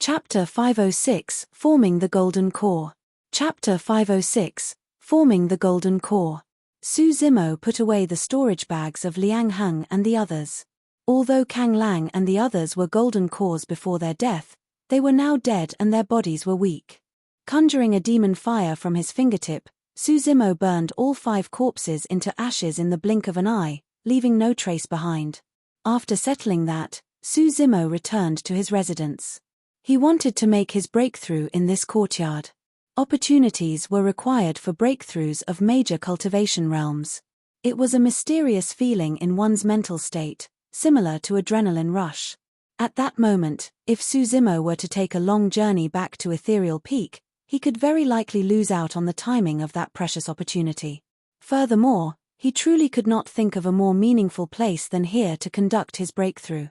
Chapter 506, Forming the Golden Core. Chapter 506, Forming the Golden Core. Su Zimo put away the storage bags of Liang Heng and the others. Although Kang Lang and the others were golden cores before their death, they were now dead and their bodies were weak. Conjuring a demon fire from his fingertip, Su Zimo burned all 5 corpses into ashes in the blink of an eye, leaving no trace behind. After settling that, Su Zimo returned to his residence. He wanted to make his breakthrough in this courtyard. Opportunities were required for breakthroughs of major cultivation realms. It was a mysterious feeling in one's mental state, similar to adrenaline rush. At that moment, if Su Zimo were to take a long journey back to Ethereal Peak, he could very likely lose out on the timing of that precious opportunity. Furthermore, he truly could not think of a more meaningful place than here to conduct his breakthrough.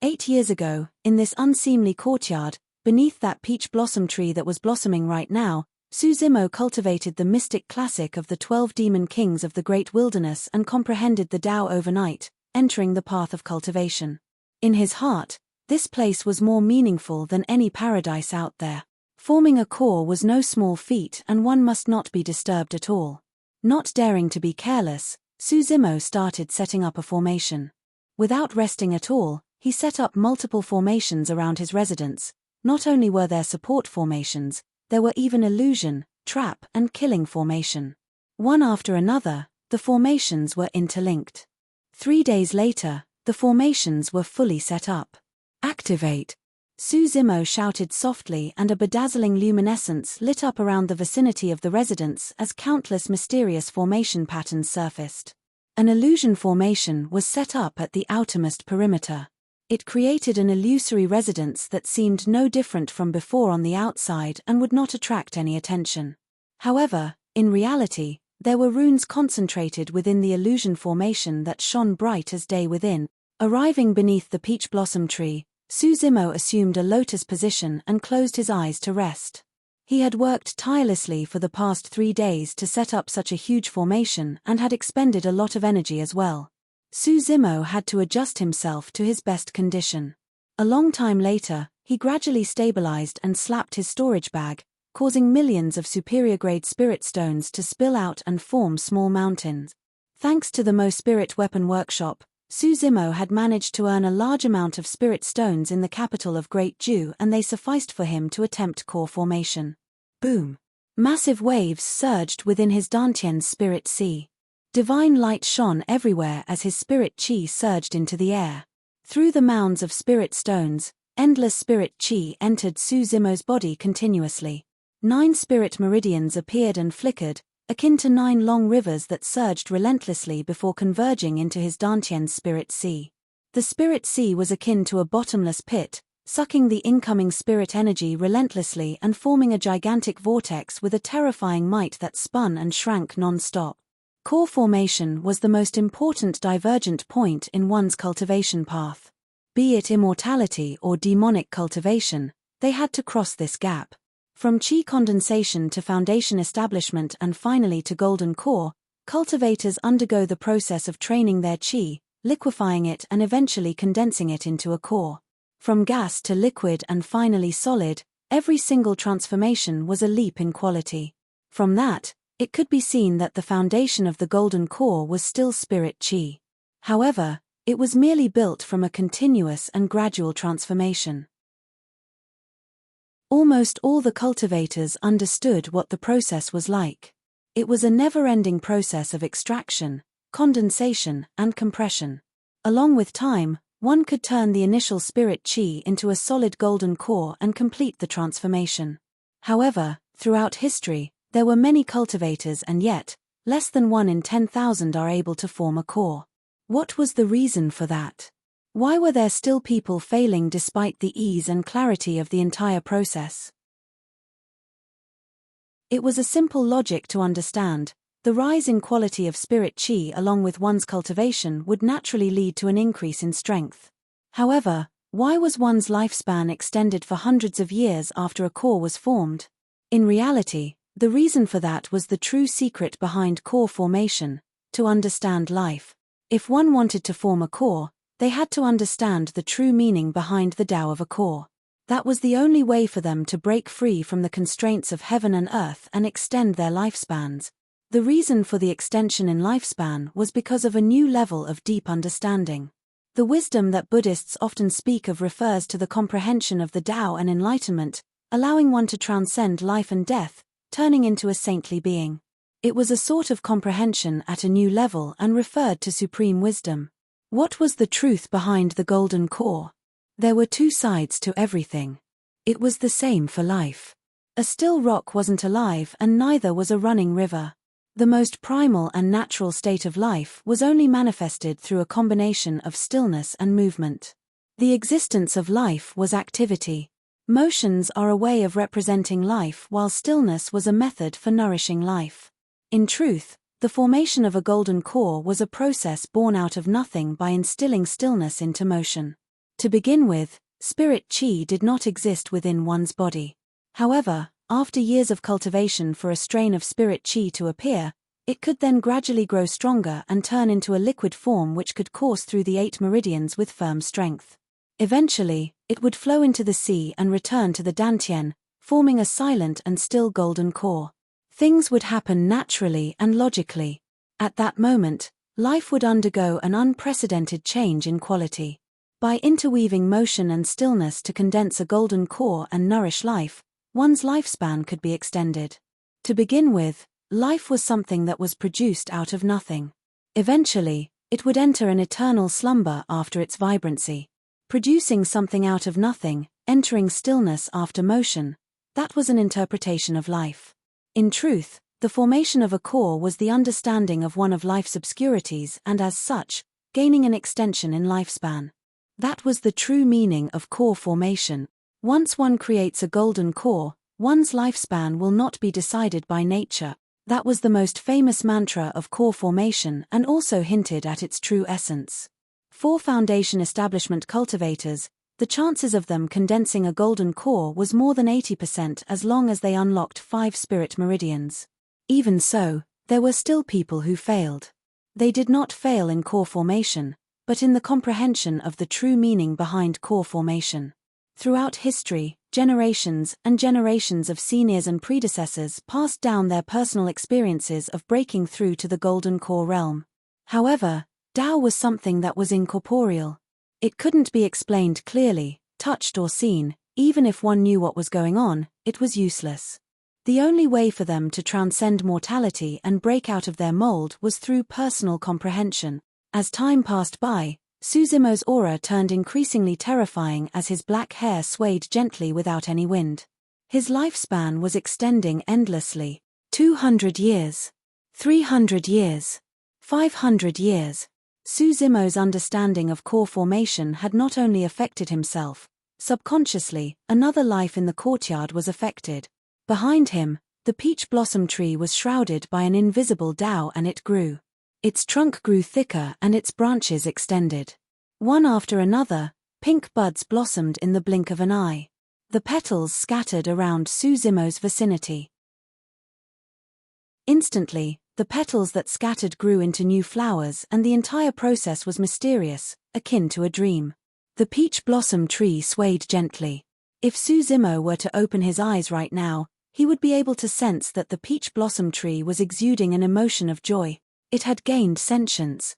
8 years ago, in this unseemly courtyard, beneath that peach blossom tree that was blossoming right now, Susimo cultivated the mystic classic of the 12 demon kings of the great wilderness and comprehended the Tao overnight, entering the path of cultivation. In his heart, this place was more meaningful than any paradise out there. Forming a core was no small feat, and one must not be disturbed at all. Not daring to be careless, Susimo started setting up a formation. Without resting at all, he set up multiple formations around his residence. Not only were there support formations, there were even illusion, trap, and killing formation. One after another, the formations were interlinked. 3 days later, the formations were fully set up. Activate! Susimo shouted softly, and a bedazzling luminescence lit up around the vicinity of the residence as countless mysterious formation patterns surfaced. An illusion formation was set up at the outermost perimeter. It created an illusory residence that seemed no different from before on the outside and would not attract any attention. However, in reality, there were runes concentrated within the illusion formation that shone bright as day within. Arriving beneath the peach blossom tree, Susimo assumed a lotus position and closed his eyes to rest. He had worked tirelessly for the past 3 days to set up such a huge formation and had expended a lot of energy as well. Susimo had to adjust himself to his best condition. A long time later, he gradually stabilized and slapped his storage bag, causing millions of superior-grade spirit stones to spill out and form small mountains. Thanks to the Mo Spirit Weapon Workshop, Susimo had managed to earn a large amount of spirit stones in the capital of Great Jew, and they sufficed for him to attempt core formation. Boom! Massive waves surged within his Dantian's spirit sea. Divine light shone everywhere as his spirit chi surged into the air. Through the mounds of spirit stones, endless spirit chi entered Susimo's body continuously. 9 spirit meridians appeared and flickered, akin to 9 long rivers that surged relentlessly before converging into his Dantian's spirit sea. The spirit sea was akin to a bottomless pit, sucking the incoming spirit energy relentlessly and forming a gigantic vortex with a terrifying might that spun and shrank non-stop. Core formation was the most important divergent point in one's cultivation path. Be it immortality or demonic cultivation, they had to cross this gap. From chi condensation to foundation establishment and finally to golden core, cultivators undergo the process of training their chi, liquefying it and eventually condensing it into a core. From gas to liquid and finally solid, every single transformation was a leap in quality. From that, it could be seen that the foundation of the golden core was still spirit chi. However, it was merely built from a continuous and gradual transformation. Almost all the cultivators understood what the process was like. It was a never-ending process of extraction, condensation, and compression. Along with time, one could turn the initial spirit chi into a solid golden core and complete the transformation. However, throughout history, there were many cultivators and yet, less than 1 in 10,000 are able to form a core. What was the reason for that? Why were there still people failing despite the ease and clarity of the entire process? It was a simple logic to understand. The rise in quality of spirit chi along with one's cultivation would naturally lead to an increase in strength. However, why was one's lifespan extended for hundreds of years after a core was formed? In reality, the reason for that was the true secret behind core formation: to understand life. If one wanted to form a core, they had to understand the true meaning behind the Tao of a core. That was the only way for them to break free from the constraints of heaven and earth and extend their lifespans. The reason for the extension in lifespan was because of a new level of deep understanding. The wisdom that Buddhists often speak of refers to the comprehension of the Tao and enlightenment, allowing one to transcend life and death, turning into a saintly being. It was a sort of comprehension at a new level and referred to supreme wisdom. What was the truth behind the golden core? There were 2 sides to everything. It was the same for life. A still rock wasn't alive and neither was a running river. The most primal and natural state of life was only manifested through a combination of stillness and movement. The existence of life was activity. Motions are a way of representing life, while stillness was a method for nourishing life. In truth, the formation of a golden core was a process born out of nothing by instilling stillness into motion. To begin with, spirit chi did not exist within one's body. However, after years of cultivation for a strain of spirit chi to appear, it could then gradually grow stronger and turn into a liquid form which could course through the 8 meridians with firm strength. Eventually, it would flow into the sea and return to the dantian, forming a silent and still golden core. Things would happen naturally and logically. At that moment, life would undergo an unprecedented change in quality. By interweaving motion and stillness to condense a golden core and nourish life, one's lifespan could be extended. To begin with, life was something that was produced out of nothing. Eventually, it would enter an eternal slumber after its vibrancy. Producing something out of nothing, entering stillness after motion, that was an interpretation of life. In truth, the formation of a core was the understanding of one of life's obscurities and as such, gaining an extension in lifespan. That was the true meaning of core formation. Once one creates a golden core, one's lifespan will not be decided by nature. That was the most famous mantra of core formation and also hinted at its true essence. For foundation establishment cultivators, the chances of them condensing a golden core was more than 80% as long as they unlocked 5 spirit meridians. Even so, there were still people who failed. They did not fail in core formation, but in the comprehension of the true meaning behind core formation. Throughout history, generations and generations of seniors and predecessors passed down their personal experiences of breaking through to the golden core realm. However, Tao was something that was incorporeal. It couldn't be explained clearly, touched or seen. Even if one knew what was going on, it was useless. The only way for them to transcend mortality and break out of their mold was through personal comprehension. As time passed by, Susimo's aura turned increasingly terrifying as his black hair swayed gently without any wind. His lifespan was extending endlessly. 200 years. 300 years. 500 years. Susimo's understanding of core formation had not only affected himself. Subconsciously, another life in the courtyard was affected. Behind him, the peach blossom tree was shrouded by an invisible Tao and it grew. Its trunk grew thicker and its branches extended. One after another, pink buds blossomed in the blink of an eye. The petals scattered around Susimo's vicinity. Instantly, the petals that scattered grew into new flowers and the entire process was mysterious, akin to a dream. The peach blossom tree swayed gently. If Susimo were to open his eyes right now, he would be able to sense that the peach blossom tree was exuding an emotion of joy. It had gained sentience.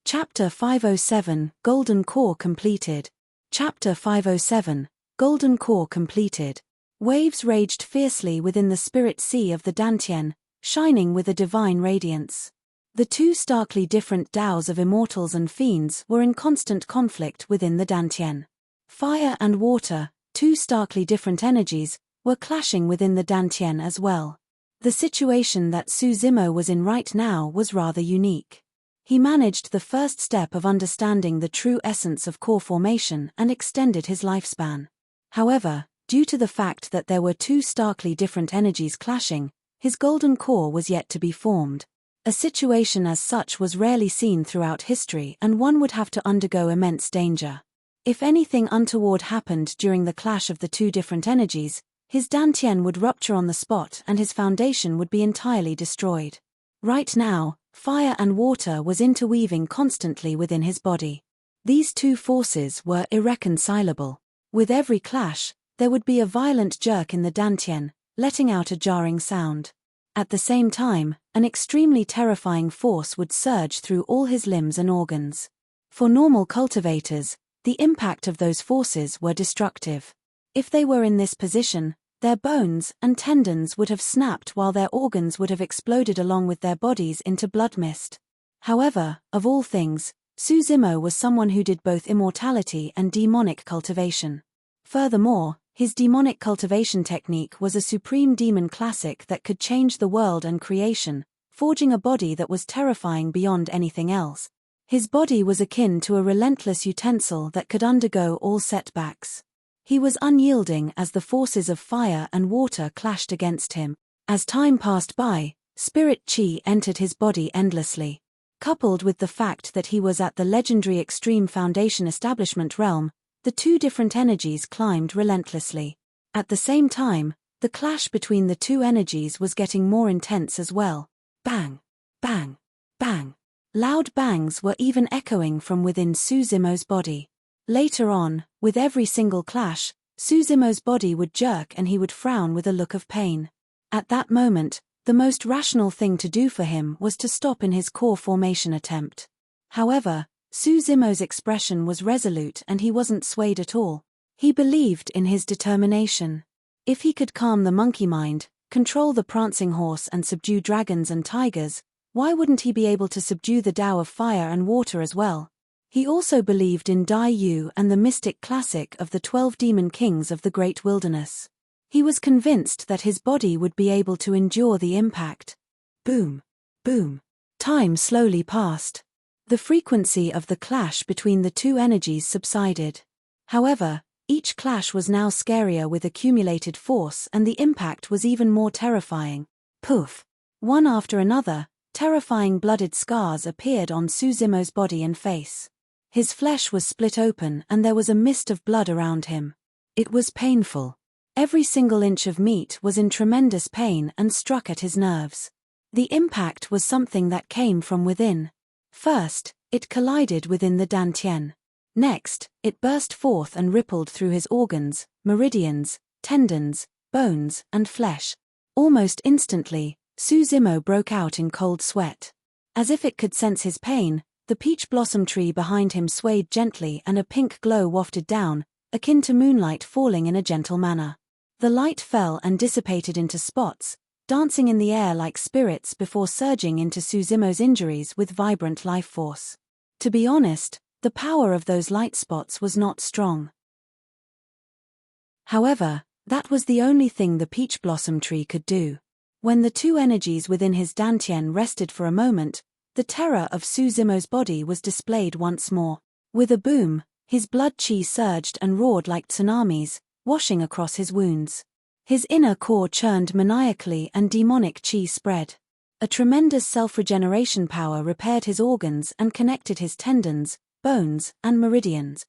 Chapter 507, Golden Core completed. Chapter 507, Golden Core completed. Waves raged fiercely within the spirit sea of the dantian, shining with a divine radiance. The 2 starkly different Taos of immortals and fiends were in constant conflict within the dantian. Fire and water, 2 starkly different energies, were clashing within the dantian as well. The situation that Susimo was in right now was rather unique. He managed the first step of understanding the true essence of core formation and extended his lifespan. However, due to the fact that there were 2 starkly different energies clashing, his golden core was yet to be formed. A situation as such was rarely seen throughout history and one would have to undergo immense danger. If anything untoward happened during the clash of the 2 different energies, his dantian would rupture on the spot and his foundation would be entirely destroyed. Right now, fire and water was interweaving constantly within his body. These 2 forces were irreconcilable. With every clash, there would be a violent jerk in the dantian, letting out a jarring sound. At the same time, an extremely terrifying force would surge through all his limbs and organs. For normal cultivators, the impact of those forces were destructive. If they were in this position, their bones and tendons would have snapped while their organs would have exploded along with their bodies into blood mist. However, of all things, Susimo was someone who did both immortality and demonic cultivation. Furthermore, his demonic cultivation technique was a supreme demon classic that could change the world and creation, forging a body that was terrifying beyond anything else. His body was akin to a relentless utensil that could undergo all setbacks. He was unyielding as the forces of fire and water clashed against him. As time passed by, spirit chi entered his body endlessly. Coupled with the fact that he was at the legendary Extreme Foundation Establishment realm, the two different energies climbed relentlessly. At the same time, the clash between the two energies was getting more intense as well. Bang! Bang! Bang! Loud bangs were even echoing from within Suzumo's body. Later on, with every single clash, Suzumo's body would jerk and he would frown with a look of pain. At that moment, the most rational thing to do for him was to stop in his core formation attempt. However, Suzumo's expression was resolute and he wasn't swayed at all. He believed in his determination. If he could calm the monkey mind, control the prancing horse and subdue dragons and tigers, why wouldn't he be able to subdue the Tao of fire and water as well? He also believed in Dai Yu and the mystic classic of the 12 demon kings of the great wilderness. He was convinced that his body would be able to endure the impact. Boom! Boom! Time slowly passed. The frequency of the clash between the two energies subsided. However, each clash was now scarier with accumulated force and the impact was even more terrifying. Poof! One after another, terrifying blooded scars appeared on Suzumo's body and face. His flesh was split open and there was a mist of blood around him. It was painful. Every single inch of meat was in tremendous pain and struck at his nerves. The impact was something that came from within. First, it collided within the dantian. Next, it burst forth and rippled through his organs, meridians, tendons, bones, and flesh. Almost instantly, Suzumo broke out in cold sweat. As if it could sense his pain, the peach blossom tree behind him swayed gently and a pink glow wafted down, akin to moonlight falling in a gentle manner. The light fell and dissipated into spots, dancing in the air like spirits before surging into Suzumo's injuries with vibrant life force. To be honest, the power of those light spots was not strong. However, that was the only thing the peach blossom tree could do. When the two energies within his dantian rested for a moment, the terror of Suzumo's body was displayed once more. With a boom, his blood chi surged and roared like tsunamis, washing across his wounds. His inner core churned maniacally and demonic chi spread. A tremendous self-regeneration power repaired his organs and connected his tendons, bones, and meridians.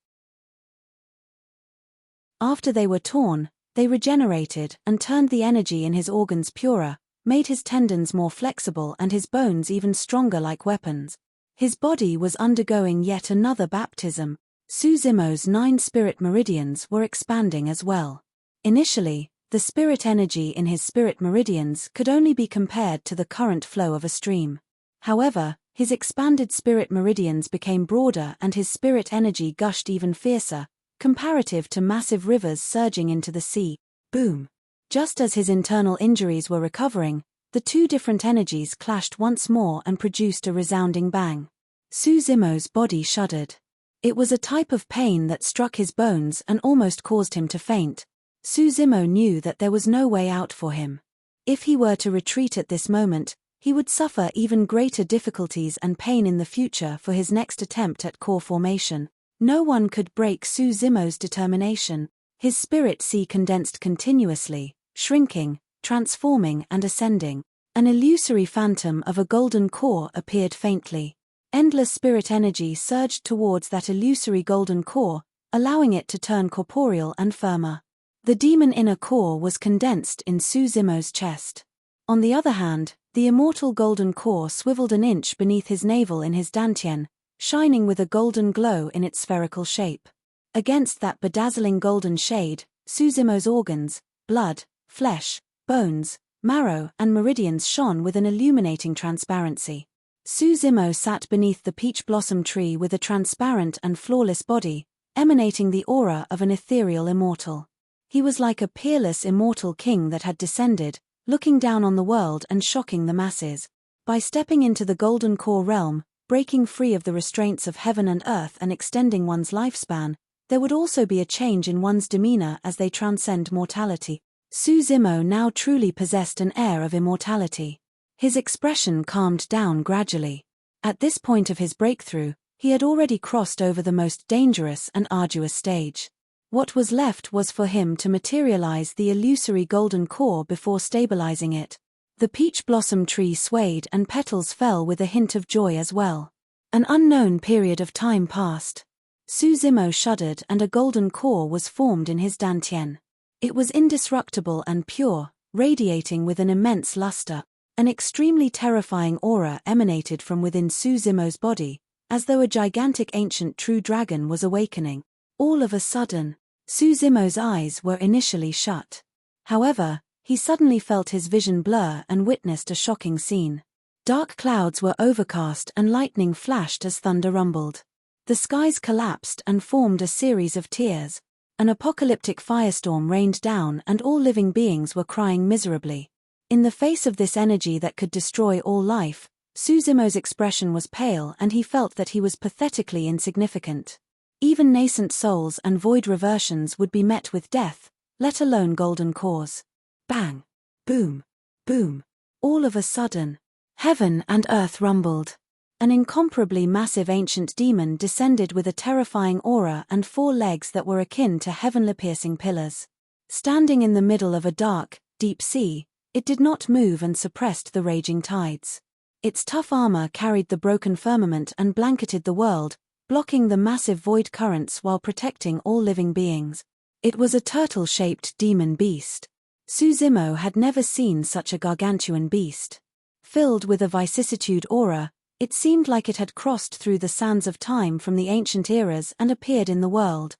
After they were torn, they regenerated and turned the energy in his organs purer, made his tendons more flexible and his bones even stronger like weapons. His body was undergoing yet another baptism. Suzumo's 9 spirit meridians were expanding as well. Initially, the spirit energy in his spirit meridians could only be compared to the current flow of a stream. However, his expanded spirit meridians became broader and his spirit energy gushed even fiercer, comparative to massive rivers surging into the sea. Boom! Just as his internal injuries were recovering, the two different energies clashed once more and produced a resounding bang. Suzumo's body shuddered. It was a type of pain that struck his bones and almost caused him to faint. Suzumo knew that there was no way out for him. If he were to retreat at this moment, he would suffer even greater difficulties and pain in the future for his next attempt at core formation. No one could break Suzumo's determination. His spirit sea condensed continuously, shrinking, transforming and ascending. An illusory phantom of a golden core appeared faintly. Endless spirit energy surged towards that illusory golden core, allowing it to turn corporeal and firmer. The demon inner core was condensed in Suzumo's chest. On the other hand, the immortal golden core swiveled an inch beneath his navel in his dantian, shining with a golden glow in its spherical shape. Against that bedazzling golden shade, Suzumo's organs, blood, flesh, bones, marrow and meridians shone with an illuminating transparency. Suzumo sat beneath the peach blossom tree with a transparent and flawless body, emanating the aura of an ethereal immortal. He was like a peerless immortal king that had descended, looking down on the world and shocking the masses. By stepping into the golden core realm, breaking free of the restraints of heaven and earth and extending one's lifespan, there would also be a change in one's demeanor as they transcend mortality. Suzumo now truly possessed an air of immortality. His expression calmed down gradually. At this point of his breakthrough, he had already crossed over the most dangerous and arduous stage. What was left was for him to materialize the illusory golden core before stabilizing it. The peach blossom tree swayed and petals fell with a hint of joy as well. An unknown period of time passed. Suzimo shuddered and a golden core was formed in his dantian. It was indestructible and pure, radiating with an immense luster. An extremely terrifying aura emanated from within Suzimo's body, as though a gigantic ancient true dragon was awakening. All of a sudden, Suzimo's eyes were initially shut. However, he suddenly felt his vision blur and witnessed a shocking scene. Dark clouds were overcast and lightning flashed as thunder rumbled. The skies collapsed and formed a series of tears. An apocalyptic firestorm rained down and all living beings were crying miserably. In the face of this energy that could destroy all life, Suzimo's expression was pale and he felt that he was pathetically insignificant. Even nascent souls and void reversions would be met with death, let alone golden cores. Bang! Boom! Boom! All of a sudden, heaven and earth rumbled. An incomparably massive ancient demon descended with a terrifying aura and 4 legs that were akin to heavenly-piercing pillars. Standing in the middle of a dark, deep sea, it did not move and suppressed the raging tides. Its tough armor carried the broken firmament and blanketed the world, blocking the massive void currents while protecting all living beings. It was a turtle-shaped demon beast. Suzimo had never seen such a gargantuan beast. Filled with a vicissitude aura, it seemed like it had crossed through the sands of time from the ancient eras and appeared in the world.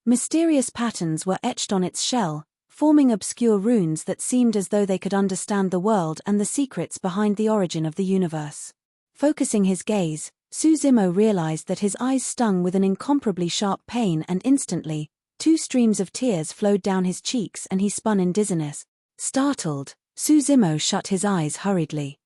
Mysterious patterns were etched on its shell, forming obscure runes that seemed as though they could understand the world and the secrets behind the origin of the universe. Focusing his gaze, Suzimo realized that his eyes stung with an incomparably sharp pain and instantly, 2 streams of tears flowed down his cheeks and he spun in dizziness. Startled, Suzimo shut his eyes hurriedly.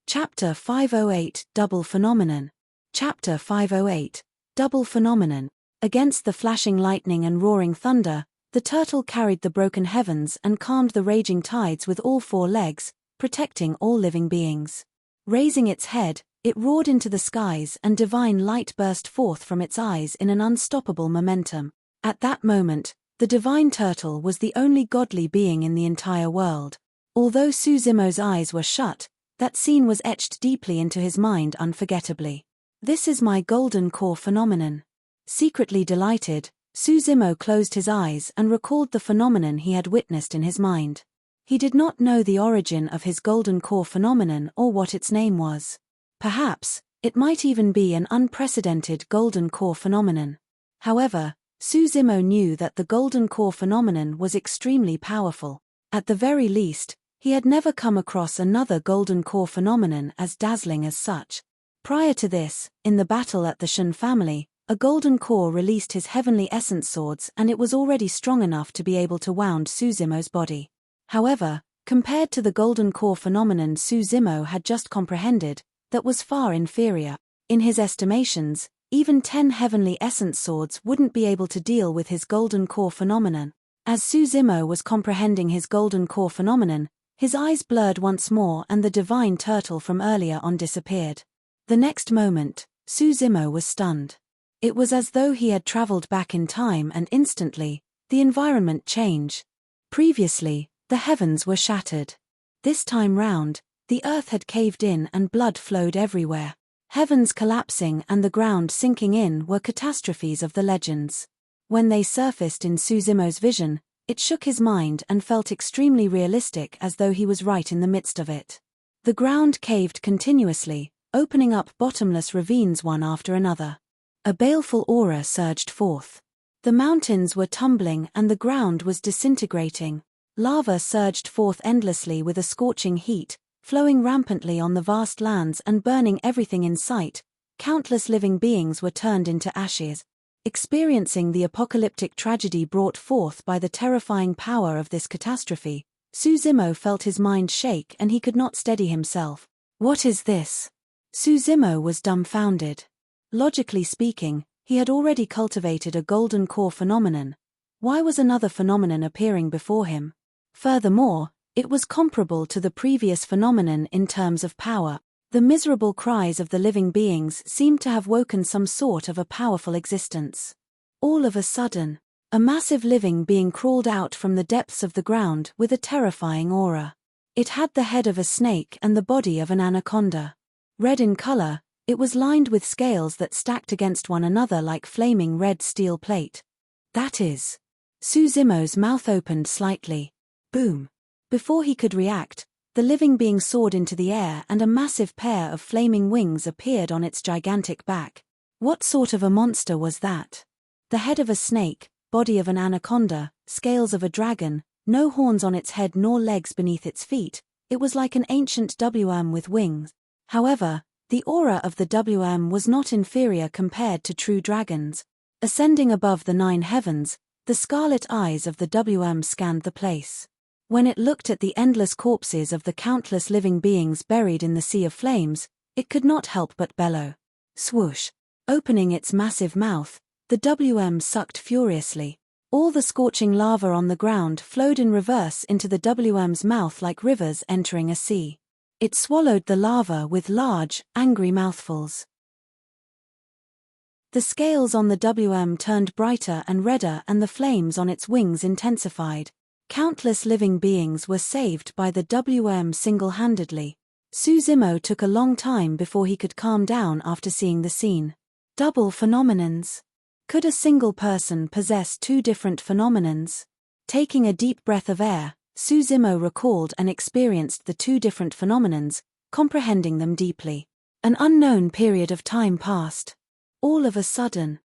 Chapter 508 Double Phenomenon. Chapter 508 Double Phenomenon. Against the flashing lightning and roaring thunder, the turtle carried the broken heavens and calmed the raging tides with all 4 legs, protecting all living beings. Raising its head, it roared into the skies and divine light burst forth from its eyes in an unstoppable momentum. At that moment, the divine turtle was the only godly being in the entire world. Although Suzimo's eyes were shut, that scene was etched deeply into his mind unforgettably. This is my golden core phenomenon. Secretly delighted, Suzimo closed his eyes and recalled the phenomenon he had witnessed in his mind. He did not know the origin of his golden core phenomenon or what its name was. Perhaps, it might even be an unprecedented golden core phenomenon. However, Suzimo knew that the golden core phenomenon was extremely powerful. At the very least, he had never come across another golden core phenomenon as dazzling as such. Prior to this, in the battle at the Shen family, a golden core released his heavenly essence swords and it was already strong enough to be able to wound Suzimo's body. However, compared to the golden core phenomenon Suzimo had just comprehended, that was far inferior. In his estimations, even 10 heavenly essence swords wouldn't be able to deal with his golden core phenomenon. As Suzimo was comprehending his golden core phenomenon, his eyes blurred once more and the divine turtle from earlier on disappeared. The next moment, Suzimo was stunned. It was as though he had traveled back in time and instantly, the environment changed. Previously, the heavens were shattered. This time round, the earth had caved in and blood flowed everywhere. Heavens collapsing and the ground sinking in were catastrophes of the legends. When they surfaced in Suzimo's vision, it shook his mind and felt extremely realistic as though he was right in the midst of it. The ground caved continuously, opening up bottomless ravines one after another. A baleful aura surged forth. The mountains were tumbling and the ground was disintegrating. Lava surged forth endlessly with a scorching heat, flowing rampantly on the vast lands and burning everything in sight. Countless living beings were turned into ashes. Experiencing the apocalyptic tragedy brought forth by the terrifying power of this catastrophe, Suzimo felt his mind shake and he could not steady himself. What is this? Suzimo was dumbfounded. Logically speaking, he had already cultivated a golden core phenomenon. Why was another phenomenon appearing before him? Furthermore, it was comparable to the previous phenomenon in terms of power. The miserable cries of the living beings seemed to have woken some sort of a powerful existence. All of a sudden, A massive living being crawled out from the depths of the ground with a terrifying aura. It had the head of a snake and the body of an anaconda. Red in color, it was lined with scales that stacked against one another like flaming red steel plate. That is. Suzimo's mouth opened slightly. Boom. Before he could react, the living being soared into the air and a massive pair of flaming wings appeared on its gigantic back. What sort of a monster was that? The head of a snake, body of an anaconda, scales of a dragon, no horns on its head nor legs beneath its feet. It was like an ancient WM with wings. However, the aura of the WM was not inferior compared to true dragons. Ascending above the 9 heavens, the scarlet eyes of the WM scanned the place. When it looked at the endless corpses of the countless living beings buried in the sea of flames, it could not help but bellow. Swoosh! Opening its massive mouth, the WM sucked furiously. All the scorching lava on the ground flowed in reverse into the WM's mouth like rivers entering a sea. It swallowed the lava with large, angry mouthfuls. The scales on the WM turned brighter and redder and the flames on its wings intensified. Countless living beings were saved by the WM single-handedly. Suzimo took a long time before he could calm down after seeing the scene. Double phenomenons. Could a single person possess 2 different phenomenons? Taking a deep breath of air, Suzimo recalled and experienced the 2 different phenomenons, comprehending them deeply. An unknown period of time passed. All of a sudden,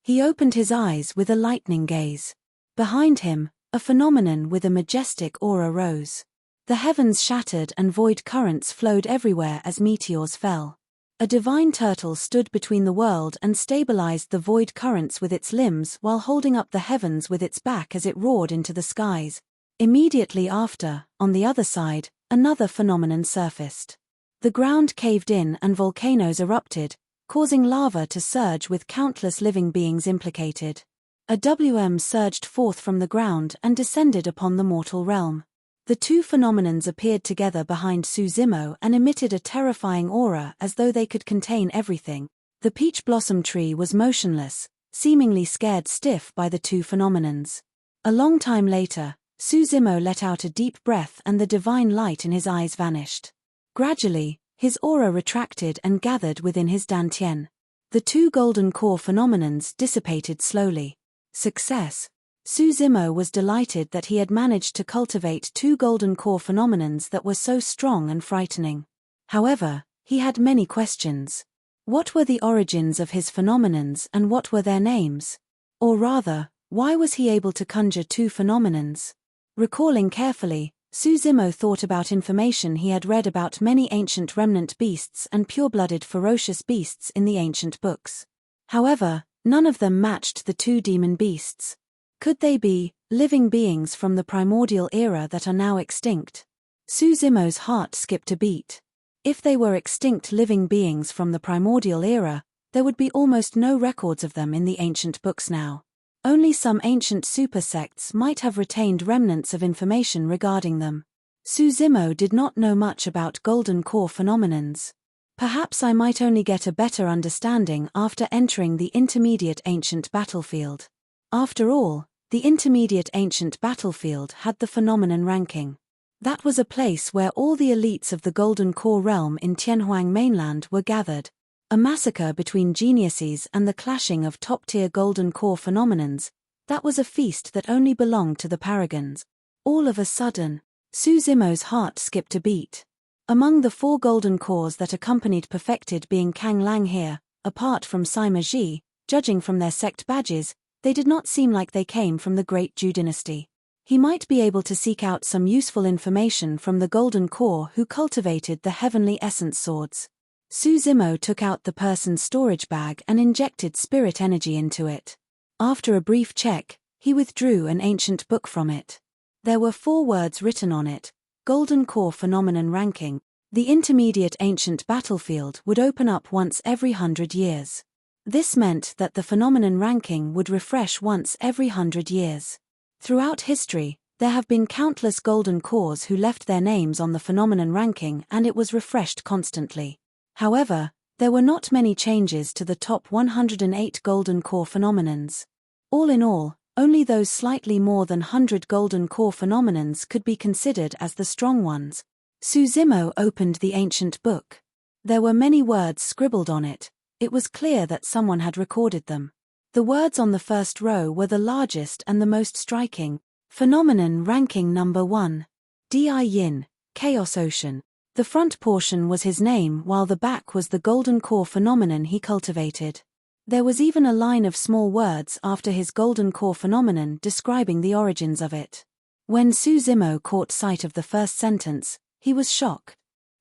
he opened his eyes with a lightning gaze. Behind him, a phenomenon with a majestic aura rose. The heavens shattered and void currents flowed everywhere as meteors fell. A divine turtle stood between the world and stabilized the void currents with its limbs while holding up the heavens with its back as it roared into the skies. Immediately after, on the other side, another phenomenon surfaced. The ground caved in and volcanoes erupted, causing lava to surge with countless living beings implicated. A WM surged forth from the ground and descended upon the mortal realm. The 2 phenomenons appeared together behind Suzimo and emitted a terrifying aura as though they could contain everything. The peach blossom tree was motionless, seemingly scared stiff by the 2 phenomenons. A long time later, Suzimo let out a deep breath and the divine light in his eyes vanished. Gradually, his aura retracted and gathered within his dantian. The 2 golden core phenomenons dissipated slowly. Success. Suzimo was delighted that he had managed to cultivate 2 golden core phenomenons that were so strong and frightening. However, he had many questions. What were the origins of his phenomenons and what were their names? Or rather, why was he able to conjure 2 phenomenons? Recalling carefully, Suzimo thought about information he had read about many ancient remnant beasts and pure-blooded ferocious beasts in the ancient books. However, none of them matched the 2 demon beasts. Could they be living beings from the primordial era that are now extinct? Suzimo's heart skipped a beat. If they were extinct living beings from the primordial era, there would be almost no records of them in the ancient books now. Only some ancient super-sects might have retained remnants of information regarding them. Suzimo did not know much about golden core phenomenons. Perhaps I might only get a better understanding after entering the intermediate ancient battlefield. After all, the intermediate ancient battlefield had the phenomenon ranking. That was a place where all the elites of the Golden Core realm in Tianhuang mainland were gathered. A massacre between geniuses and the clashing of top-tier Golden Core phenomenons, that was a feast that only belonged to the paragons. All of a sudden, Suzimo's heart skipped a beat. Among the 4 Golden Cores that accompanied perfected being Kang Lang here, apart from Sima Ji, judging from their sect badges, they did not seem like they came from the Great Zhu dynasty. He might be able to seek out some useful information from the Golden Core who cultivated the heavenly essence swords. Suzimo took out the person's storage bag and injected spirit energy into it. After a brief check, he withdrew an ancient book from it. There were 4 words written on it: Golden Core Phenomenon Ranking. The intermediate ancient battlefield would open up once every 100 years. This meant that the phenomenon ranking would refresh once every 100 years. Throughout history, there have been countless golden cores who left their names on the phenomenon ranking and it was refreshed constantly. However, There were not many changes to the top 108 golden core phenomenons. All in all, only those slightly more than 100 golden core phenomenons could be considered as the strong ones. Suzimo opened the ancient book. There were many words scribbled on it. It was clear that someone had recorded them. The words on the first row were the largest and the most striking. Phenomenon ranking number 1. Di Yin, Chaos Ocean. The front portion was his name while the back was the golden core phenomenon he cultivated. There was even a line of small words after his golden core phenomenon describing the origins of it. When Suzimo caught sight of the first sentence, he was shocked.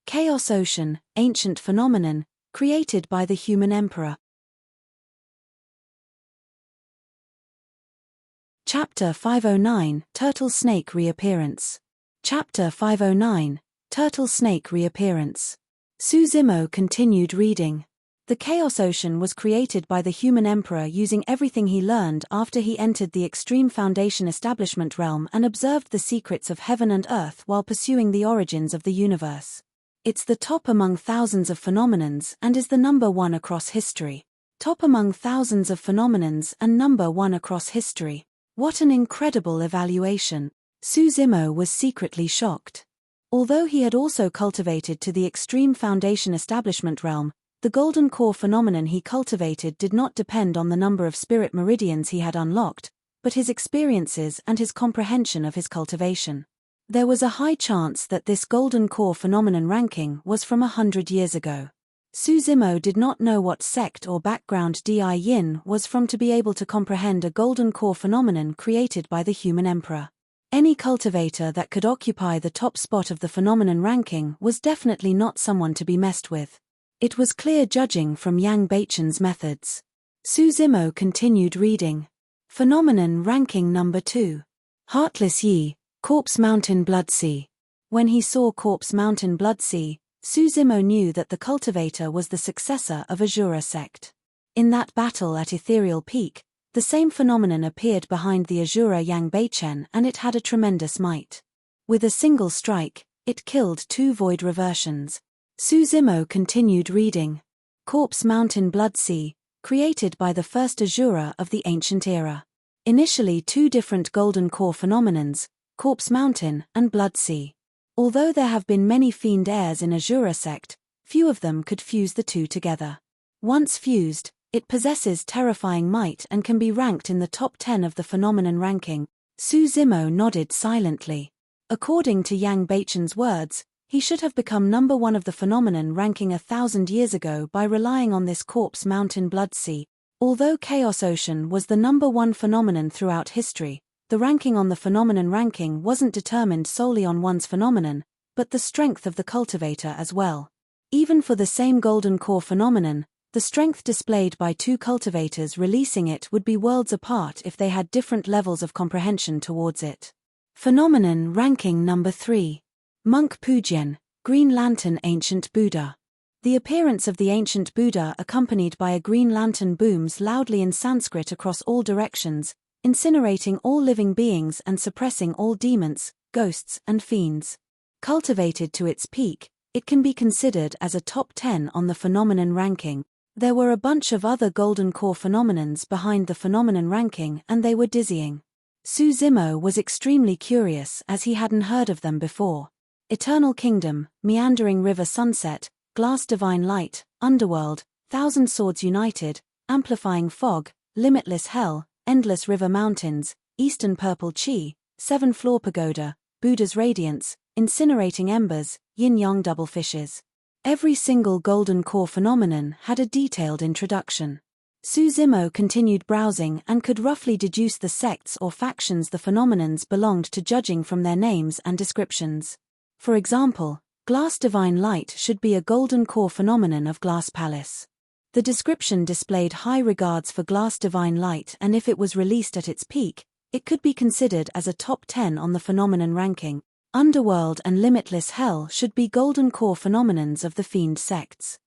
Chaos Ocean, ancient phenomenon, created by the human emperor. Chapter 509, Turtle Snake Reappearance. Chapter 509, Turtle Snake Reappearance. Suzimo continued reading. The Chaos Ocean was created by the human emperor using everything he learned after he entered the Extreme Foundation establishment realm and observed the secrets of heaven and earth while pursuing the origins of the universe. It's the top among thousands of phenomenons and is the number 1 across history. Top among thousands of phenomenons and number 1 across history. What an incredible evaluation. Suzimo was secretly shocked. Although he had also cultivated to the Extreme Foundation establishment realm, the golden core phenomenon he cultivated did not depend on the number of spirit meridians he had unlocked, but his experiences and his comprehension of his cultivation. There was a high chance that this golden core phenomenon ranking was from 100 years ago. Suzimo did not know what sect or background Di Yin was from to be able to comprehend a golden core phenomenon created by the human emperor. Any cultivator that could occupy the top spot of the phenomenon ranking was definitely not someone to be messed with. It was clear judging from Yang Beichen's methods. Suzimo continued reading. Phenomenon ranking number 2. Heartless Yi, Corpse Mountain Blood Sea. When he saw Corpse Mountain Blood Sea, Suzimo knew that the cultivator was the successor of Azura sect. In that battle at Ethereal Peak, the same phenomenon appeared behind the Azura Yang Beichen and it had a tremendous might. With a single strike, it killed 2 void reversions. Suzimo continued reading. Corpse Mountain Blood Sea, created by the first Azura of the ancient era. Initially 2 different golden core phenomenons, Corpse Mountain and Blood Sea. Although there have been many fiend heirs in Azura sect, few of them could fuse the 2 together. Once fused, it possesses terrifying might and can be ranked in the top 10 of the phenomenon ranking. Suzimo nodded silently. According to Yang Beichen's words, he should have become number 1 of the phenomenon ranking 1,000 years ago by relying on this Corpse Mountain Blood Sea. Although Chaos Ocean was the number 1 phenomenon throughout history, the ranking on the phenomenon ranking wasn't determined solely on one's phenomenon, but the strength of the cultivator as well. Even for the same golden core phenomenon, the strength displayed by 2 cultivators releasing it would be worlds apart if they had different levels of comprehension towards it. Phenomenon ranking number 3. Monk Pujien, Green Lantern Ancient Buddha. The appearance of the ancient Buddha accompanied by a green lantern booms loudly in Sanskrit across all directions, incinerating all living beings and suppressing all demons, ghosts and fiends. Cultivated to its peak, it can be considered as a top 10 on the phenomenon ranking. There were a bunch of other golden core phenomenons behind the phenomenon ranking and they were dizzying. Suzimo was extremely curious as he hadn't heard of them before. Eternal Kingdom, Meandering River Sunset, Glass Divine Light, Underworld, Thousand Swords United, Amplifying Fog, Limitless Hell, Endless River Mountains, Eastern Purple Chi, 7 Floor Pagoda, Buddha's Radiance, Incinerating Embers, Yin-Yang Double Fishes. Every single golden core phenomenon had a detailed introduction. Suzimo continued browsing and could roughly deduce the sects or factions the phenomenons belonged to judging from their names and descriptions. For example, Glass Divine Light should be a golden core phenomenon of Glass Palace. The description displayed high regards for Glass Divine Light and if it was released at its peak, it could be considered as a top 10 on the phenomenon ranking. Underworld and Limitless Hell should be golden core phenomenons of the fiend sects.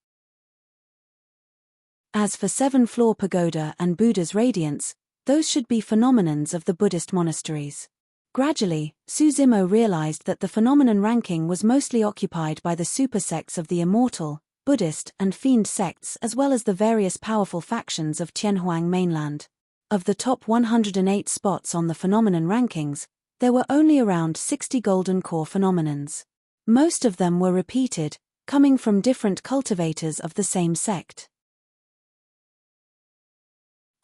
As for 7 Floor Pagoda and Buddha's Radiance, those should be phenomenons of the Buddhist monasteries. Gradually, Suzimo realized that the phenomenon ranking was mostly occupied by the supersects of the Immortal, Buddhist, and fiend sects, as well as the various powerful factions of Tianhuang mainland. Of the top 108 spots on the phenomenon rankings, there were only around 60 golden core phenomenons. Most of them were repeated, coming from different cultivators of the same sect.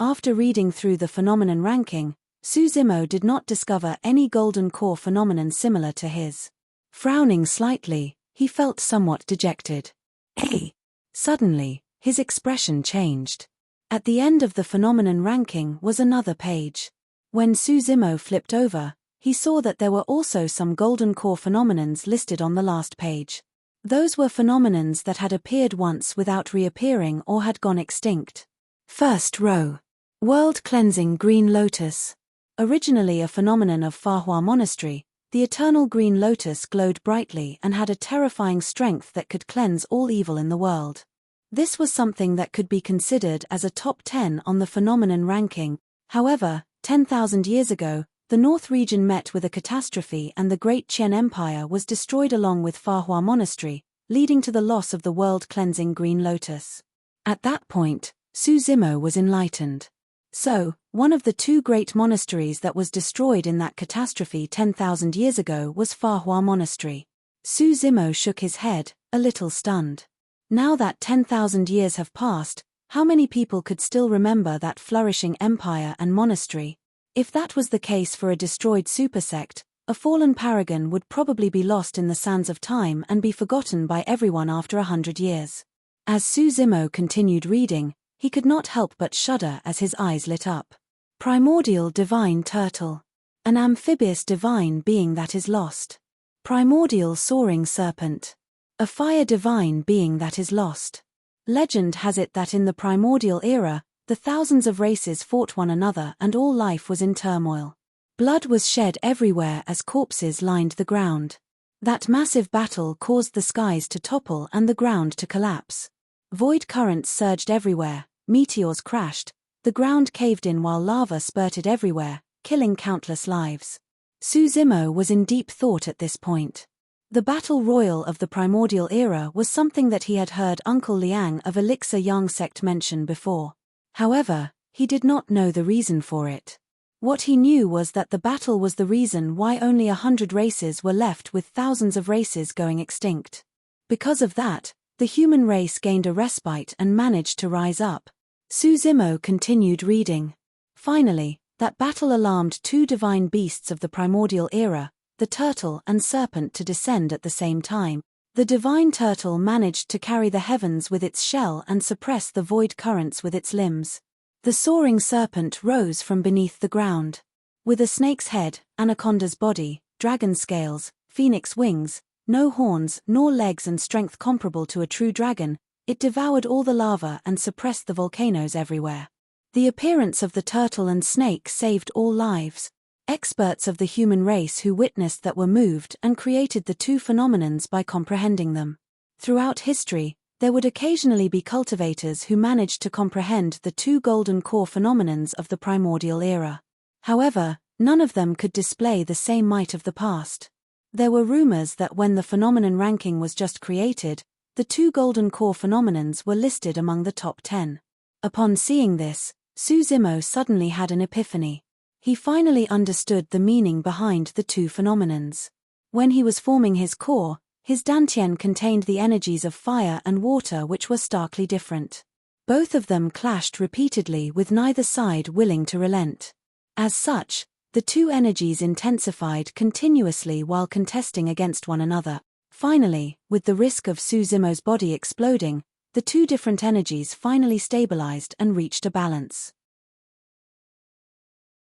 After reading through the phenomenon ranking, Su Zimo did not discover any golden core phenomenon similar to his. Frowning slightly, he felt somewhat dejected. Hey! Suddenly, his expression changed. At the end of the phenomenon ranking was another page. When Su Zimo flipped over, he saw that there were also some golden core phenomenons listed on the last page. Those were phenomenons that had appeared once without reappearing or had gone extinct. First row. World-cleansing green lotus. Originally a phenomenon of Fahua Monastery, the eternal green lotus glowed brightly and had a terrifying strength that could cleanse all evil in the world. This was something that could be considered as a top 10 on the phenomenon ranking. However, 10,000 years ago, the North region met with a catastrophe and the Great Qian Empire was destroyed along with Fahua Monastery, leading to the loss of the world-cleansing green lotus. At that point, Su Zimo was enlightened. So, one of the two great monasteries that was destroyed in that catastrophe 10,000 years ago was Fahua Monastery. Su Zimo shook his head, a little stunned. Now that 10,000 years have passed, how many people could still remember that flourishing empire and monastery? If that was the case for a destroyed supersect, a fallen paragon would probably be lost in the sands of time and be forgotten by everyone after 100 years. As Su Zimo continued reading, he could not help but shudder as his eyes lit up. Primordial divine turtle. An amphibious divine being that is lost. Primordial soaring serpent. A fire divine being that is lost. Legend has it that in the primordial era, the thousands of races fought one another and all life was in turmoil. Blood was shed everywhere as corpses lined the ground. That massive battle caused the skies to topple and the ground to collapse. Void currents surged everywhere, meteors crashed, the ground caved in while lava spurted everywhere, killing countless lives. Su Zimo was in deep thought at this point. The battle royal of the primordial era was something that he had heard Uncle Liang of Elixir Yang sect mention before. However, he did not know the reason for it. What he knew was that the battle was the reason why only 100 races were left with thousands of races going extinct. Because of that, the human race gained a respite and managed to rise up. Su Zimo continued reading. Finally, that battle alarmed two divine beasts of the primordial era, the turtle and serpent, to descend at the same time. The divine turtle managed to carry the heavens with its shell and suppress the void currents with its limbs. The soaring serpent rose from beneath the ground. With a snake's head, anaconda's body, dragon scales, phoenix wings, no horns nor legs and strength comparable to a true dragon, it devoured all the lava and suppressed the volcanoes everywhere. The appearance of the turtle and snake saved all lives. Experts of the human race who witnessed that were moved and created the two phenomenons by comprehending them. Throughout history, there would occasionally be cultivators who managed to comprehend the two golden core phenomenons of the primordial era. However, none of them could display the same might of the past. There were rumors that when the phenomenon ranking was just created, the two golden core phenomenons were listed among the top 10. Upon seeing this, Su Zimo suddenly had an epiphany. He finally understood the meaning behind the two phenomenons. When he was forming his core, his dantian contained the energies of fire and water, which were starkly different. Both of them clashed repeatedly with neither side willing to relent. As such, the two energies intensified continuously while contesting against one another. Finally, with the risk of Su Zimo's body exploding, the two different energies finally stabilized and reached a balance.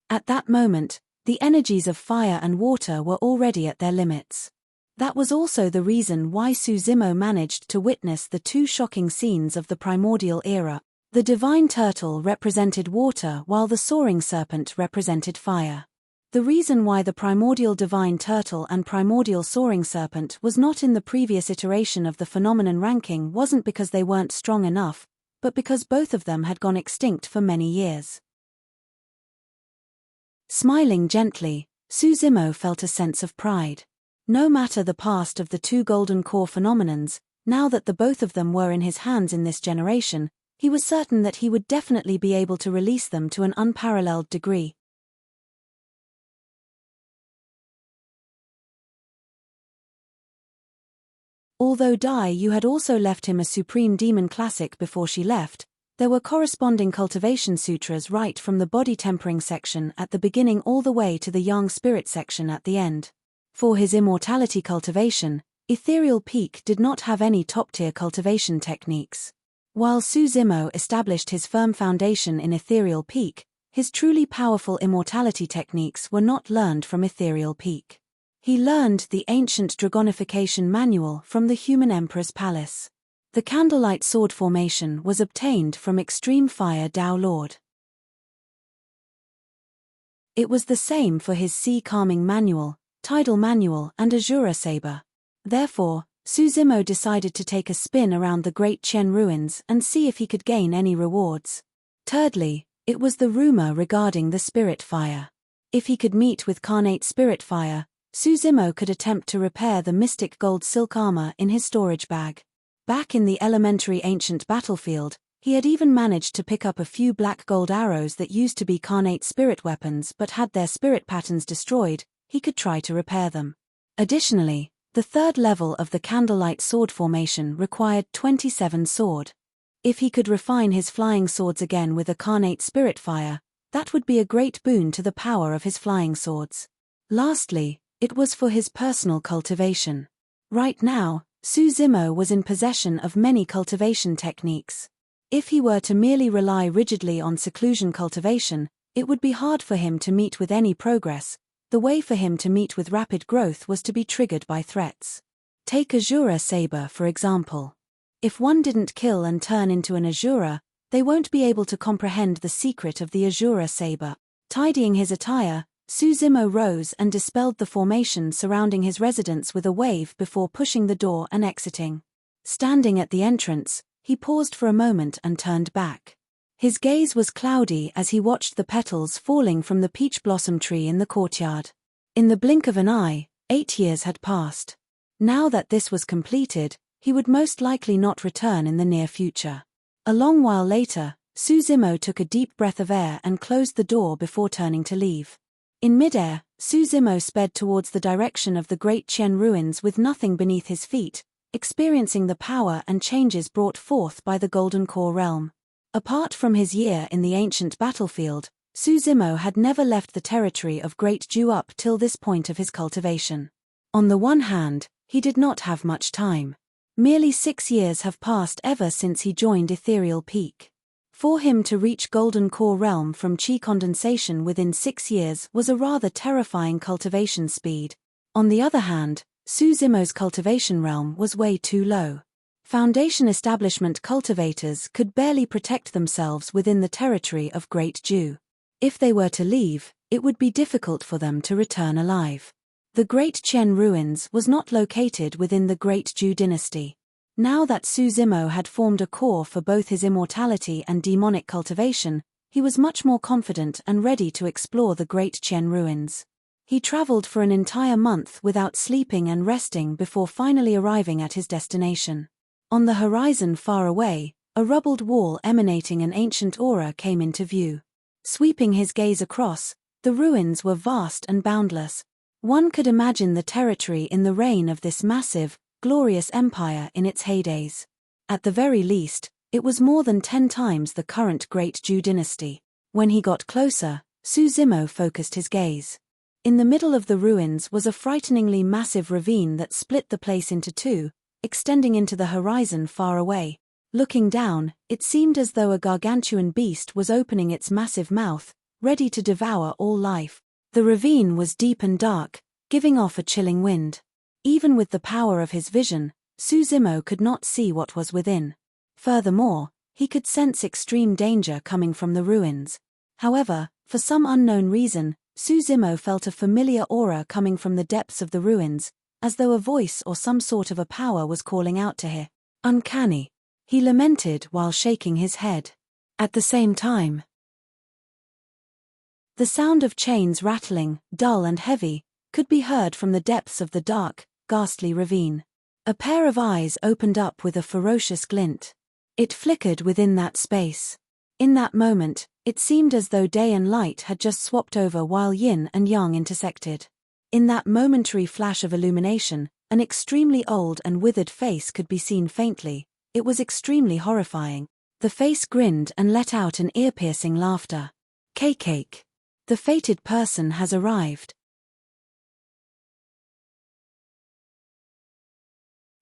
At that moment, the energies of fire and water were already at their limits. That was also the reason why Su Zimo managed to witness the two shocking scenes of the primordial era. The divine turtle represented water while the soaring serpent represented fire. The reason why the primordial divine turtle and primordial soaring serpent was not in the previous iteration of the phenomenon ranking wasn't because they weren't strong enough, but because both of them had gone extinct for many years. Smiling gently, Su Zimo felt a sense of pride. No matter the past of the two golden core phenomenons, Now that the both of them were in his hands in this generation, he was certain that he would definitely be able to release them to an unparalleled degree. Although Dai Yu had also left him a Supreme Demon Classic before she left, there were corresponding cultivation sutras right from the body tempering section at the beginning all the way to the Yang spirit section at the end. For his immortality cultivation, Ethereal Peak did not have any top-tier cultivation techniques. While Su Zimo established his firm foundation in Ethereal Peak, his truly powerful immortality techniques were not learned from Ethereal Peak. He learned the ancient Dragonification Manual from the Human Emperor's Palace. The Candlelight Sword formation was obtained from Extreme Fire Dao Lord. It was the same for his Sea Calming Manual, Tidal Manual and Azura Saber. Therefore, Su Zimo decided to take a spin around the Great Chen ruins and see if he could gain any rewards. Thirdly, it was the rumor regarding the Spirit Fire. If he could meet with Carnate Spirit Fire, Su Zimo could attempt to repair the mystic gold silk armor in his storage bag. Back in the elementary ancient battlefield, he had even managed to pick up a few black gold arrows that used to be Carnate spirit weapons but had their spirit patterns destroyed. He could try to repair them. Additionally, the third level of the Candlelight Sword formation required 27 sword. If he could refine his flying swords again with a Carnate Spirit Fire, that would be a great boon to the power of his flying swords. Lastly, it was for his personal cultivation. Right now, Su Zimo was in possession of many cultivation techniques. If he were to merely rely rigidly on seclusion cultivation, it would be hard for him to meet with any progress. The way for him to meet with rapid growth was to be triggered by threats. Take Azura Saber for example. If one didn't kill and turn into an Azura, they won't be able to comprehend the secret of the Azura Saber. Tidying his attire, Su Zimo rose and dispelled the formation surrounding his residence with a wave before pushing the door and exiting. Standing at the entrance, he paused for a moment and turned back. His gaze was cloudy as he watched the petals falling from the peach blossom tree in the courtyard. In the blink of an eye, 8 years had passed. Now that this was completed, he would most likely not return in the near future. A long while later, Su Zimo took a deep breath of air and closed the door before turning to leave. In midair, Su Zimo sped towards the direction of the Great Chen ruins with nothing beneath his feet, experiencing the power and changes brought forth by the Golden Core realm. Apart from his year in the ancient battlefield, Su Zimo had never left the territory of Great Ju up till this point of his cultivation. On the one hand, he did not have much time. Merely 6 years have passed ever since he joined Ethereal Peak. For him to reach Golden Core realm from Qi condensation within 6 years was a rather terrifying cultivation speed. On the other hand, Su Zimo's cultivation realm was way too low. Foundation establishment cultivators could barely protect themselves within the territory of Great Ju. If they were to leave, it would be difficult for them to return alive. The Great Chen ruins was not located within the Great Ju dynasty. Now that Su Zimo had formed a core for both his immortality and demonic cultivation, he was much more confident and ready to explore the Great Chen ruins. He traveled for an entire month without sleeping and resting before finally arriving at his destination. On the horizon far away, a rubbled wall emanating an ancient aura came into view. Sweeping his gaze across, the ruins were vast and boundless. One could imagine the territory in the reign of this massive, glorious empire in its heydays. At the very least, it was more than 10 times the current Great Ju dynasty. When he got closer, Su Zimo focused his gaze. In the middle of the ruins was a frighteningly massive ravine that split the place into two, extending into the horizon far away. Looking down, it seemed as though a gargantuan beast was opening its massive mouth, ready to devour all life. The ravine was deep and dark, giving off a chilling wind. Even with the power of his vision, Su Zimo could not see what was within. Furthermore, he could sense extreme danger coming from the ruins. However, for some unknown reason, Su Zimo felt a familiar aura coming from the depths of the ruins, as though a voice or some sort of a power was calling out to him. Uncanny. He lamented while shaking his head. At the same time, the sound of chains rattling, dull and heavy, could be heard from the depths of the dark, ghastly ravine. A pair of eyes opened up with a ferocious glint. It flickered within that space. In that moment, it seemed as though day and light had just swapped over while yin and yang intersected. In that momentary flash of illumination, an extremely old and withered face could be seen faintly. It was extremely horrifying. The face grinned and let out an ear-piercing laughter. Cake. The fated person has arrived.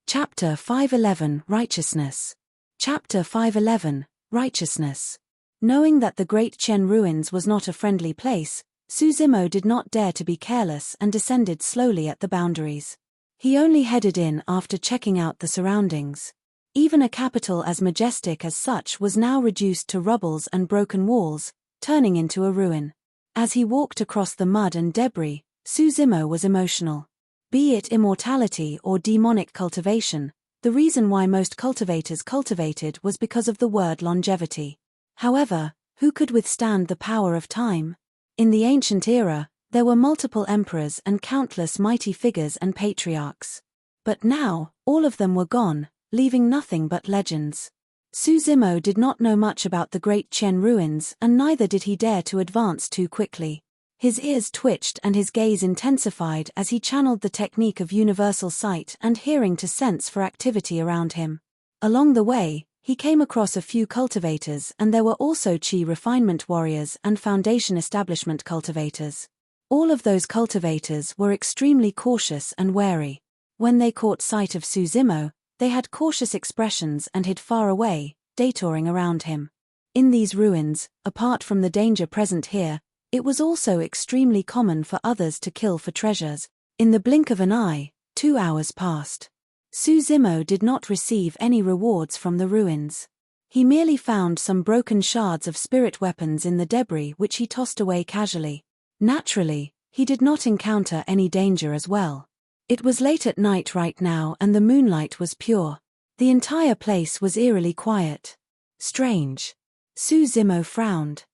Chapter 511 Righteousness. Chapter 511 Righteousness. Knowing that the Great Chen Ruins was not a friendly place, Su Zimo did not dare to be careless and descended slowly at the boundaries. He only headed in after checking out the surroundings. Even a capital as majestic as such was now reduced to rubbles and broken walls, turning into a ruin. As he walked across the mud and debris, Su Zimo was emotional. Be it immortality or demonic cultivation, the reason why most cultivators cultivated was because of the word longevity. However, who could withstand the power of time? In the ancient era, there were multiple emperors and countless mighty figures and patriarchs. But now, all of them were gone, leaving nothing but legends. Su Zimo did not know much about the Great Chen Ruins, and neither did he dare to advance too quickly. His ears twitched and his gaze intensified as he channeled the technique of universal sight and hearing to sense for activity around him. Along the way, he came across a few cultivators, and there were also Qi refinement warriors and foundation establishment cultivators. All of those cultivators were extremely cautious and wary. When they caught sight of Su Zimo, they had cautious expressions and hid far away, detouring around him. In these ruins, apart from the danger present here, it was also extremely common for others to kill for treasures. In the blink of an eye, 2 hours passed. Su Zimo did not receive any rewards from the ruins. He merely found some broken shards of spirit weapons in the debris which he tossed away casually. Naturally, he did not encounter any danger as well. It was late at night right now and the moonlight was pure. The entire place was eerily quiet. Strange. Su Zimo frowned.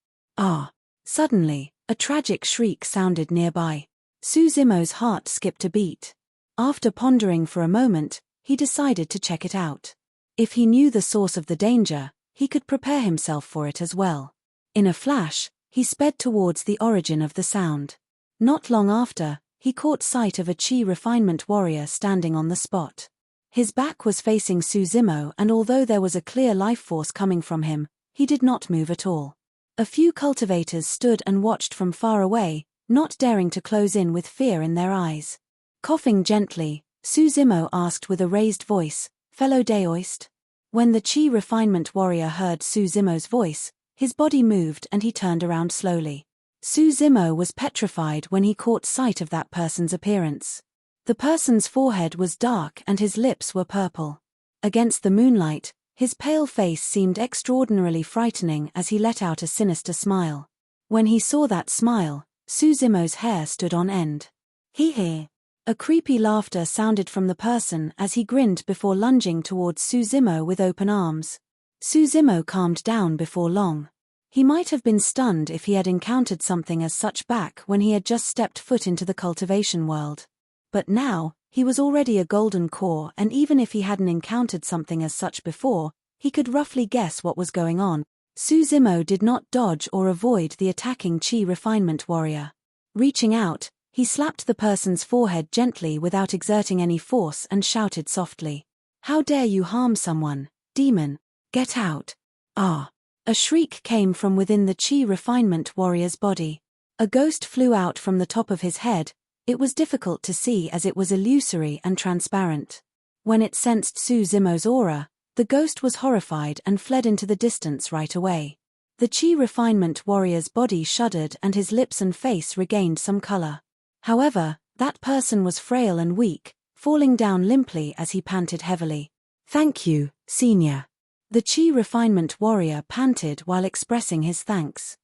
Suddenly, a tragic shriek sounded nearby. Su Zimo's heart skipped a beat. After pondering for a moment, he decided to check it out. If he knew the source of the danger, he could prepare himself for it as well. In a flash, he sped towards the origin of the sound. Not long after, he caught sight of a Qi refinement warrior standing on the spot. His back was facing Su Zimo, and although there was a clear life force coming from him, he did not move at all. A few cultivators stood and watched from far away, not daring to close in with fear in their eyes. Coughing gently, Su Zimo asked with a raised voice, "Fellow Daoist?" When the Qi refinement warrior heard Su Zimo's voice, his body moved and he turned around slowly. Su Zimo was petrified when he caught sight of that person's appearance. The person's forehead was dark and his lips were purple. Against the moonlight, his pale face seemed extraordinarily frightening as he let out a sinister smile. When he saw that smile, Su Zimo's hair stood on end. Hee. A creepy laughter sounded from the person as he grinned before lunging towards Su Zimo with open arms. Su Zimo calmed down before long. He might have been stunned if he had encountered something as such back when he had just stepped foot into the cultivation world. But now, he was already a golden core, and even if he hadn't encountered something as such before, he could roughly guess what was going on. Su Zimo did not dodge or avoid the attacking Qi refinement warrior. Reaching out, he slapped the person's forehead gently without exerting any force and shouted softly, "How dare you harm someone, demon? Get out!" A shriek came from within the Qi refinement warrior's body. A ghost flew out from the top of his head. It was difficult to see as it was illusory and transparent. When it sensed Su Zimo's aura, the ghost was horrified and fled into the distance right away. The Qi refinement warrior's body shuddered and his lips and face regained some color. However, that person was frail and weak, falling down limply as he panted heavily. "Thank you, Senior." The Qi refinement warrior panted while expressing his thanks.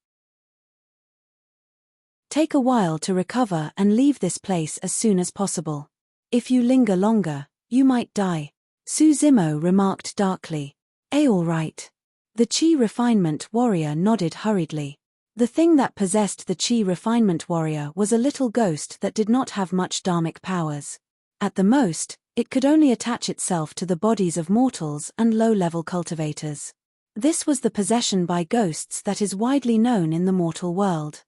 "Take a while to recover and leave this place as soon as possible. If you linger longer, you might die," Su Zimo remarked darkly. All right." The Qi refinement warrior nodded hurriedly. The thing that possessed the Qi refinement warrior was a little ghost that did not have much dharmic powers. At the most, It could only attach itself to the bodies of mortals and low-level cultivators. This was the possession by ghosts that is widely known in the mortal world.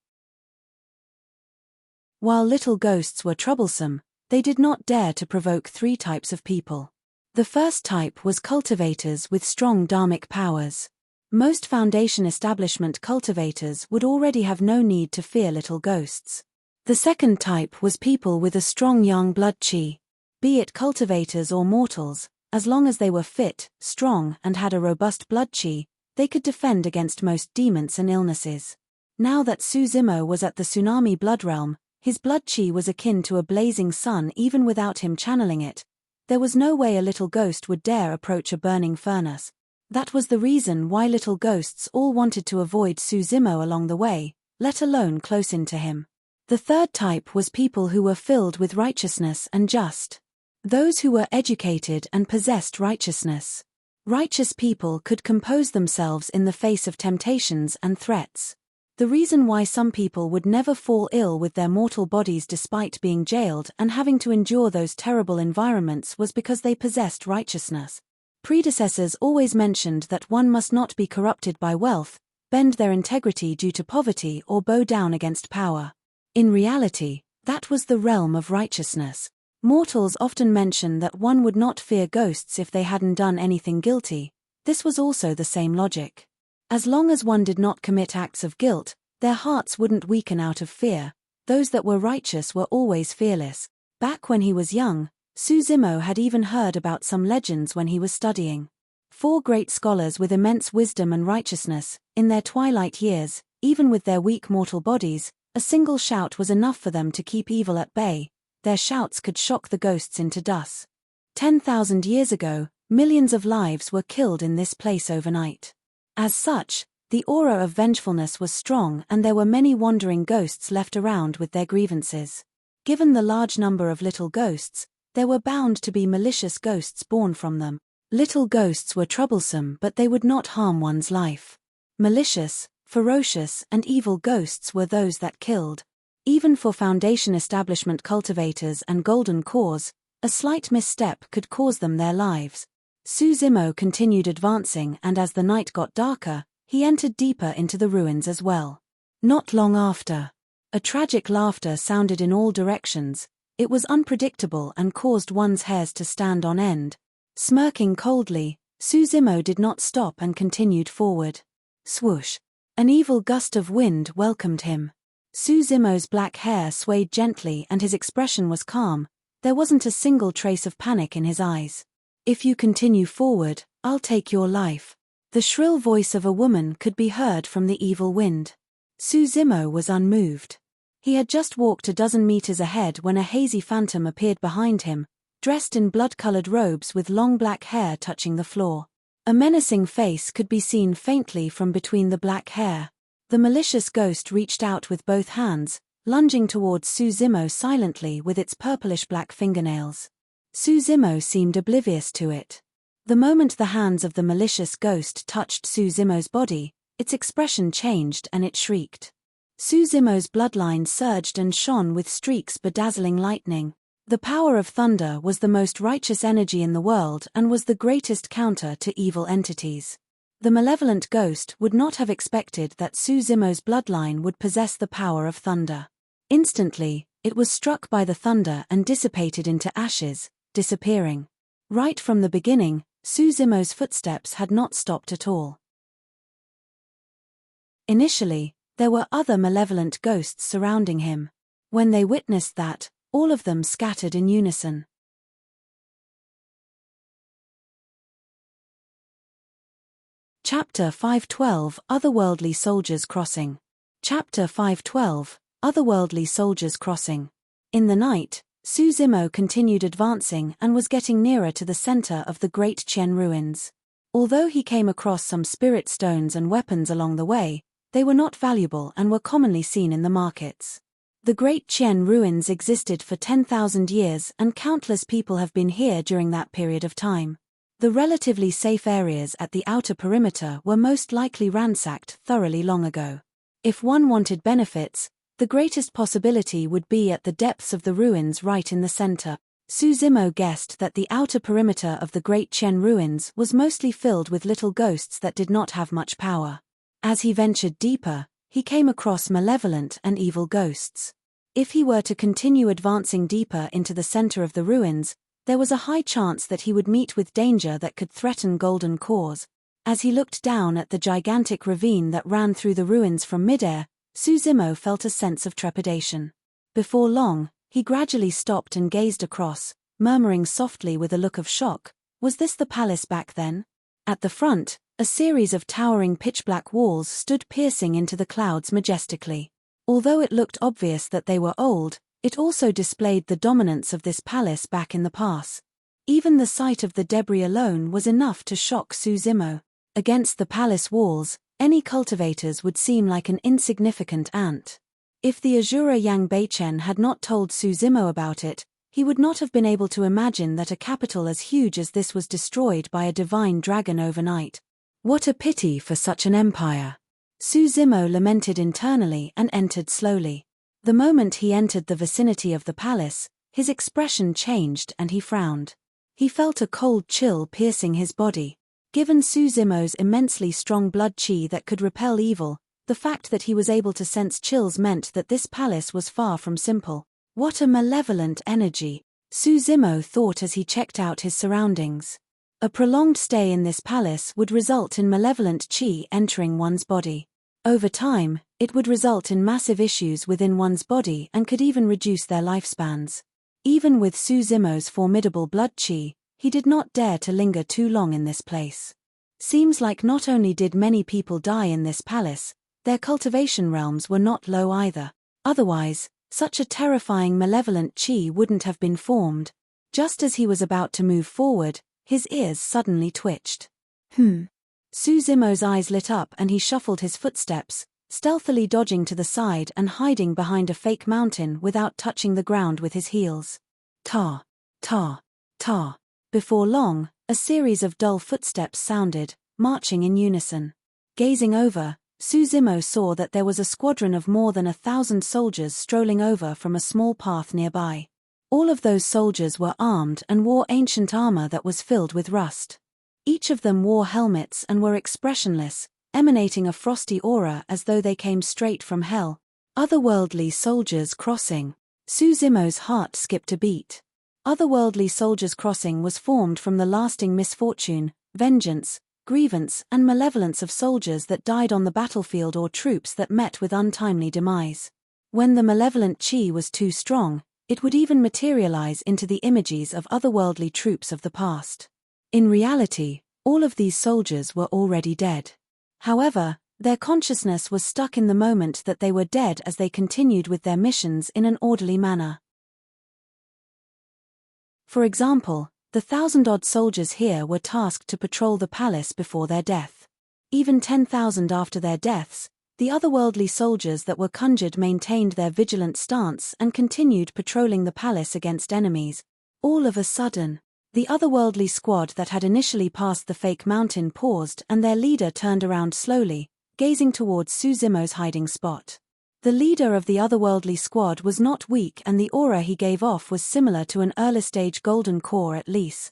While little ghosts were troublesome, they did not dare to provoke three types of people. The first type was cultivators with strong dharmic powers. Most Foundation establishment cultivators would already have no need to fear little ghosts. The second type was people with a strong young blood chi. Be it cultivators or mortals, as long as they were fit, strong, and had a robust blood chi, they could defend against most demons and illnesses. Now that Suzimo was at the tsunami blood realm, his blood chi was akin to a blazing sun even without him channeling it. There was no way a little ghost would dare approach a burning furnace. That was the reason why little ghosts all wanted to avoid Suzimo along the way, let alone close in to him. The third type was people who were filled with righteousness and just. Those who were educated and possessed righteousness. Righteous people could compose themselves in the face of temptations and threats. The reason why some people would never fall ill with their mortal bodies despite being jailed and having to endure those terrible environments was because they possessed righteousness. Predecessors always mentioned that one must not be corrupted by wealth, bend their integrity due to poverty, or bow down against power. In reality, that was the realm of righteousness. Mortals often mention that one would not fear ghosts if they hadn't done anything guilty. This was also the same logic. As long as one did not commit acts of guilt, their hearts wouldn't weaken out of fear. Those that were righteous were always fearless. Back when he was young, Suzimo had even heard about some legends when he was studying. 4 great scholars with immense wisdom and righteousness, in their twilight years, even with their weak mortal bodies, a single shout was enough for them to keep evil at bay. Their shouts could shock the ghosts into dust. 10,000 years ago, millions of lives were killed in this place overnight. As such, the aura of vengefulness was strong and there were many wandering ghosts left around with their grievances. Given the large number of little ghosts, there were bound to be malicious ghosts born from them. Little ghosts were troublesome, but they would not harm one's life. Malicious, ferocious, and evil ghosts were those that killed. Even for Foundation establishment cultivators and golden cores, a slight misstep could cause them their lives. Suzimo continued advancing, and as the night got darker, he entered deeper into the ruins as well. Not long after, a tragic laughter sounded in all directions. It was unpredictable and caused one's hairs to stand on end. Smirking coldly, Suzimo did not stop and continued forward. Swoosh! An evil gust of wind welcomed him. Suzimo's black hair swayed gently and his expression was calm. There wasn't a single trace of panic in his eyes. "If you continue forward, I'll take your life." The shrill voice of a woman could be heard from the evil wind. Suzimo was unmoved. He had just walked a dozen meters ahead when a hazy phantom appeared behind him, dressed in blood-colored robes with long black hair touching the floor. A menacing face could be seen faintly from between the black hair. The malicious ghost reached out with both hands, lunging towards Suzimo silently with its purplish-black fingernails. Suzimo seemed oblivious to it. The moment the hands of the malicious ghost touched Suzimo's body, its expression changed and it shrieked. Suzimo's bloodline surged and shone with streaks bedazzling lightning. The power of thunder was the most righteous energy in the world and was the greatest counter to evil entities. The malevolent ghost would not have expected that Suzimo's bloodline would possess the power of thunder. Instantly, it was struck by the thunder and dissipated into ashes, disappearing. Right from the beginning, Suzimo's footsteps had not stopped at all. Initially, there were other malevolent ghosts surrounding him. When they witnessed that, all of them scattered in unison. Chapter 512 Otherworldly Soldiers Crossing. Chapter 512 Otherworldly Soldiers Crossing. In the night, Suzimo continued advancing and was getting nearer to the center of the Great Qian ruins. Although he came across some spirit stones and weapons along the way, they were not valuable and were commonly seen in the markets. The Great Qian ruins existed for 10,000 years and countless people have been here during that period of time. The relatively safe areas at the outer perimeter were most likely ransacked thoroughly long ago. If one wanted benefits, the greatest possibility would be at the depths of the ruins right in the center. Suzimo guessed that the outer perimeter of the Great Chen ruins was mostly filled with little ghosts that did not have much power. As he ventured deeper, he came across malevolent and evil ghosts. If he were to continue advancing deeper into the center of the ruins, there was a high chance that he would meet with danger that could threaten Golden Cause. As he looked down at the gigantic ravine that ran through the ruins from midair, Suzimo felt a sense of trepidation. Before long, he gradually stopped and gazed across, murmuring softly with a look of shock, "Was this the palace back then?" At the front, a series of towering pitch-black walls stood piercing into the clouds majestically. Although it looked obvious that they were old, it also displayed the dominance of this palace back in the past. Even the sight of the debris alone was enough to shock Suzimo. Against the palace walls, any cultivators would seem like an insignificant ant. If the Azura Yang Beichen had not told Suzimo about it, he would not have been able to imagine that a capital as huge as this was destroyed by a divine dragon overnight. What a pity for such an empire. Suzimo lamented internally and entered slowly. The moment he entered the vicinity of the palace, his expression changed and he frowned. He felt a cold chill piercing his body. Given Suzimo's immensely strong blood chi that could repel evil, the fact that he was able to sense chills meant that this palace was far from simple. What a malevolent energy, Suzimo thought as he checked out his surroundings. A prolonged stay in this palace would result in malevolent chi entering one's body. Over time, it would result in massive issues within one's body and could even reduce their lifespans. Even with Suzimo's formidable blood chi, he did not dare to linger too long in this place. Seems like not only did many people die in this palace, their cultivation realms were not low either. Otherwise, such a terrifying malevolent chi wouldn't have been formed. Just as he was about to move forward, his ears suddenly twitched. Suzimo's eyes lit up and he shuffled his footsteps, stealthily dodging to the side and hiding behind a fake mountain without touching the ground with his heels. Ta, ta, ta. Before long, a series of dull footsteps sounded, marching in unison. Gazing over, Suzimo saw that there was a squadron of more than 1,000 soldiers strolling over from a small path nearby. All of those soldiers were armed and wore ancient armor that was filled with rust. Each of them wore helmets and were expressionless, emanating a frosty aura as though they came straight from hell. Otherworldly soldiers crossing. Suzimo's heart skipped a beat. Otherworldly soldiers crossing was formed from the lasting misfortune, vengeance, grievance and malevolence of soldiers that died on the battlefield or troops that met with untimely demise. When the malevolent chi was too strong, it would even materialize into the images of otherworldly troops of the past. In reality, all of these soldiers were already dead. However, their consciousness was stuck in the moment that they were dead as they continued with their missions in an orderly manner. For example, the 1,000-odd soldiers here were tasked to patrol the palace before their death. Even 10,000 after their deaths, the otherworldly soldiers that were conjured maintained their vigilant stance and continued patrolling the palace against enemies. All of a sudden, the otherworldly squad that had initially passed the fake mountain paused and their leader turned around slowly, gazing towards Suzimo's hiding spot. The leader of the otherworldly squad was not weak and the aura he gave off was similar to an early-stage golden core at least.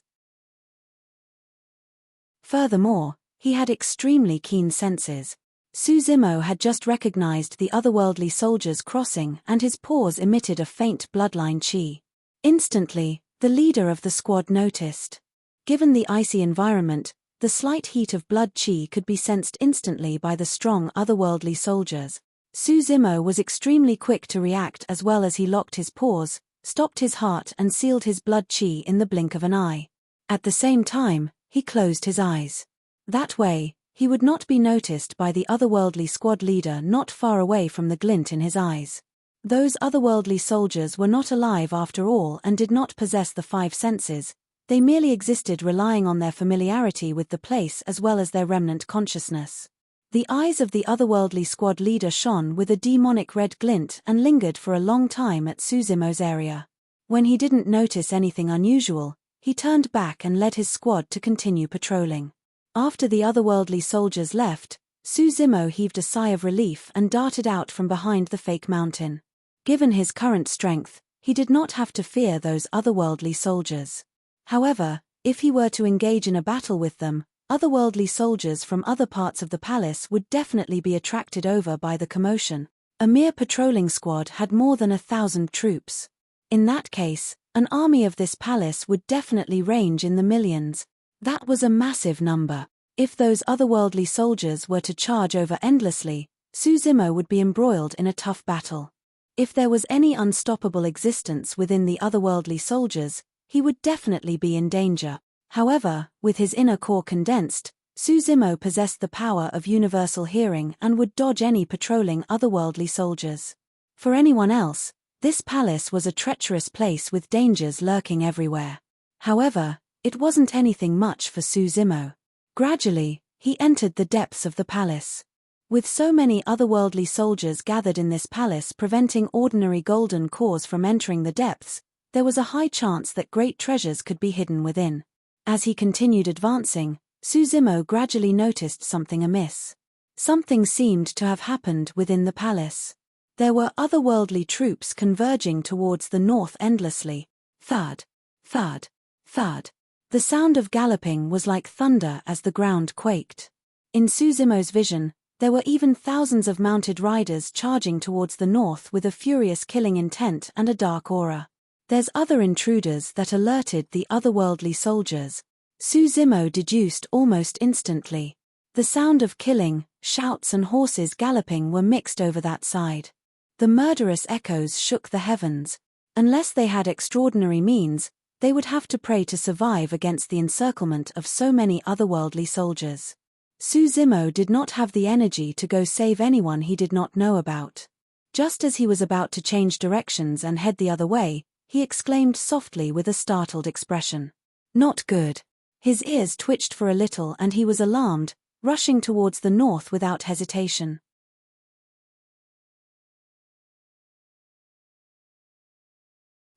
Furthermore, he had extremely keen senses. Suzimo had just recognized the otherworldly soldiers crossing and his pores emitted a faint bloodline chi. Instantly, the leader of the squad noticed. Given the icy environment, the slight heat of blood chi could be sensed instantly by the strong otherworldly soldiers. Suzimo was extremely quick to react as well as he locked his pores, stopped his heart and sealed his blood chi in the blink of an eye. At the same time, he closed his eyes. That way, he would not be noticed by the otherworldly squad leader not far away from the glint in his eyes. Those otherworldly soldiers were not alive after all and did not possess the 5 senses, they merely existed relying on their familiarity with the place as well as their remnant consciousness. The eyes of the otherworldly squad leader shone with a demonic red glint and lingered for a long time at Suzimo's area. When he didn't notice anything unusual, he turned back and led his squad to continue patrolling. After the otherworldly soldiers left, Suzimo heaved a sigh of relief and darted out from behind the fake mountain. Given his current strength, he did not have to fear those otherworldly soldiers. However, if he were to engage in a battle with them, otherworldly soldiers from other parts of the palace would definitely be attracted over by the commotion. A mere patrolling squad had more than 1,000 troops. In that case, an army of this palace would definitely range in the millions. That was a massive number. If those otherworldly soldiers were to charge over endlessly, Suzimo would be embroiled in a tough battle. If there was any unstoppable existence within the otherworldly soldiers, he would definitely be in danger. However, with his inner core condensed, Suzimo possessed the power of universal hearing and would dodge any patrolling otherworldly soldiers. For anyone else, this palace was a treacherous place with dangers lurking everywhere. However, it wasn't anything much for Suzimo. Gradually, he entered the depths of the palace. With so many otherworldly soldiers gathered in this palace preventing ordinary golden cores from entering the depths, there was a high chance that great treasures could be hidden within. As he continued advancing, Suzimo gradually noticed something amiss. Something seemed to have happened within the palace. There were otherworldly troops converging towards the north endlessly. Thud, thud, thud. The sound of galloping was like thunder as the ground quaked. In Suzimo's vision, there were even thousands of mounted riders charging towards the north with a furious killing intent and a dark aura. There's other intruders that alerted the otherworldly soldiers. Suzimo deduced almost instantly. The sound of killing, shouts and horses galloping were mixed over that side. The murderous echoes shook the heavens. Unless they had extraordinary means, they would have to pray to survive against the encirclement of so many otherworldly soldiers. Suzimo did not have the energy to go save anyone he did not know about. Just as he was about to change directions and head the other way, he exclaimed softly with a startled expression. Not good. His ears twitched for a little and he was alarmed, rushing towards the north without hesitation.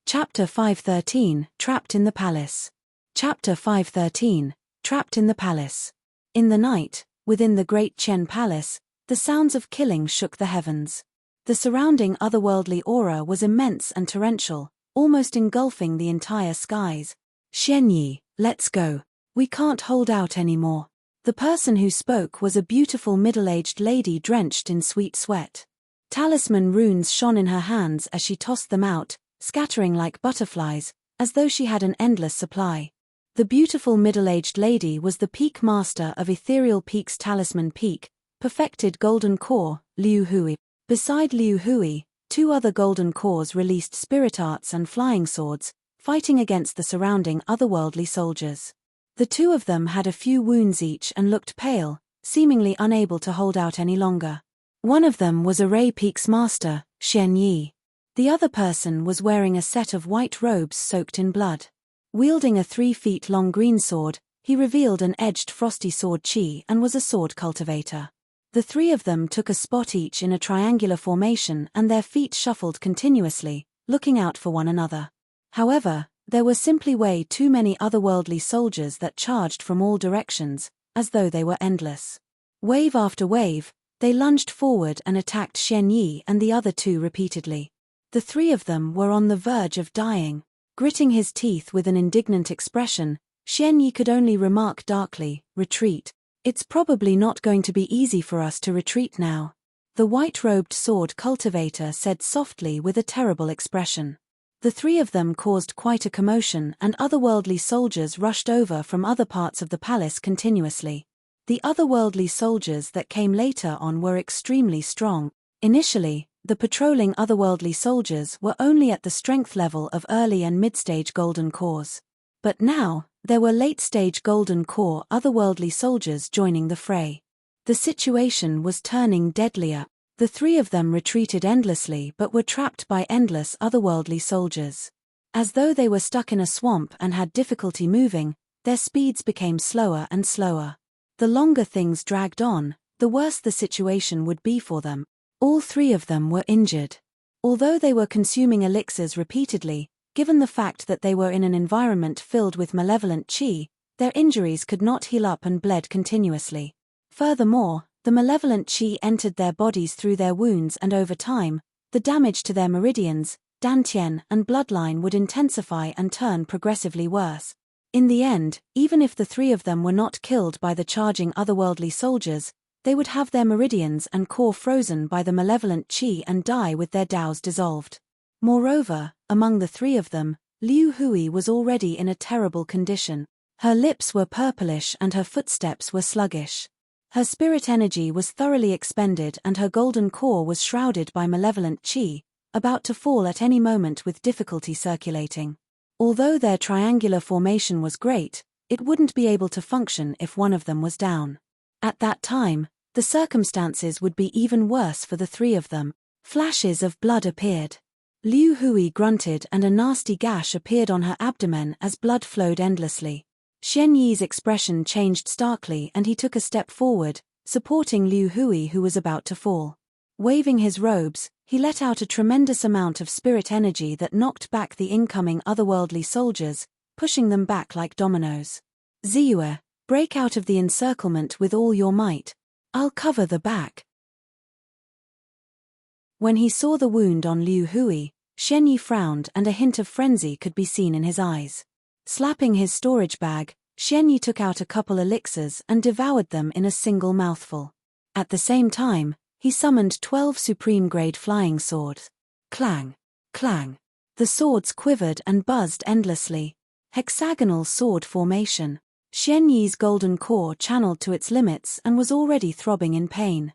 Chapter 513, Trapped in the Palace. Chapter 513, Trapped in the Palace. In the night, within the great Chen Palace, the sounds of killing shook the heavens. The surrounding otherworldly aura was immense and torrential, almost engulfing the entire skies. Xianyi, let's go. We can't hold out anymore. The person who spoke was a beautiful middle-aged lady drenched in sweet sweat. Talisman runes shone in her hands as she tossed them out, scattering like butterflies, as though she had an endless supply. The beautiful middle-aged lady was the peak master of Ethereal Peak's Talisman Peak, perfected golden core, Liu Hui. Beside Liu Hui, two other golden cores released spirit arts and flying swords, fighting against the surrounding otherworldly soldiers. The two of them had a few wounds each and looked pale, seemingly unable to hold out any longer. One of them was a Ray Peak's master, Xianyi. The other person was wearing a set of white robes soaked in blood. Wielding a 3-feet-long green sword, he revealed an edged frosty sword chi and was a sword cultivator. The three of them took a spot each in a triangular formation and their feet shuffled continuously, looking out for one another. However, there were simply way too many otherworldly soldiers that charged from all directions, as though they were endless. Wave after wave, they lunged forward and attacked Xianyi and the other two repeatedly. The three of them were on the verge of dying. Gritting his teeth with an indignant expression, Xianyi could only remark darkly, "Retreat. It's probably not going to be easy for us to retreat now." The white-robed sword cultivator said softly with a terrible expression. The three of them caused quite a commotion and otherworldly soldiers rushed over from other parts of the palace continuously. The otherworldly soldiers that came later on were extremely strong. Initially, the patrolling otherworldly soldiers were only at the strength level of early and mid-stage golden cores. But now, there were late-stage golden core otherworldly soldiers joining the fray. The situation was turning deadlier. The three of them retreated endlessly but were trapped by endless otherworldly soldiers. As though they were stuck in a swamp and had difficulty moving, their speeds became slower and slower. The longer things dragged on, the worse the situation would be for them. All three of them were injured. Although they were consuming elixirs repeatedly, given the fact that they were in an environment filled with malevolent chi, their injuries could not heal up and bled continuously. Furthermore, the malevolent chi entered their bodies through their wounds and over time, the damage to their meridians, dantian, and bloodline would intensify and turn progressively worse. In the end, even if the three of them were not killed by the charging otherworldly soldiers, they would have their meridians and core frozen by the malevolent qi and die with their daos dissolved. Moreover, among the three of them, Liu Hui was already in a terrible condition. Her lips were purplish and her footsteps were sluggish. Her spirit energy was thoroughly expended and her golden core was shrouded by malevolent qi, about to fall at any moment with difficulty circulating. Although their triangular formation was great, it wouldn't be able to function if one of them was down. At that time, the circumstances would be even worse for the three of them. Flashes of blood appeared. Liu Hui grunted and a nasty gash appeared on her abdomen as blood flowed endlessly. Xian Yi's expression changed starkly and he took a step forward, supporting Liu Hui who was about to fall. Waving his robes, he let out a tremendous amount of spirit energy that knocked back the incoming otherworldly soldiers, pushing them back like dominoes. Ziyue, break out of the encirclement with all your might. I'll cover the back. When he saw the wound on Liu Hui, Xian Yi frowned and a hint of frenzy could be seen in his eyes. Slapping his storage bag, Xian Yi took out a couple elixirs and devoured them in a single mouthful. At the same time, he summoned 12 supreme-grade flying swords. Clang! Clang! The swords quivered and buzzed endlessly. Hexagonal sword formation. Xian Yi's golden core channeled to its limits and was already throbbing in pain.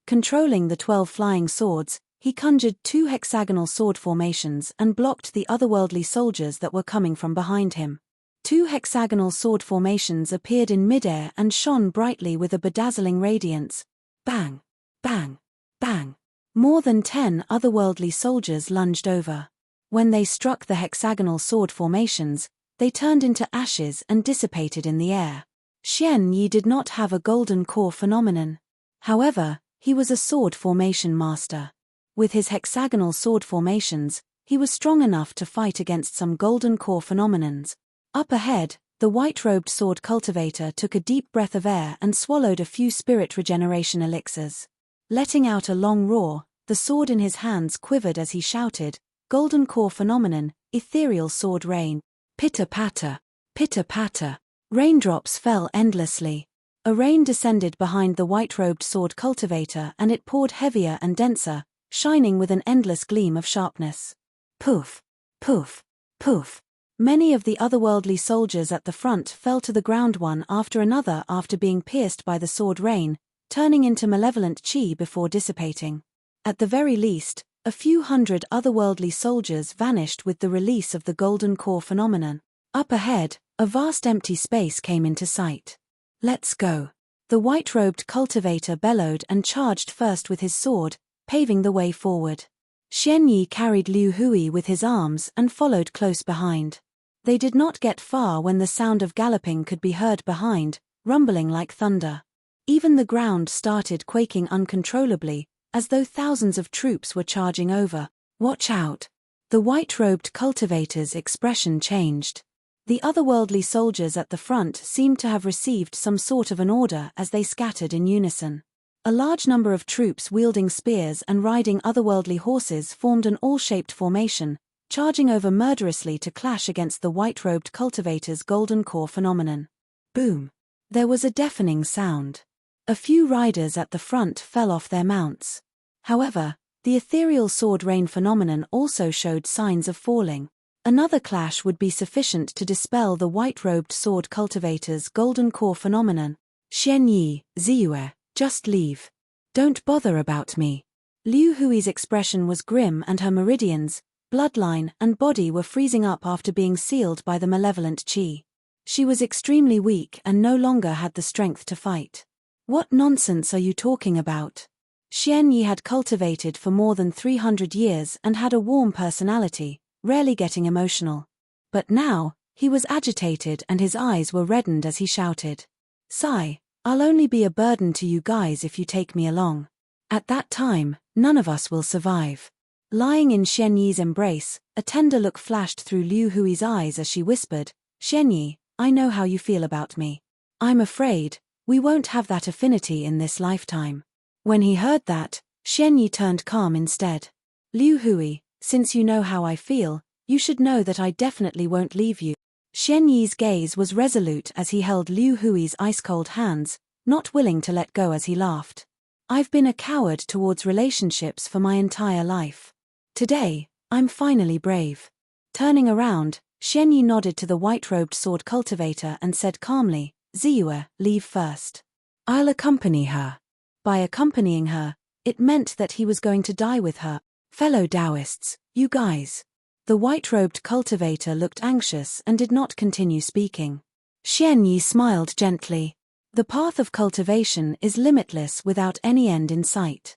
Controlling the 12 flying swords, he conjured 2 hexagonal sword formations and blocked the otherworldly soldiers that were coming from behind him. 2 hexagonal sword formations appeared in midair and shone brightly with a bedazzling radiance. Bang! Bang! Bang! More than 10 otherworldly soldiers lunged over. When they struck the hexagonal sword formations, they turned into ashes and dissipated in the air. Xian Yi did not have a golden core phenomenon. However, he was a sword formation master. With his hexagonal sword formations, he was strong enough to fight against some golden core phenomenons. Up ahead, the white-robed sword cultivator took a deep breath of air and swallowed a few spirit regeneration elixirs. Letting out a long roar, the sword in his hands quivered as he shouted, "Golden core phenomenon, ethereal sword rain." Pitter-patter, pitter-patter. Raindrops fell endlessly. A rain descended behind the white-robed sword cultivator and it poured heavier and denser, shining with an endless gleam of sharpness. Poof! Poof! Poof! Many of the otherworldly soldiers at the front fell to the ground one after another after being pierced by the sword rain, turning into malevolent qi before dissipating. At the very least, a few hundred otherworldly soldiers vanished with the release of the golden core phenomenon. Up ahead, a vast empty space came into sight. Let's go. The white-robed cultivator bellowed and charged first with his sword, paving the way forward. Xian Yi carried Liu Hui with his arms and followed close behind. They did not get far when the sound of galloping could be heard behind, rumbling like thunder. Even the ground started quaking uncontrollably, as though thousands of troops were charging over. Watch out! The white-robed cultivator's expression changed. The otherworldly soldiers at the front seemed to have received some sort of an order as they scattered in unison. A large number of troops wielding spears and riding otherworldly horses formed an all-shaped formation, charging over murderously to clash against the white-robed cultivator's golden core phenomenon. Boom! There was a deafening sound. A few riders at the front fell off their mounts. However, the ethereal sword rain phenomenon also showed signs of falling. Another clash would be sufficient to dispel the white-robed sword cultivator's golden core phenomenon. Xian Yi, Ziyue, just leave. Don't bother about me. Liu Hui's expression was grim and her meridians, bloodline and body were freezing up after being sealed by the malevolent qi. She was extremely weak and no longer had the strength to fight. What nonsense are you talking about? Xian Yi had cultivated for more than 300 years and had a warm personality, rarely getting emotional. But now, he was agitated and his eyes were reddened as he shouted. "Sigh, I'll only be a burden to you guys if you take me along. At that time, none of us will survive." Lying in Xian Yi's embrace, a tender look flashed through Liu Hui's eyes as she whispered, "Xian Yi, I know how you feel about me. I'm afraid we won't have that affinity in this lifetime." When he heard that, Xian Yi turned calm instead. Liu Hui, since you know how I feel, you should know that I definitely won't leave you. Xian Yi's gaze was resolute as he held Liu Hui's ice-cold hands, not willing to let go as he laughed. I've been a coward towards relationships for my entire life. Today, I'm finally brave. Turning around, Xian Yi nodded to the white-robed sword cultivator and said calmly, Ziyue, leave first. I'll accompany her. By accompanying her, it meant that he was going to die with her. Fellow Taoists, you guys. The white-robed cultivator looked anxious and did not continue speaking. Xian Yi smiled gently. The path of cultivation is limitless without any end in sight.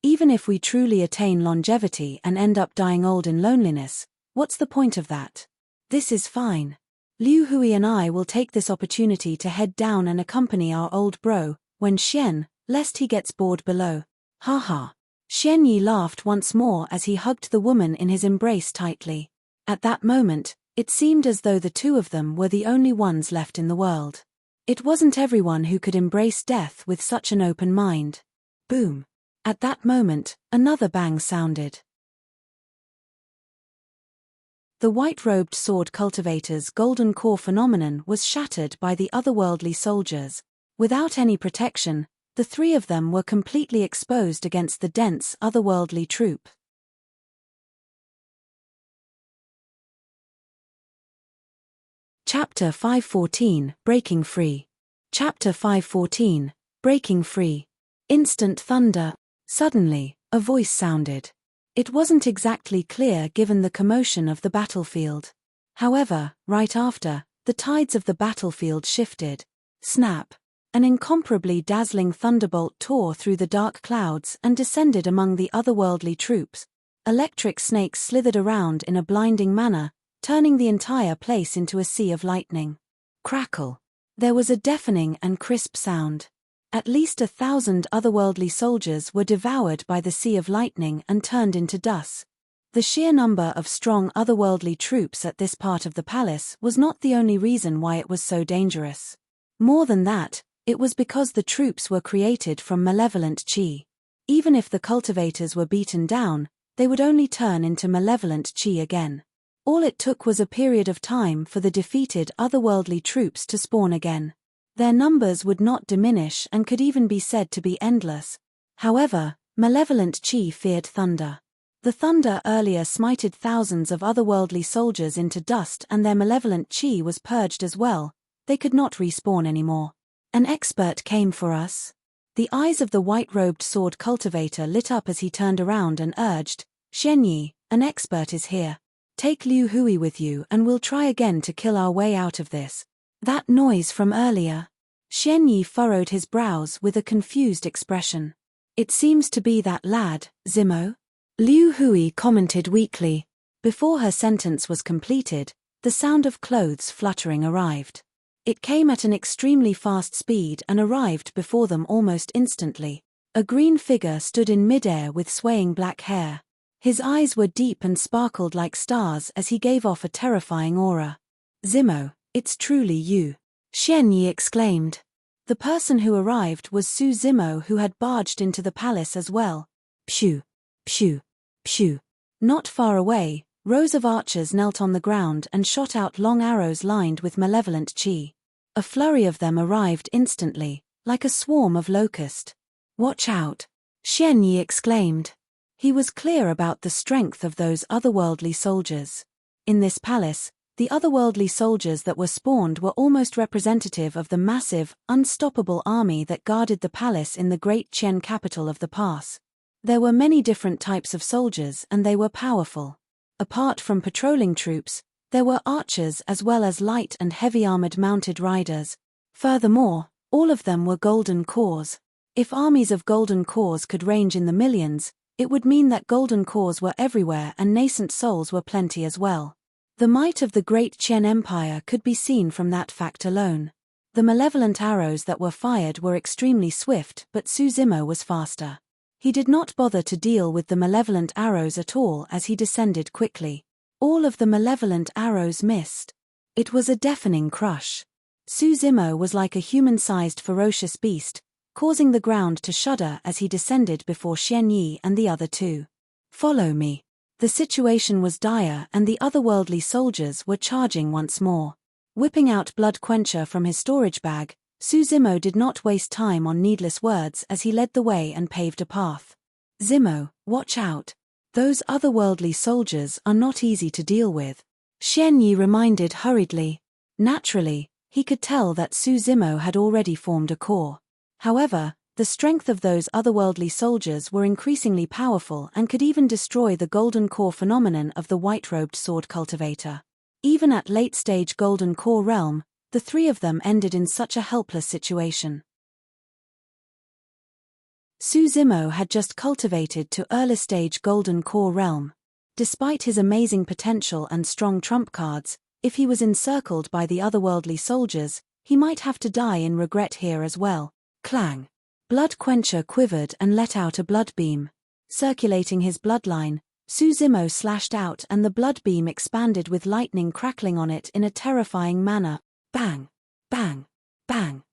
Even if we truly attain longevity and end up dying old in loneliness, what's the point of that? This is fine. Liu Hui and I will take this opportunity to head down and accompany our old bro, Wen Xian, lest he gets bored below. Ha ha. Xian Yi laughed once more as he hugged the woman in his embrace tightly. At that moment, it seemed as though the two of them were the only ones left in the world. It wasn't everyone who could embrace death with such an open mind. Boom. At that moment, another bang sounded. The white-robed sword cultivator's golden core phenomenon was shattered by the otherworldly soldiers. Without any protection, the three of them were completely exposed against the dense otherworldly troop. Chapter 514, Breaking Free. Chapter 514, Breaking Free. Instant thunder. Suddenly, a voice sounded. It wasn't exactly clear given the commotion of the battlefield. However, right after, the tides of the battlefield shifted. Snap. An incomparably dazzling thunderbolt tore through the dark clouds and descended among the otherworldly troops. Electric snakes slithered around in a blinding manner, turning the entire place into a sea of lightning. Crackle. There was a deafening and crisp sound. At least 1,000 otherworldly soldiers were devoured by the sea of lightning and turned into dust. The sheer number of strong otherworldly troops at this part of the palace was not the only reason why it was so dangerous. More than that, it was because the troops were created from malevolent qi. Even if the cultivators were beaten down, they would only turn into malevolent qi again. All it took was a period of time for the defeated otherworldly troops to spawn again. Their numbers would not diminish and could even be said to be endless. However, malevolent qi feared thunder. The thunder earlier smited thousands of otherworldly soldiers into dust and their malevolent qi was purged as well. They could not respawn anymore. An expert came for us. The eyes of the white-robed sword cultivator lit up as he turned around and urged, Xian Yi, an expert is here. Take Liu Hui with you and we'll try again to kill our way out of this. That noise from earlier. Xian Yi furrowed his brows with a confused expression. It seems to be that lad, Zimo. Liu Hui commented weakly. Before her sentence was completed, the sound of clothes fluttering arrived. It came at an extremely fast speed and arrived before them almost instantly. A green figure stood in midair with swaying black hair. His eyes were deep and sparkled like stars as he gave off a terrifying aura. Zimo, it's truly you. Xian Yi exclaimed. The person who arrived was Su Zimo, who had barged into the palace as well. Phew, phew, phew. Not far away, rows of archers knelt on the ground and shot out long arrows lined with malevolent qi. A flurry of them arrived instantly, like a swarm of locust. Watch out! Xian Yi exclaimed. He was clear about the strength of those otherworldly soldiers. In this palace, the otherworldly soldiers that were spawned were almost representative of the massive, unstoppable army that guarded the palace in the great Qian capital of the pass. There were many different types of soldiers and they were powerful. Apart from patrolling troops, there were archers as well as light and heavy-armored mounted riders. Furthermore, all of them were golden cores. If armies of golden cores could range in the millions, it would mean that golden cores were everywhere and nascent souls were plenty as well. The might of the great Qian Empire could be seen from that fact alone. The malevolent arrows that were fired were extremely swift, but Su Zimo was faster. He did not bother to deal with the malevolent arrows at all as he descended quickly. All of the malevolent arrows missed. It was a deafening crush. Su Zimo was like a human-sized ferocious beast, causing the ground to shudder as he descended before Xian Yi and the other two. "Follow me." The situation was dire and the otherworldly soldiers were charging once more. Whipping out blood quencher from his storage bag, Su Zimo did not waste time on needless words as he led the way and paved a path. "Zimo, watch out. Those otherworldly soldiers are not easy to deal with," Xian Yi reminded hurriedly. Naturally, he could tell that Su Zimo had already formed a core. However, the strength of those otherworldly soldiers were increasingly powerful and could even destroy the golden core phenomenon of the white-robed sword cultivator. Even at late-stage golden core realm, the three of them ended in such a helpless situation. Su Zimo had just cultivated to early-stage golden core realm. Despite his amazing potential and strong trump cards, if he was encircled by the otherworldly soldiers, he might have to die in regret here as well. Clang! Blood quencher quivered and let out a blood beam. Circulating his bloodline, Su Zimo slashed out and the blood beam expanded with lightning crackling on it in a terrifying manner. Bang! Bang! Bang!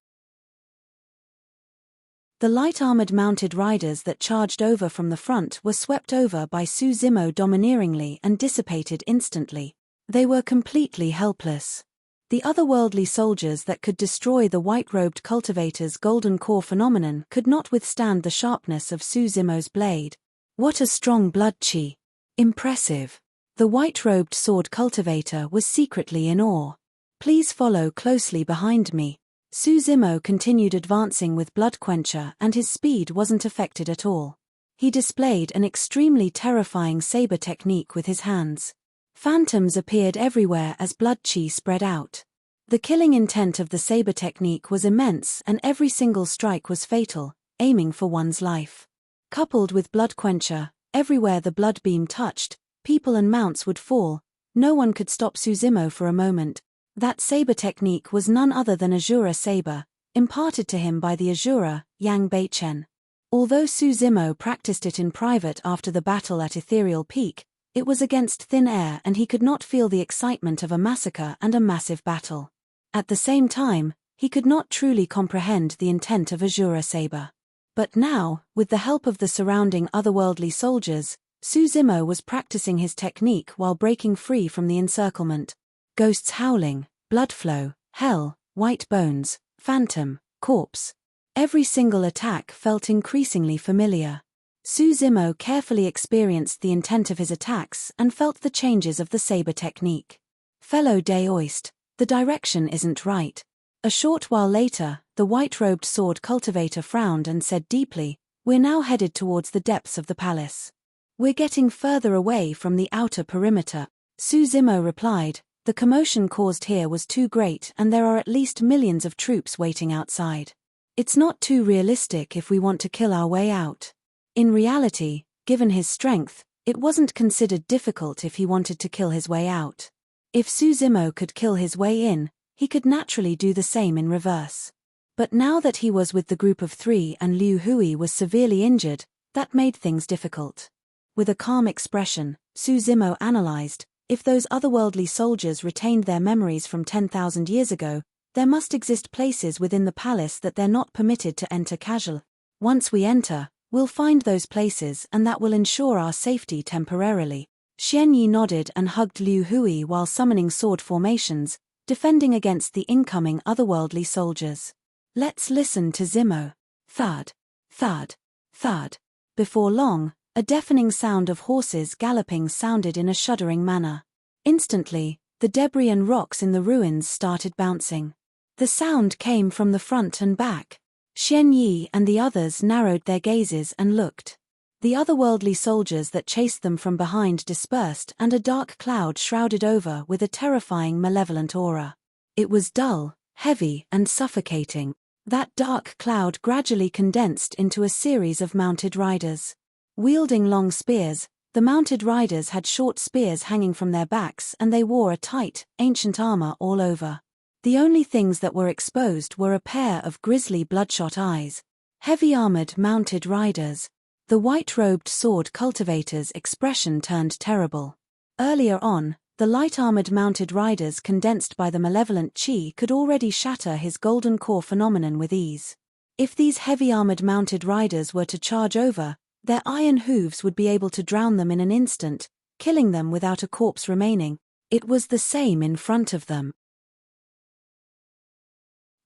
The light-armored mounted riders that charged over from the front were swept over by Su Zimo domineeringly and dissipated instantly. They were completely helpless. The otherworldly soldiers that could destroy the white-robed cultivator's golden core phenomenon could not withstand the sharpness of Su Zimo's blade. What a strong blood chi! Impressive. The white-robed sword cultivator was secretly in awe. "Please follow closely behind me." Su Zimo continued advancing with blood quencher and his speed wasn't affected at all. He displayed an extremely terrifying saber technique with his hands. Phantoms appeared everywhere as blood chi spread out. The killing intent of the saber technique was immense and every single strike was fatal, aiming for one's life. Coupled with blood quencher, everywhere the blood beam touched, people and mounts would fall. No one could stop Su Zimo for a moment. That saber technique was none other than Azura saber, imparted to him by the Azura, Yang Beichen. Although Su Zimo practiced it in private after the battle at Ethereal Peak, it was against thin air and he could not feel the excitement of a massacre and a massive battle. At the same time, he could not truly comprehend the intent of Azura saber. But now, with the help of the surrounding otherworldly soldiers, Su Zimo was practicing his technique while breaking free from the encirclement. Ghosts howling, blood flow, hell, white bones, phantom, corpse. Every single attack felt increasingly familiar. Su Zimo carefully experienced the intent of his attacks and felt the changes of the saber technique. "Fellow Daoist, the direction isn't right." A short while later, the white-robed sword cultivator frowned and said deeply, "We're now headed towards the depths of the palace. We're getting further away from the outer perimeter." Su Zimo replied, "The commotion caused here was too great and there are at least millions of troops waiting outside. It's not too realistic if we want to kill our way out." In reality, given his strength, it wasn't considered difficult if he wanted to kill his way out. If Su Zimo could kill his way in, he could naturally do the same in reverse. But now that he was with the group of three and Liu Hui was severely injured, that made things difficult. With a calm expression, Su Zimo analyzed, if those otherworldly soldiers retained their memories from 10,000 years ago, there must exist places within the palace that they're not permitted to enter casual. Once we enter, we'll find those places and that will ensure our safety temporarily. Xian Yi nodded and hugged Liu Hui while summoning sword formations, defending against the incoming otherworldly soldiers. "Let's listen to Zimo." Thud, thud, thud. Before long, a deafening sound of horses galloping sounded in a shuddering manner. Instantly, the debris and rocks in the ruins started bouncing. The sound came from the front and back. Xian Yi and the others narrowed their gazes and looked. The otherworldly soldiers that chased them from behind dispersed and a dark cloud shrouded over with a terrifying malevolent aura. It was dull, heavy and suffocating. That dark cloud gradually condensed into a series of mounted riders. Wielding long spears, the mounted riders had short spears hanging from their backs and they wore a tight, ancient armor all over. The only things that were exposed were a pair of grisly bloodshot eyes. Heavy-armored mounted riders. The white-robed sword cultivator's expression turned terrible. Earlier on, the light-armored mounted riders condensed by the malevolent chi could already shatter his golden core phenomenon with ease. If these heavy-armored mounted riders were to charge over, their iron hooves would be able to drown them in an instant, killing them without a corpse remaining. It was the same in front of them.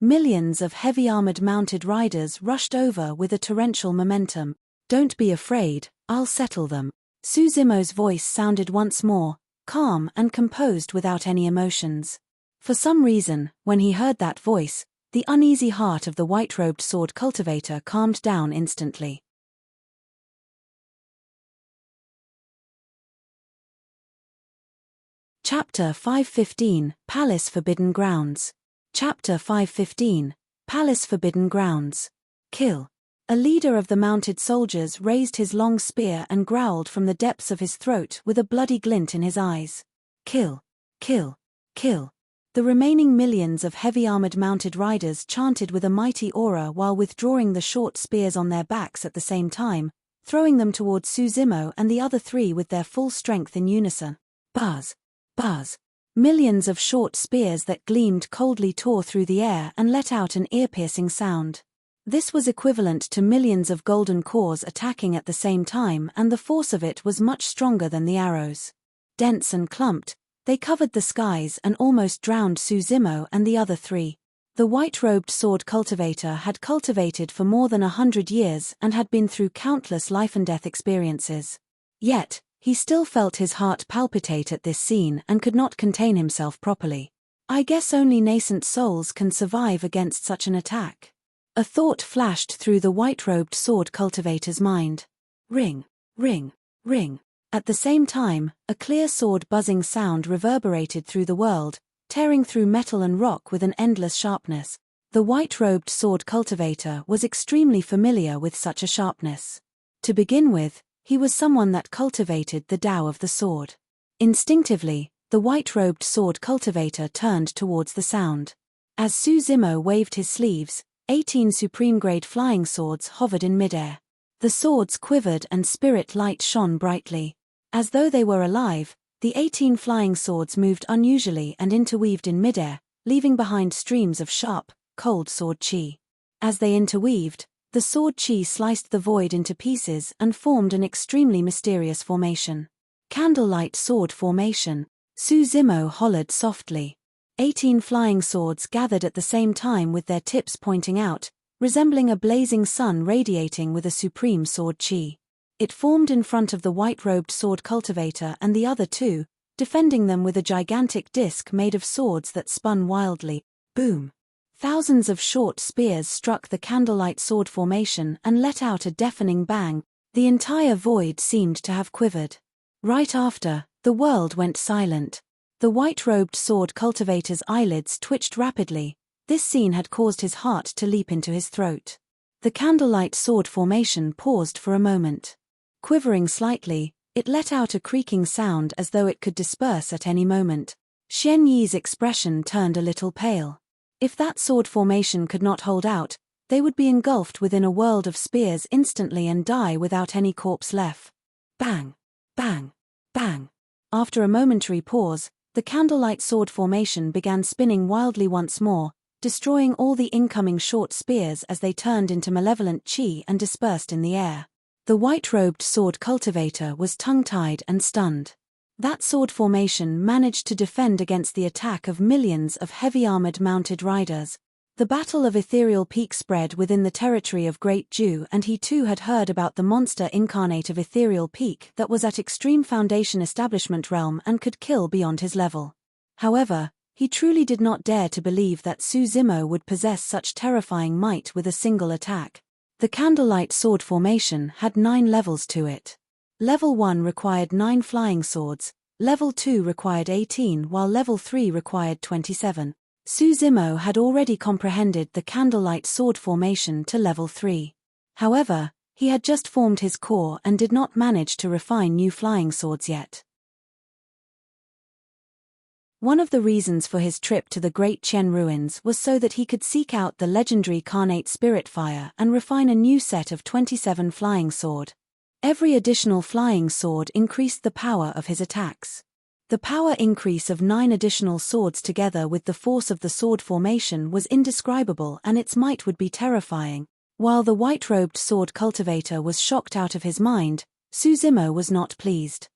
Millions of heavy-armored mounted riders rushed over with a torrential momentum. "Don't be afraid, I'll settle them." Suzumo's voice sounded once more, calm and composed without any emotions. For some reason, when he heard that voice, the uneasy heart of the white-robed sword cultivator calmed down instantly. Chapter 515, Palace Forbidden Grounds. Chapter 515, Palace Forbidden Grounds. Kill. A leader of the mounted soldiers raised his long spear and growled from the depths of his throat with a bloody glint in his eyes. Kill. Kill. Kill. The remaining millions of heavy-armored mounted riders chanted with a mighty aura while withdrawing the short spears on their backs at the same time, throwing them towards Suzumo and the other three with their full strength in unison. Buzz. Buzz. Millions of short spears that gleamed coldly tore through the air and let out an ear-piercing sound. This was equivalent to millions of golden cores attacking at the same time, and the force of it was much stronger than the arrows. Dense and clumped, they covered the skies and almost drowned Suzumo and the other three. The white-robed sword cultivator had cultivated for more than 100 years and had been through countless life-and-death experiences. Yet, he still felt his heart palpitate at this scene and could not contain himself properly. I guess only nascent souls can survive against such an attack. A thought flashed through the white-robed sword cultivator's mind. Ring, ring, ring. At the same time, a clear sword buzzing sound reverberated through the world, tearing through metal and rock with an endless sharpness. The white-robed sword cultivator was extremely familiar with such a sharpness. To begin with, he was someone that cultivated the Tao of the sword. Instinctively, the white-robed sword cultivator turned towards the sound. As Suzumo waved his sleeves, 18 supreme-grade flying swords hovered in midair. The swords quivered and spirit light shone brightly. As though they were alive, the 18 flying swords moved unusually and interweaved in midair, leaving behind streams of sharp, cold sword chi. As they interweaved, the sword chi sliced the void into pieces and formed an extremely mysterious formation. Candlelight sword formation. Suzumo hollered softly. 18 flying swords gathered at the same time with their tips pointing out, resembling a blazing sun radiating with a supreme sword chi. It formed in front of the white-robed sword cultivator and the other two, defending them with a gigantic disc made of swords that spun wildly. Boom! Thousands of short spears struck the candlelight sword formation and let out a deafening bang. The entire void seemed to have quivered. Right after, the world went silent. The white-robed sword cultivator's eyelids twitched rapidly. This scene had caused his heart to leap into his throat. The candlelight sword formation paused for a moment. Quivering slightly, it let out a creaking sound as though it could disperse at any moment. Xian Yi's expression turned a little pale. If that sword formation could not hold out, they would be engulfed within a world of spears instantly and die without any corpse left. Bang! Bang! Bang! After a momentary pause, the candlelight sword formation began spinning wildly once more, destroying all the incoming short spears as they turned into malevolent chi and dispersed in the air. The white-robed sword cultivator was tongue-tied and stunned. That sword formation managed to defend against the attack of millions of heavy-armored mounted riders. The Battle of Ethereal Peak spread within the territory of Great Jew, and he too had heard about the monster incarnate of Ethereal Peak that was at Extreme Foundation Establishment Realm and could kill beyond his level. However, he truly did not dare to believe that Suzumo would possess such terrifying might with a single attack. The candlelight sword formation had 9 levels to it. Level 1 required 9 flying swords, Level 2 required 18 while Level 3 required 27. Suzumo had already comprehended the candlelight sword formation to Level 3. However, he had just formed his core and did not manage to refine new flying swords yet. One of the reasons for his trip to the Great Chen ruins was so that he could seek out the legendary Carnate Spirit Fire and refine a new set of 27 flying sword. Every additional flying sword increased the power of his attacks. The power increase of 9 additional swords together with the force of the sword formation was indescribable, and its might would be terrifying. While the white-robed sword cultivator was shocked out of his mind, Suzimo was not pleased.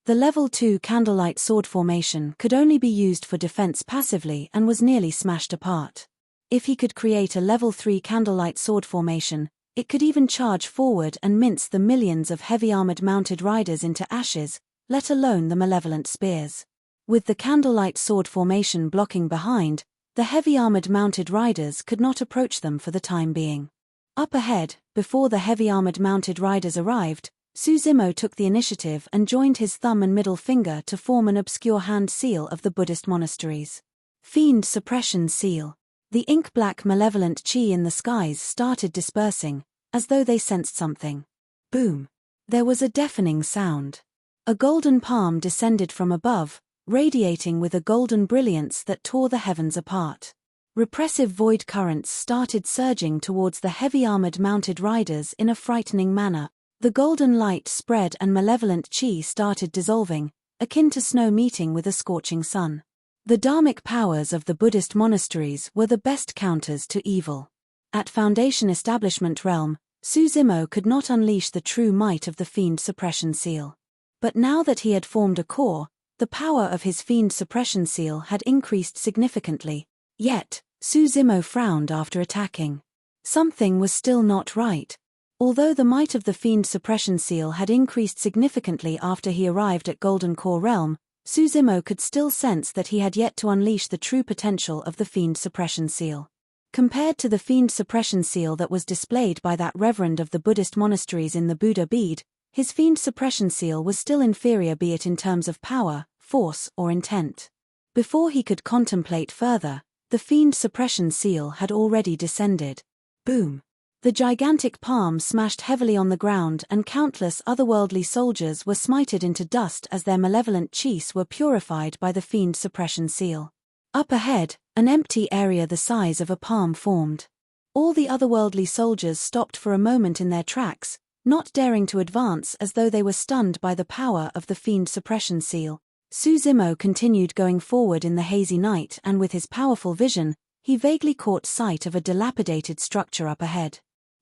The level 2 candlelight sword formation could only be used for defense passively and was nearly smashed apart. If he could create a level 3 candlelight sword formation, it could even charge forward and mince the millions of heavy-armored mounted riders into ashes, let alone the malevolent spears. With the candlelight sword formation blocking behind, the heavy-armored mounted riders could not approach them for the time being. Up ahead, before the heavy-armored mounted riders arrived, Suzimo took the initiative and joined his thumb and middle finger to form an obscure hand seal of the Buddhist monasteries. Fiend Suppression Seal. The ink-black malevolent chi in the skies started dispersing, as though they sensed something. Boom! There was a deafening sound. A golden palm descended from above, radiating with a golden brilliance that tore the heavens apart. Repressive void currents started surging towards the heavy-armored mounted riders in a frightening manner. The golden light spread and malevolent chi started dissolving, akin to snow meeting with a scorching sun. The dharmic powers of the Buddhist monasteries were the best counters to evil. At Foundation Establishment Realm, Suzimo could not unleash the true might of the Fiend Suppression Seal. But now that he had formed a core, the power of his Fiend Suppression Seal had increased significantly. Yet, Suzimo frowned after attacking. Something was still not right. Although the might of the Fiend Suppression Seal had increased significantly after he arrived at Golden Core Realm, Suzimo could still sense that he had yet to unleash the true potential of the Fiend Suppression Seal. Compared to the Fiend Suppression Seal that was displayed by that reverend of the Buddhist monasteries in the Buddha bead, his Fiend Suppression Seal was still inferior, be it in terms of power, force, or intent. Before he could contemplate further, the Fiend Suppression Seal had already descended. Boom! The gigantic palm smashed heavily on the ground and countless otherworldly soldiers were smited into dust as their malevolent chis were purified by the Fiend Suppression Seal. Up ahead, an empty area the size of a palm formed. All the otherworldly soldiers stopped for a moment in their tracks, not daring to advance as though they were stunned by the power of the Fiend Suppression Seal. Suzimo continued going forward in the hazy night, and with his powerful vision, he vaguely caught sight of a dilapidated structure up ahead.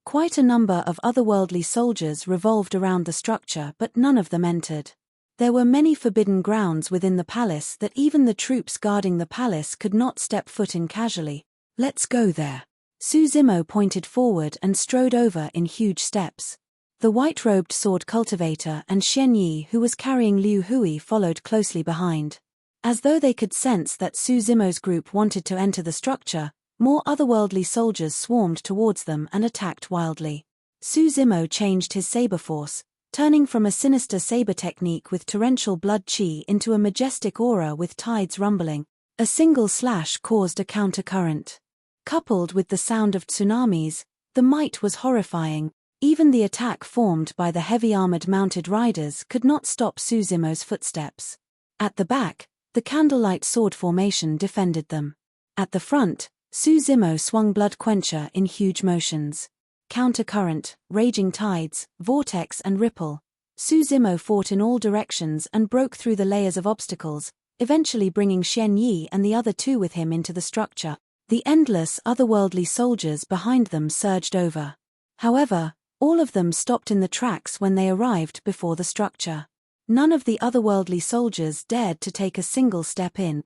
Quite a number of otherworldly soldiers revolved around the structure, but none of them entered. There were many forbidden grounds within the palace that even the troops guarding the palace could not step foot in casually. Let's go there. Suzimo pointed forward and strode over in huge steps. The white-robed sword cultivator and Xian Yi, who was carrying Liu Hui, followed closely behind. As though they could sense that Suzimo's group wanted to enter the structure, more otherworldly soldiers swarmed towards them and attacked wildly. Suzimo changed his saber force, turning from a sinister saber technique with torrential blood chi into a majestic aura with tides rumbling. A single slash caused a countercurrent. Coupled with the sound of tsunamis, the might was horrifying. Even the attack formed by the heavy-armored mounted riders could not stop Suzimo's footsteps. At the back, the candlelight sword formation defended them. At the front, Suzimo swung Blood Quencher in huge motions. Countercurrent, raging tides, vortex and ripple. Suzimo fought in all directions and broke through the layers of obstacles, eventually bringing Xian Yi and the other two with him into the structure. The endless otherworldly soldiers behind them surged over. However, all of them stopped in the tracks when they arrived before the structure. None of the otherworldly soldiers dared to take a single step in.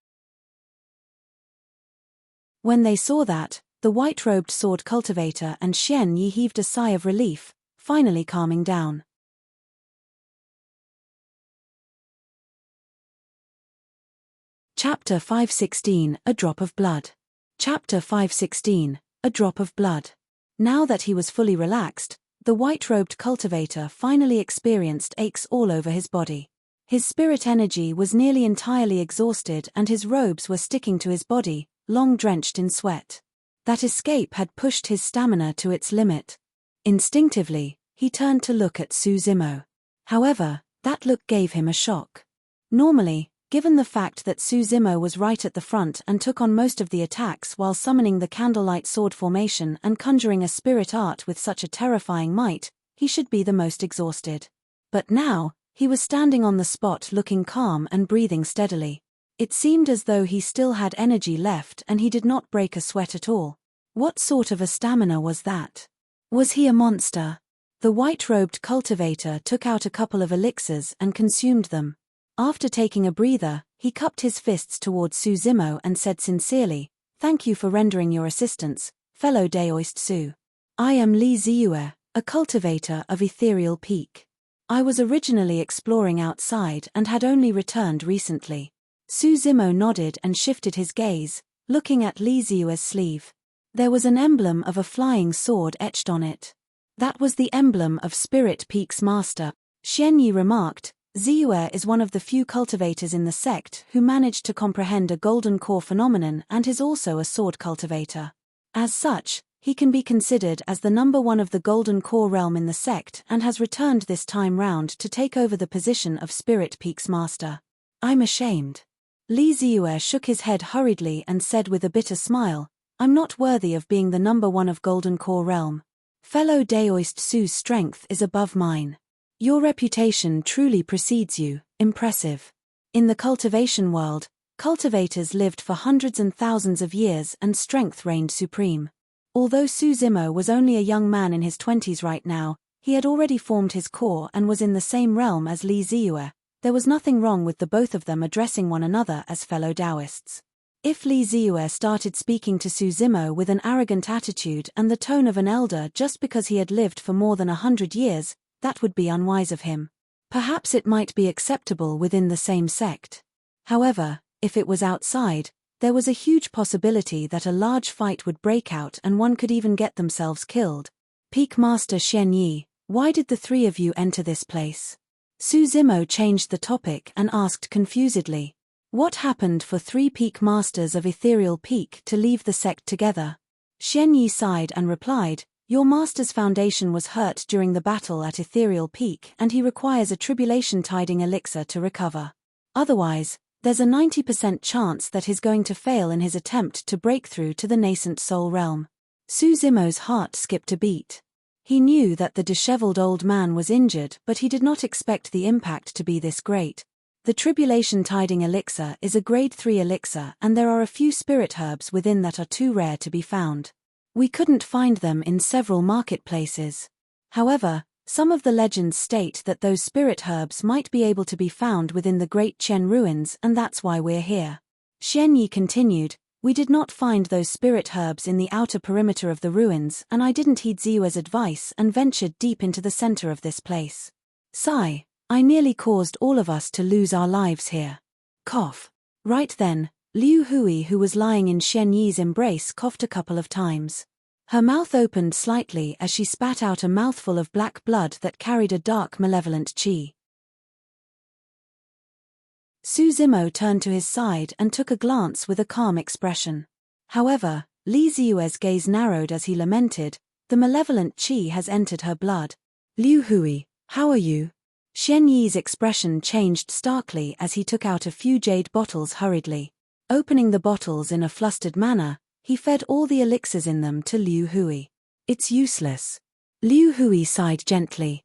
When they saw that, the white-robed sword cultivator and Xian Yi heaved a sigh of relief, finally calming down. Chapter 516, A Drop of Blood. Chapter 516, A Drop of Blood. Now that he was fully relaxed, the white-robed cultivator finally experienced aches all over his body. His spirit energy was nearly entirely exhausted and his robes were sticking to his body, long drenched in sweat. That escape had pushed his stamina to its limit. Instinctively, he turned to look at Suzimo. However, that look gave him a shock. Normally, given the fact that Suzimo was right at the front and took on most of the attacks while summoning the candlelight sword formation and conjuring a spirit art with such a terrifying might, he should be the most exhausted. But now, he was standing on the spot looking calm and breathing steadily. It seemed as though he still had energy left and he did not break a sweat at all. What sort of a stamina was that? Was he a monster? The white-robed cultivator took out a couple of elixirs and consumed them. After taking a breather, he cupped his fists towards Su Zimo and said sincerely, "Thank you for rendering your assistance, fellow Daoist Su. I am Li Ziyue, a cultivator of Ethereal Peak. I was originally exploring outside and had only returned recently." Su Zimo nodded and shifted his gaze, looking at Li Ziyue's sleeve. There was an emblem of a flying sword etched on it. That was the emblem of Spirit Peak's master. Xian Yi remarked, "Ziyue is one of the few cultivators in the sect who managed to comprehend a golden core phenomenon and is also a sword cultivator. As such, he can be considered as the number one of the golden core realm in the sect and has returned this time round to take over the position of Spirit Peak's master. I'm ashamed." Li Ziyue shook his head hurriedly and said with a bitter smile, "I'm not worthy of being the number one of golden core realm. Fellow Daoist Su's strength is above mine. Your reputation truly precedes you, impressive. In the cultivation world, cultivators lived for hundreds and thousands of years and strength reigned supreme. Although Su Zimo was only a young man in his 20s right now, he had already formed his core and was in the same realm as Li Ziyue. There was nothing wrong with the both of them addressing one another as fellow Daoists. If Li Ziyue started speaking to Su Zimo with an arrogant attitude and the tone of an elder just because he had lived for more than 100 years, that would be unwise of him. Perhaps it might be acceptable within the same sect. However, if it was outside, there was a huge possibility that a large fight would break out and one could even get themselves killed. "Peak Master Xian Yi, why did the three of you enter this place?" Su Zimo changed the topic and asked confusedly. What happened for 3 peak masters of Ethereal Peak to leave the sect together? Xian Yi sighed and replied, "Your master's foundation was hurt during the battle at Ethereal Peak and he requires a tribulation-tiding elixir to recover. Otherwise, there's a 90% chance that he's going to fail in his attempt to break through to the nascent soul realm." Su Zimo's heart skipped a beat. He knew that the disheveled old man was injured, but he did not expect the impact to be this great. The tribulation-tiding elixir is a grade 3 elixir and there are a few spirit herbs within that are too rare to be found. We couldn't find them in several marketplaces. However, some of the legends state that those spirit herbs might be able to be found within the Great Chen ruins and that's why we're here. Xian Yi continued, "We did not find those spirit herbs in the outer perimeter of the ruins and I didn't heed Ziyue's advice and ventured deep into the center of this place. Sigh. I nearly caused all of us to lose our lives here." Cough. Right then, Liu Hui, who was lying in Xian Yi's embrace, coughed a couple of times. Her mouth opened slightly as she spat out a mouthful of black blood that carried a dark malevolent qi. Su Zimo turned to his side and took a glance with a calm expression. However, Li Ziyue's gaze narrowed as he lamented, "The malevolent qi has entered her blood." "Liu Hui, how are you?" Xian Yi's expression changed starkly as he took out a few jade bottles hurriedly. Opening the bottles in a flustered manner, he fed all the elixirs in them to Liu Hui. "It's useless." Liu Hui sighed gently.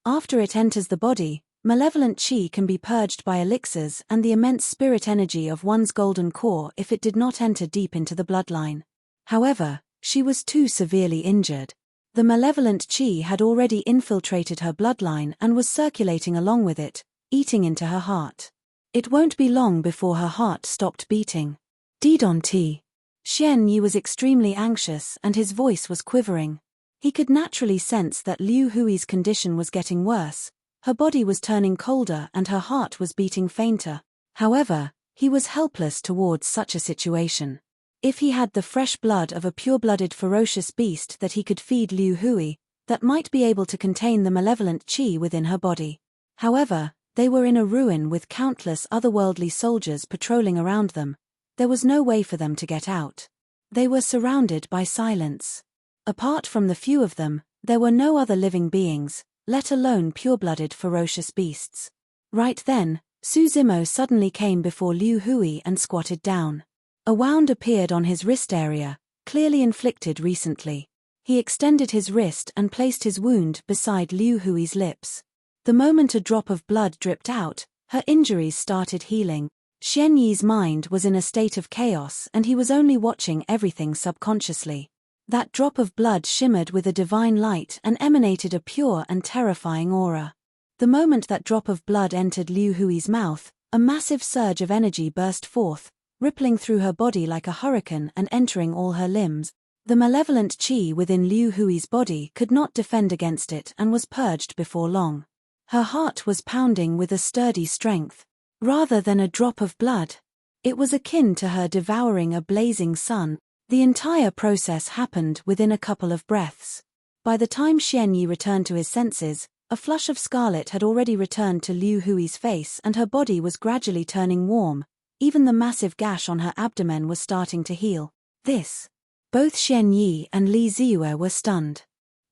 After it enters the body, malevolent qi can be purged by elixirs and the immense spirit energy of one's golden core if it did not enter deep into the bloodline. However, she was too severely injured. The malevolent qi had already infiltrated her bloodline and was circulating along with it, eating into her heart. It won't be long before her heart stopped beating. Didonti. Xian Yi was extremely anxious and his voice was quivering. He could naturally sense that Liu Hui's condition was getting worse, her body was turning colder and her heart was beating fainter. However, he was helpless towards such a situation. If he had the fresh blood of a pure-blooded ferocious beast that he could feed Liu Hui, that might be able to contain the malevolent qi within her body. However, they were in a ruin with countless otherworldly soldiers patrolling around them. There was no way for them to get out. They were surrounded by silence. Apart from the few of them, there were no other living beings, let alone pure-blooded ferocious beasts. Right then, Su Zimo suddenly came before Liu Hui and squatted down. A wound appeared on his wrist area, clearly inflicted recently. He extended his wrist and placed his wound beside Liu Hui's lips. The moment a drop of blood dripped out, her injuries started healing. Xian Yi's mind was in a state of chaos and he was only watching everything subconsciously. That drop of blood shimmered with a divine light and emanated a pure and terrifying aura. The moment that drop of blood entered Liu Hui's mouth, a massive surge of energy burst forth, rippling through her body like a hurricane and entering all her limbs. The malevolent qi within Liu Hui's body could not defend against it and was purged before long. Her heart was pounding with a sturdy strength. Rather than a drop of blood, it was akin to her devouring a blazing sun. The entire process happened within a couple of breaths. By the time Xian Yi returned to his senses, a flush of scarlet had already returned to Liu Hui's face and her body was gradually turning warm. Even the massive gash on her abdomen was starting to heal. Both Xian Yi and Li Ziyue were stunned.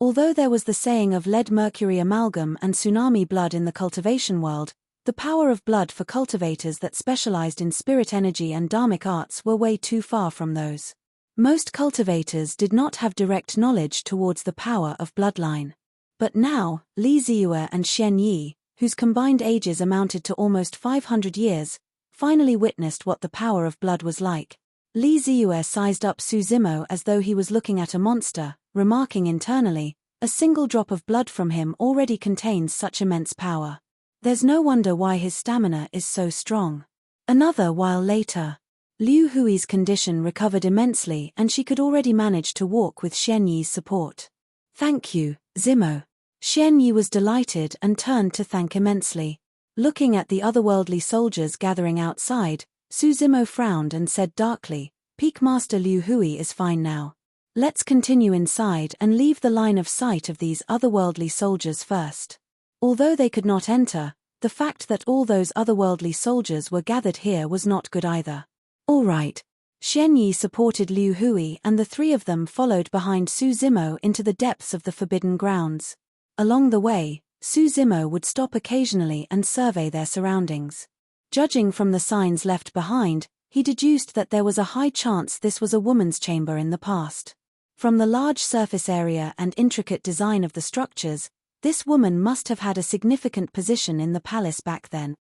Although there was the saying of lead-mercury amalgam and tsunami blood in the cultivation world, the power of blood for cultivators that specialized in spirit energy and dharmic arts were way too far from those. Most cultivators did not have direct knowledge towards the power of bloodline. But now, Li Ziyue and Xian Yi, whose combined ages amounted to almost 500 years, finally witnessed what the power of blood was like. Li Ziyue sized up Su Zimo as though he was looking at a monster, remarking internally, a single drop of blood from him already contains such immense power. There's no wonder why his stamina is so strong. Another while later, Liu Hui's condition recovered immensely and she could already manage to walk with Xian Yi's support. Thank you, Zimo. Xian Yi was delighted and turned to thank immensely. Looking at the otherworldly soldiers gathering outside, Su Zimo frowned and said darkly, Peak Master Liu Hui is fine now. Let's continue inside and leave the line of sight of these otherworldly soldiers first. Although they could not enter, the fact that all those otherworldly soldiers were gathered here was not good either. All right. Xian Yi supported Liu Hui and the three of them followed behind Su Zimo into the depths of the forbidden grounds. Along the way, Su Zimo would stop occasionally and survey their surroundings. Judging from the signs left behind, he deduced that there was a high chance this was a woman's chamber in the past. From the large surface area and intricate design of the structures, this woman must have had a significant position in the palace back then.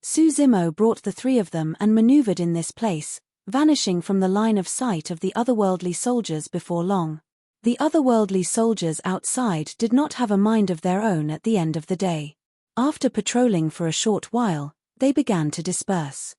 Su Zimo brought the three of them and maneuvered in this place, vanishing from the line of sight of the otherworldly soldiers before long. The otherworldly soldiers outside did not have a mind of their own at the end of the day. After patrolling for a short while, they began to disperse.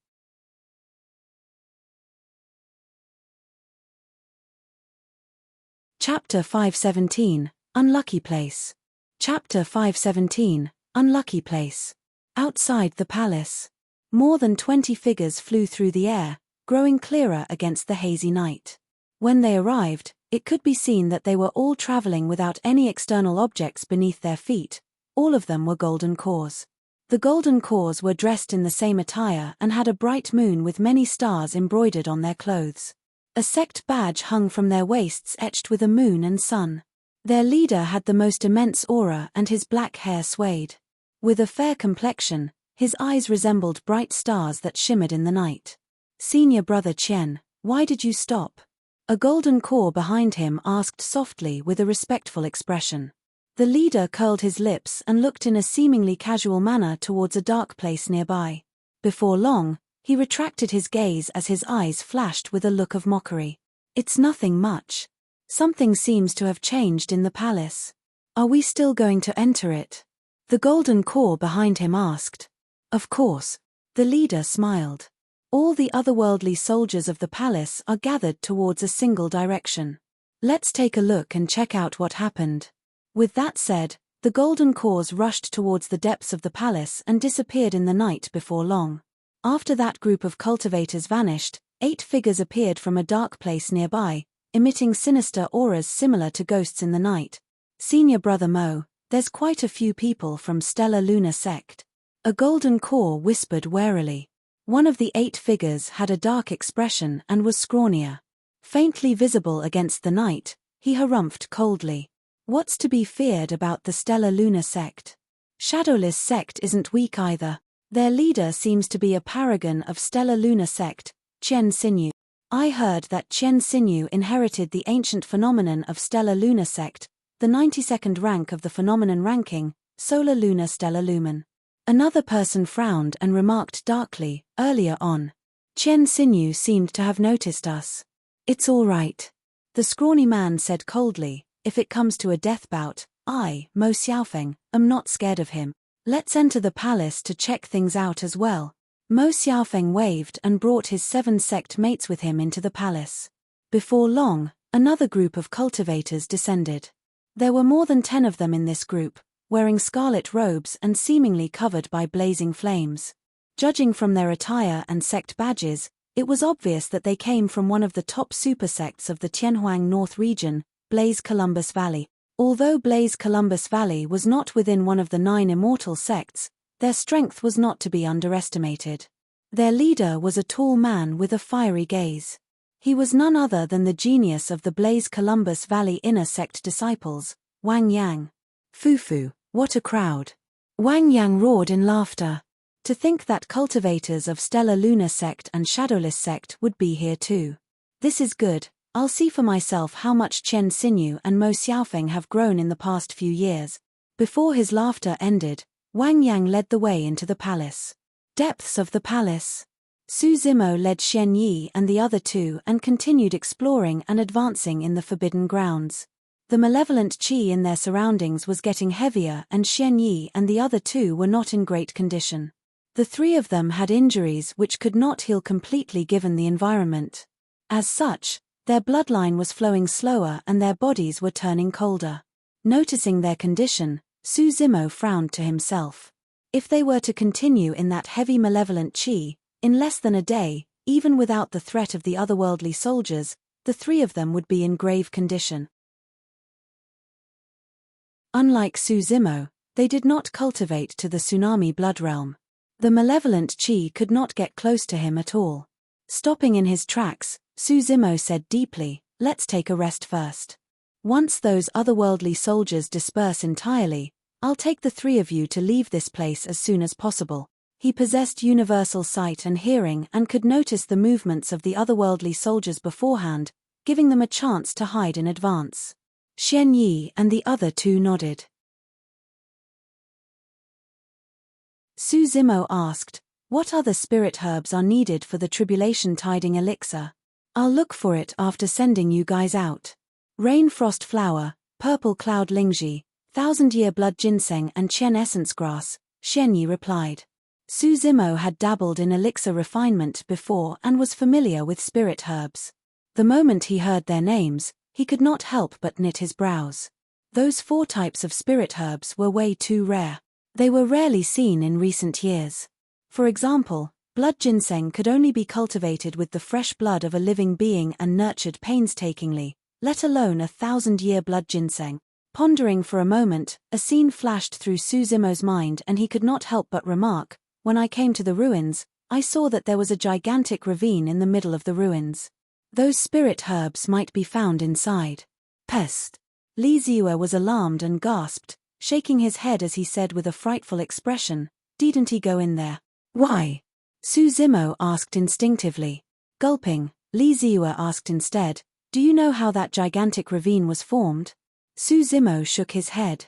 Chapter 517, Unlucky Place. Chapter 517, Unlucky Place. Outside the palace, more than 20 figures flew through the air, growing clearer against the hazy night. When they arrived, it could be seen that they were all traveling without any external objects beneath their feet. All of them were golden cores. The golden cores were dressed in the same attire and had a bright moon with many stars embroidered on their clothes. A sect badge hung from their waists etched with a moon and sun. Their leader had the most immense aura and his black hair swayed. With a fair complexion, his eyes resembled bright stars that shimmered in the night. Senior brother Qian, why did you stop? A golden core behind him asked softly with a respectful expression. The leader curled his lips and looked in a seemingly casual manner towards a dark place nearby. Before long, he retracted his gaze as his eyes flashed with a look of mockery. It's nothing much. Something seems to have changed in the palace. Are we still going to enter it? The golden core behind him asked. Of course. The leader smiled. All the otherworldly soldiers of the palace are gathered towards a single direction. Let's take a look and check out what happened. With that said, the golden cores rushed towards the depths of the palace and disappeared in the night before long. After that group of cultivators vanished, 8 figures appeared from a dark place nearby, emitting sinister auras similar to ghosts in the night. Senior brother Mo, there's quite a few people from Stellar Lunar Sect. A golden core whispered warily. One of the 8 figures had a dark expression and was scrawnier. Faintly visible against the night, he harumphed coldly. What's to be feared about the Stellar Lunar Sect? Shadowless Sect isn't weak either. Their leader seems to be a paragon of Stellar Lunar Sect, Qian Xinyu. I heard that Qian Xinyu inherited the ancient phenomenon of Stellar Lunar Sect, the 92nd rank of the phenomenon ranking, Solar Lunar Stellar Lumen. Another person frowned and remarked darkly, earlier on. Chen Xinyu seemed to have noticed us. It's all right. The scrawny man said coldly, if it comes to a death bout, I, Mo Xiaofeng, am not scared of him. Let's enter the palace to check things out as well. Mo Xiaofeng waved and brought his 7 sect mates with him into the palace. Before long, another group of cultivators descended. There were more than 10 of them in this group, wearing scarlet robes and seemingly covered by blazing flames. Judging from their attire and sect badges, it was obvious that they came from one of the top super sects of the Tianhuang North region, Blaze Columbus Valley. Although Blaze Columbus Valley was not within one of the 9 immortal sects, their strength was not to be underestimated. Their leader was a tall man with a fiery gaze. He was none other than the genius of the Blaze Columbus Valley inner sect disciples, Wang Yang. Fufu, what a crowd! Wang Yang roared in laughter. To think that cultivators of Stellar Lunar sect and Shadowless sect would be here too. This is good. I'll see for myself how much Chen Xinyu and Mo Xiaofeng have grown in the past few years. Before his laughter ended, Wang Yang led the way into the palace. Depths of the palace. Su Zimo led Xian Yi and the other 2 and continued exploring and advancing in the forbidden grounds. The malevolent qi in their surroundings was getting heavier and Xian Yi and the other 2 were not in great condition. The 3 of them had injuries which could not heal completely given the environment. As such, their bloodline was flowing slower and their bodies were turning colder. Noticing their condition, Su Zimo frowned to himself. If they were to continue in that heavy malevolent qi, in less than a day, even without the threat of the otherworldly soldiers, the 3 of them would be in grave condition. Unlike Su Zimo, they did not cultivate to the tsunami blood realm. The malevolent qi could not get close to him at all. Stopping in his tracks, Su Zimo said deeply, let's take a rest first. Once those otherworldly soldiers disperse entirely, I'll take the 3 of you to leave this place as soon as possible. He possessed universal sight and hearing and could notice the movements of the otherworldly soldiers beforehand, giving them a chance to hide in advance. Xian Yi and the other 2 nodded. Su Zimo asked, what other spirit herbs are needed for the tribulation-tiding elixir? I'll look for it after sending you guys out. Rain frost flower, purple cloud lingji, 1000-year blood ginseng and chen essence grass, Xian Yi replied. Su Zimo had dabbled in elixir refinement before and was familiar with spirit herbs. The moment he heard their names, he could not help but knit his brows. Those 4 types of spirit herbs were way too rare. They were rarely seen in recent years. For example, blood ginseng could only be cultivated with the fresh blood of a living being and nurtured painstakingly, let alone a 1000-year blood ginseng. Pondering for a moment, a scene flashed through Su Zimo's mind and he could not help but remark, when I came to the ruins, I saw that there was a gigantic ravine in the middle of the ruins. Those spirit herbs might be found inside. Pest! Li Ziyue was alarmed and gasped, shaking his head as he said with a frightful expression, didn't he go in there? Why? Su Zimo asked instinctively. Gulping, Li Ziyue asked instead, do you know how that gigantic ravine was formed? Su Zimo shook his head.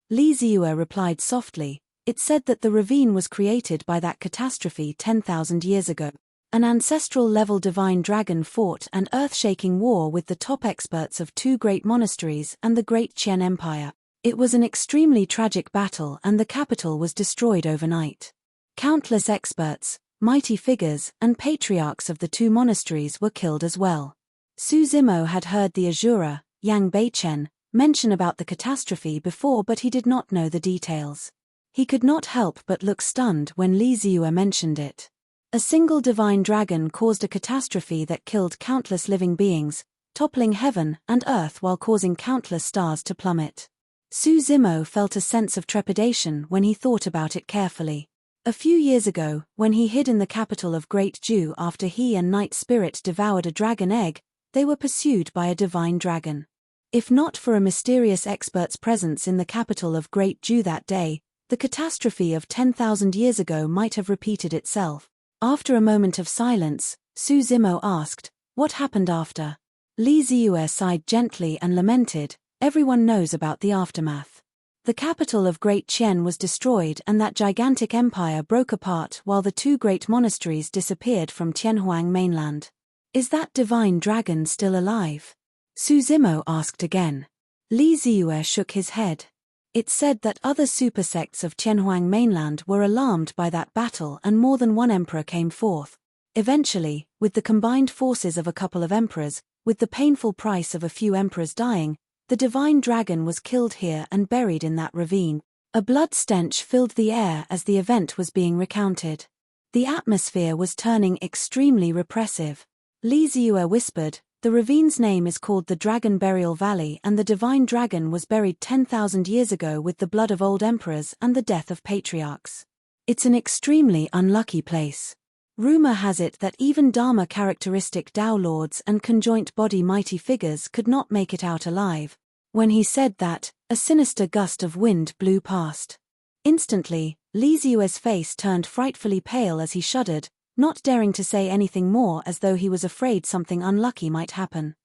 Li Ziyue replied softly, it said that the ravine was created by that catastrophe 10,000 years ago. An ancestral-level divine dragon fought an earth-shaking war with the top experts of 2 great monasteries and the Great Qian Empire. It was an extremely tragic battle and the capital was destroyed overnight. Countless experts, mighty figures, and patriarchs of the 2 monasteries were killed as well. Su Zimo had heard the Azura, Yang Beichen, mention about the catastrophe before but he did not know the details. He could not help but look stunned when Li Ziyue mentioned it. A single divine dragon caused a catastrophe that killed countless living beings, toppling heaven and earth while causing countless stars to plummet. Su Zimo felt a sense of trepidation when he thought about it carefully. A few years ago, when he hid in the capital of Great Ju after he and Night Spirit devoured a dragon egg, they were pursued by a divine dragon. If not for a mysterious expert's presence in the capital of Great Ju that day, the catastrophe of 10,000 years ago might have repeated itself. After a moment of silence, Su Zimo asked, what happened after? Li Ziyue sighed gently and lamented, everyone knows about the aftermath. The capital of Great Qian was destroyed and that gigantic empire broke apart while the two great monasteries disappeared from Tianhuang mainland. Is that divine dragon still alive? Su Zimo asked again. Li Ziyue shook his head. It said that other supersects of Tianhuang mainland were alarmed by that battle and more than one emperor came forth. Eventually, with the combined forces of a couple of emperors, with the painful price of a few emperors dying, the divine dragon was killed here and buried in that ravine. A blood stench filled the air as the event was being recounted. The atmosphere was turning extremely repressive. Li Ziyue whispered, "The ravine's name is called the Dragon Burial Valley and the divine dragon was buried 10,000 years ago with the blood of old emperors and the death of patriarchs. It's an extremely unlucky place. Rumor has it that even Dharma-characteristic Dao lords and conjoint body mighty figures could not make it out alive." When he said that, a sinister gust of wind blew past. Instantly, Li Ziyue's face turned frightfully pale as he shuddered, not daring to say anything more as though he was afraid something unlucky might happen.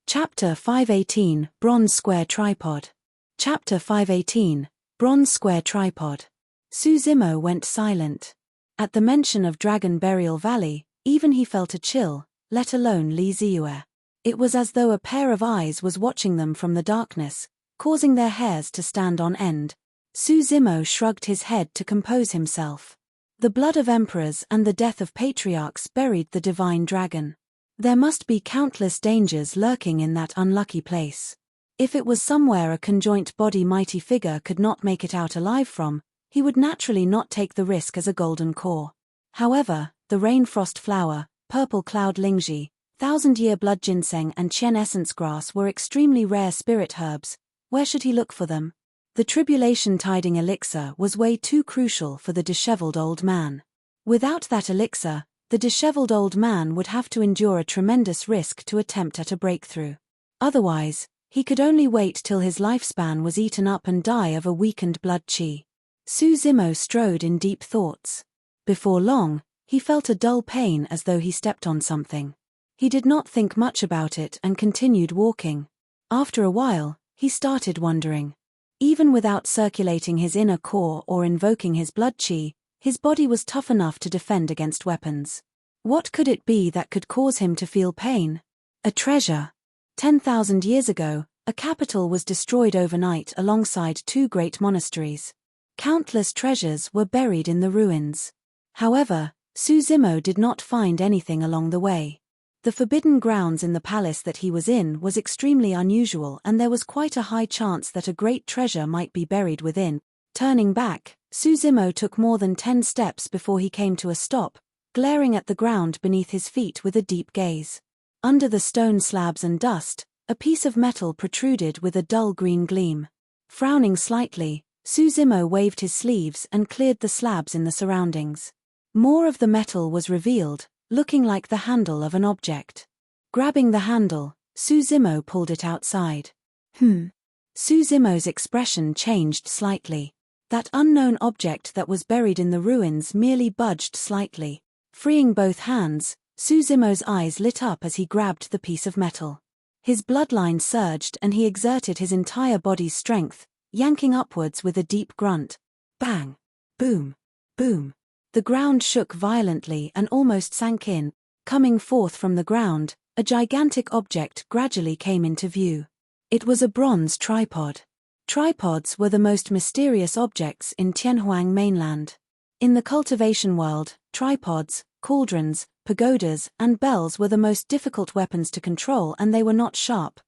Chapter 518, Bronze Square Tripod. Chapter 518, Bronze Square Tripod. Su Zimo went silent. At the mention of Dragon Burial Valley, even he felt a chill, let alone Li Ziyue. It was as though a pair of eyes was watching them from the darkness, causing their hairs to stand on end. Su Zimo shrugged his head to compose himself. The blood of emperors and the death of patriarchs buried the divine dragon. There must be countless dangers lurking in that unlucky place. If it was somewhere a conjoint body mighty figure could not make it out alive from, he would naturally not take the risk as a golden core. However, the rainfrost flower, purple cloud lingji, thousand-year blood ginseng and qian essence grass were extremely rare spirit herbs. Where should he look for them? The tribulation-tiding elixir was way too crucial for the disheveled old man. Without that elixir, the disheveled old man would have to endure a tremendous risk to attempt at a breakthrough. Otherwise, he could only wait till his lifespan was eaten up and die of a weakened blood qi. Su Zimo strode in deep thoughts. Before long, he felt a dull pain as though he stepped on something. He did not think much about it and continued walking. After a while, he started wondering. Even without circulating his inner core or invoking his blood qi, his body was tough enough to defend against weapons. What could it be that could cause him to feel pain? A treasure. 10,000 years ago, a capital was destroyed overnight alongside two great monasteries. Countless treasures were buried in the ruins. However, Su Zimo did not find anything along the way. The forbidden grounds in the palace that he was in was extremely unusual and there was quite a high chance that a great treasure might be buried within. Turning back, Su Zimo took more than 10 steps before he came to a stop, glaring at the ground beneath his feet with a deep gaze. Under the stone slabs and dust, a piece of metal protruded with a dull green gleam. Frowning slightly, Su Zimo waved his sleeves and cleared the slabs in the surroundings. More of the metal was revealed, looking like the handle of an object. Grabbing the handle, Su Zimo pulled it outside. Su Zimo's expression changed slightly. That unknown object that was buried in the ruins merely budged slightly. Freeing both hands, Su Zimo's eyes lit up as he grabbed the piece of metal. His bloodline surged and he exerted his entire body's strength, yanking upwards with a deep grunt. Bang! Boom! Boom! The ground shook violently and almost sank in. Coming forth from the ground, a gigantic object gradually came into view. It was a bronze tripod. Tripods were the most mysterious objects in Tianhuang mainland. In the cultivation world, tripods, cauldrons, pagodas, and bells were the most difficult weapons to control and they were not sharp.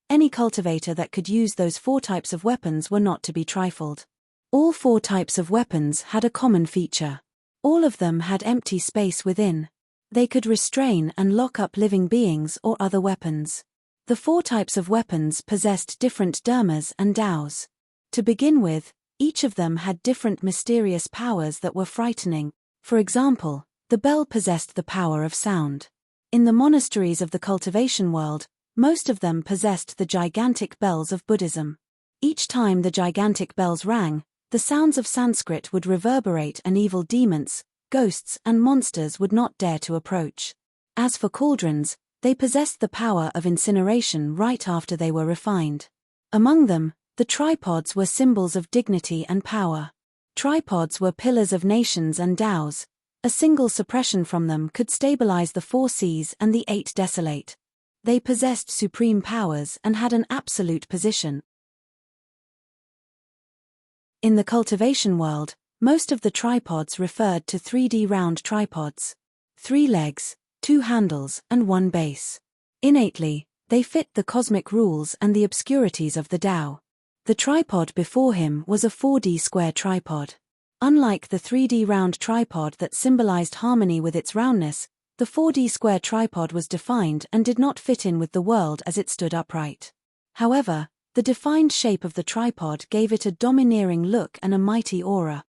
Any cultivator that could use those 4 types of weapons were not to be trifled. All 4 types of weapons had a common feature. All of them had empty space within. They could restrain and lock up living beings or other weapons. The 4 types of weapons possessed different dharmas and daos. To begin with, each of them had different mysterious powers that were frightening. For example, the bell possessed the power of sound. In the monasteries of the cultivation world, most of them possessed the gigantic bells of Buddhism. Each time the gigantic bells rang, the sounds of Sanskrit would reverberate and evil demons, ghosts and monsters would not dare to approach. As for cauldrons, They possessed the power of incineration right after they were refined. Among them, the tripods were symbols of dignity and power. Tripods were pillars of nations and DAOs. A single suppression from them could stabilize the 4 seas and the 8 desolate. They possessed supreme powers and had an absolute position. In the cultivation world, most of the tripods referred to 3D round tripods. 3 legs, 2 handles, and 1 base. Innately, they fit the cosmic rules and the obscurities of the Tao. The tripod before him was a 4D square tripod. Unlike the 3D round tripod that symbolized harmony with its roundness, the 4D square tripod was defined and did not fit in with the world as it stood upright. However, the defined shape of the tripod gave it a domineering look and a mighty aura.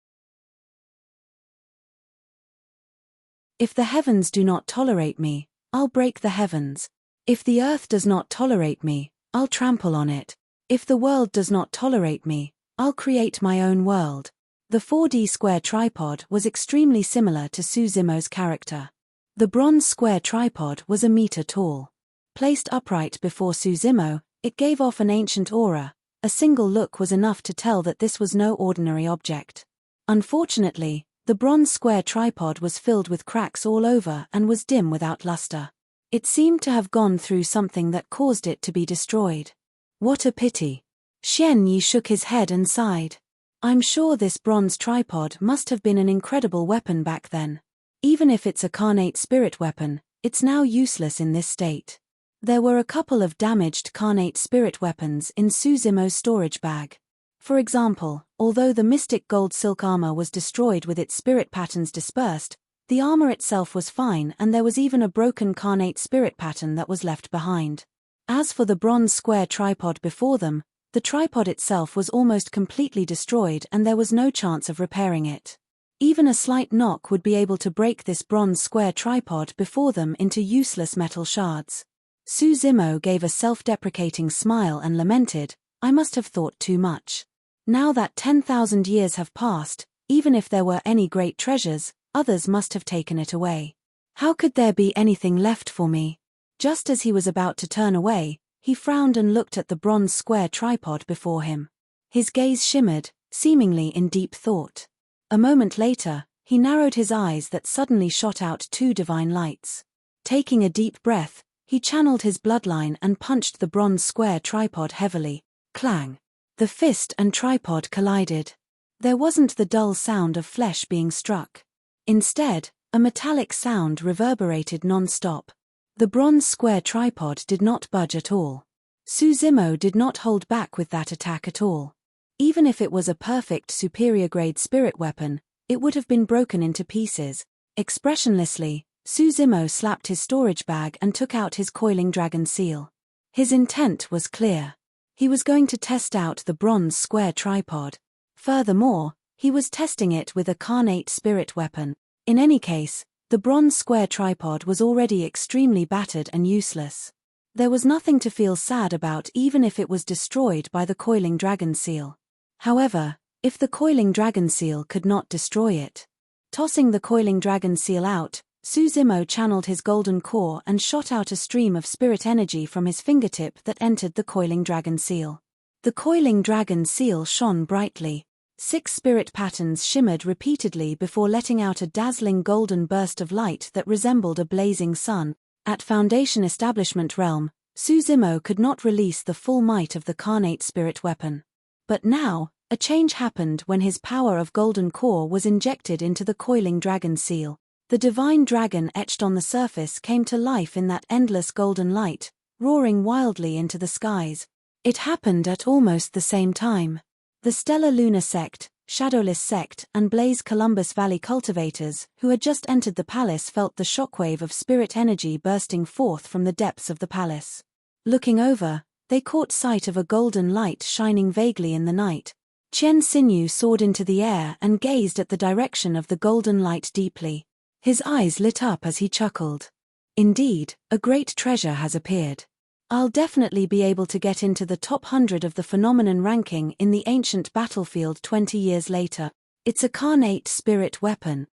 If the heavens do not tolerate me, I'll break the heavens. If the earth does not tolerate me, I'll trample on it. If the world does not tolerate me, I'll create my own world. The 4D square tripod was extremely similar to Suzimo's character. The bronze square tripod was a meter tall. Placed upright before Suzimo, it gave off an ancient aura. A single look was enough to tell that this was no ordinary object. Unfortunately, the bronze square tripod was filled with cracks all over and was dim without luster. It seemed to have gone through something that caused it to be destroyed. What a pity. Xian Yi shook his head and sighed. I'm sure this bronze tripod must have been an incredible weapon back then. Even if it's a carnate spirit weapon, it's now useless in this state. There were a couple of damaged carnate spirit weapons in Suzimo's storage bag. For example, although the mystic gold silk armor was destroyed with its spirit patterns dispersed, the armor itself was fine and there was even a broken carnate spirit pattern that was left behind. As for the bronze square tripod before them, the tripod itself was almost completely destroyed and there was no chance of repairing it. Even a slight knock would be able to break this bronze square tripod before them into useless metal shards. Suzimo gave a self-deprecating smile and lamented, I must have thought too much. Now that 10,000 years have passed, even if there were any great treasures, others must have taken it away. How could there be anything left for me? Just as he was about to turn away, he frowned and looked at the bronze square tripod before him. His gaze shimmered, seemingly in deep thought. A moment later, he narrowed his eyes that suddenly shot out 2 divine lights. Taking a deep breath, he channeled his bloodline and punched the bronze square tripod heavily. Clang! The fist and tripod collided. There wasn't the dull sound of flesh being struck. Instead, a metallic sound reverberated non-stop. The bronze square tripod did not budge at all. Suzimo did not hold back with that attack at all. Even if it was a perfect superior-grade spirit weapon, it would have been broken into pieces. Expressionlessly, Suzimo slapped his storage bag and took out his coiling dragon seal. His intent was clear. He was going to test out the bronze square tripod. Furthermore, he was testing it with a carnate spirit weapon. In any case, the bronze square tripod was already extremely battered and useless. There was nothing to feel sad about even if it was destroyed by the coiling dragon seal. However, if the coiling dragon seal could not destroy it. Tossing the coiling dragon seal out, Suzimo channeled his golden core and shot out a stream of spirit energy from his fingertip that entered the coiling dragon seal. The coiling dragon seal shone brightly. 6 spirit patterns shimmered repeatedly before letting out a dazzling golden burst of light that resembled a blazing sun. At Foundation Establishment Realm, Suzimo could not release the full might of the carnate spirit weapon. But now, a change happened when his power of golden core was injected into the coiling dragon seal. The divine dragon etched on the surface came to life in that endless golden light, roaring wildly into the skies. It happened at almost the same time. The Stellar Lunar Sect, Shadowless Sect, and Blaze Columbus Valley cultivators, who had just entered the palace, felt the shockwave of spirit energy bursting forth from the depths of the palace. Looking over, they caught sight of a golden light shining vaguely in the night. Qian Xinyu soared into the air and gazed at the direction of the golden light deeply. His eyes lit up as he chuckled. Indeed, a great treasure has appeared. I'll definitely be able to get into the top 100 of the phenomenon ranking in the ancient battlefield 20 years later. It's a carnate spirit weapon.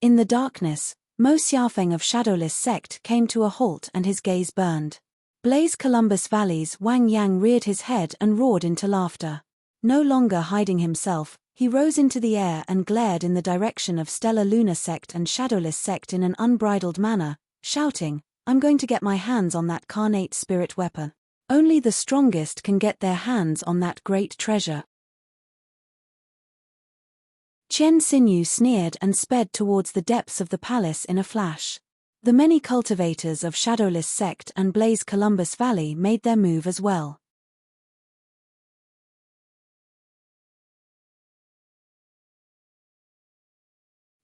In the darkness, Mo Xiaofeng of Shadowless Sect came to a halt and his gaze burned. Blaze Columbus Valley's Wang Yang reared his head and roared into laughter. No longer hiding himself, he rose into the air and glared in the direction of Stellar Lunar Sect and Shadowless Sect in an unbridled manner, shouting, "I'm going to get my hands on that carnate spirit weapon. Only the strongest can get their hands on that great treasure." Qian Xinyu sneered and sped towards the depths of the palace in a flash. The many cultivators of Shadowless Sect and Blaze Columbus Valley made their move as well.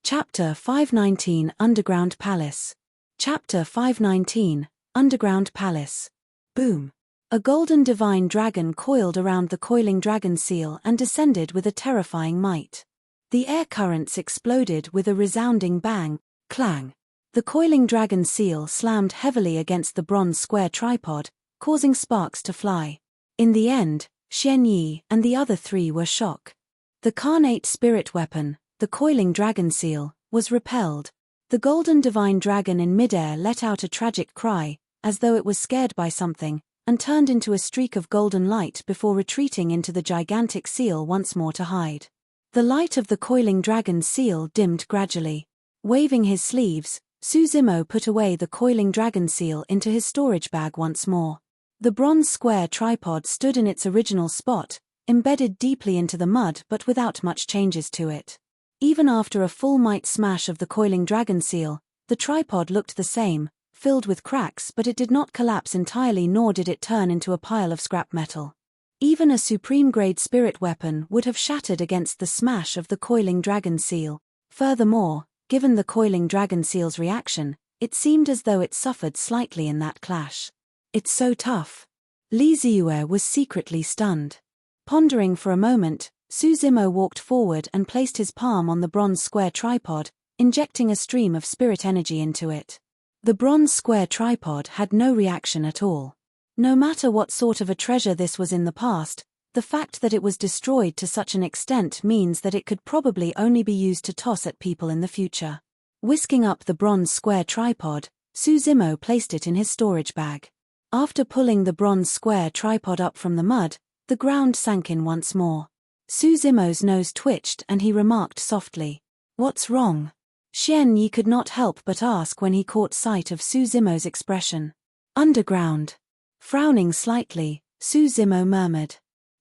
Chapter 519 Underground Palace. Chapter 519 Underground Palace. Boom. A golden divine dragon coiled around the coiling dragon seal and descended with a terrifying might. The air currents exploded with a resounding bang, clang. The coiling dragon seal slammed heavily against the bronze square tripod, causing sparks to fly. In the end, Xian Yi and the other three were shocked. The carnate spirit weapon, the coiling dragon seal, was repelled. The golden divine dragon in midair let out a tragic cry, as though it was scared by something, and turned into a streak of golden light before retreating into the gigantic seal once more to hide. The light of the coiling dragon's seal dimmed gradually. Waving his sleeves, Su Zimo put away the coiling dragon seal into his storage bag once more. The bronze square tripod stood in its original spot, embedded deeply into the mud but without much changes to it. Even after a full might smash of the coiling dragon seal, the tripod looked the same, filled with cracks, but it did not collapse entirely, nor did it turn into a pile of scrap metal. Even a supreme-grade spirit weapon would have shattered against the smash of the coiling dragon seal. Furthermore, given the coiling dragon seal's reaction, it seemed as though it suffered slightly in that clash. "It's so tough." Li Ziyue was secretly stunned. Pondering for a moment, Su Zimo walked forward and placed his palm on the bronze square tripod, injecting a stream of spirit energy into it. The bronze square tripod had no reaction at all. No matter what sort of a treasure this was in the past, the fact that it was destroyed to such an extent means that it could probably only be used to toss at people in the future. Whisking up the bronze square tripod, Su Zimo placed it in his storage bag. After pulling the bronze square tripod up from the mud, the ground sank in once more. Su Zimo's nose twitched and he remarked softly, "What's wrong?" Xian Yi could not help but ask when he caught sight of Su Zimo's expression. "Underground." Frowning slightly, Su Zimo murmured.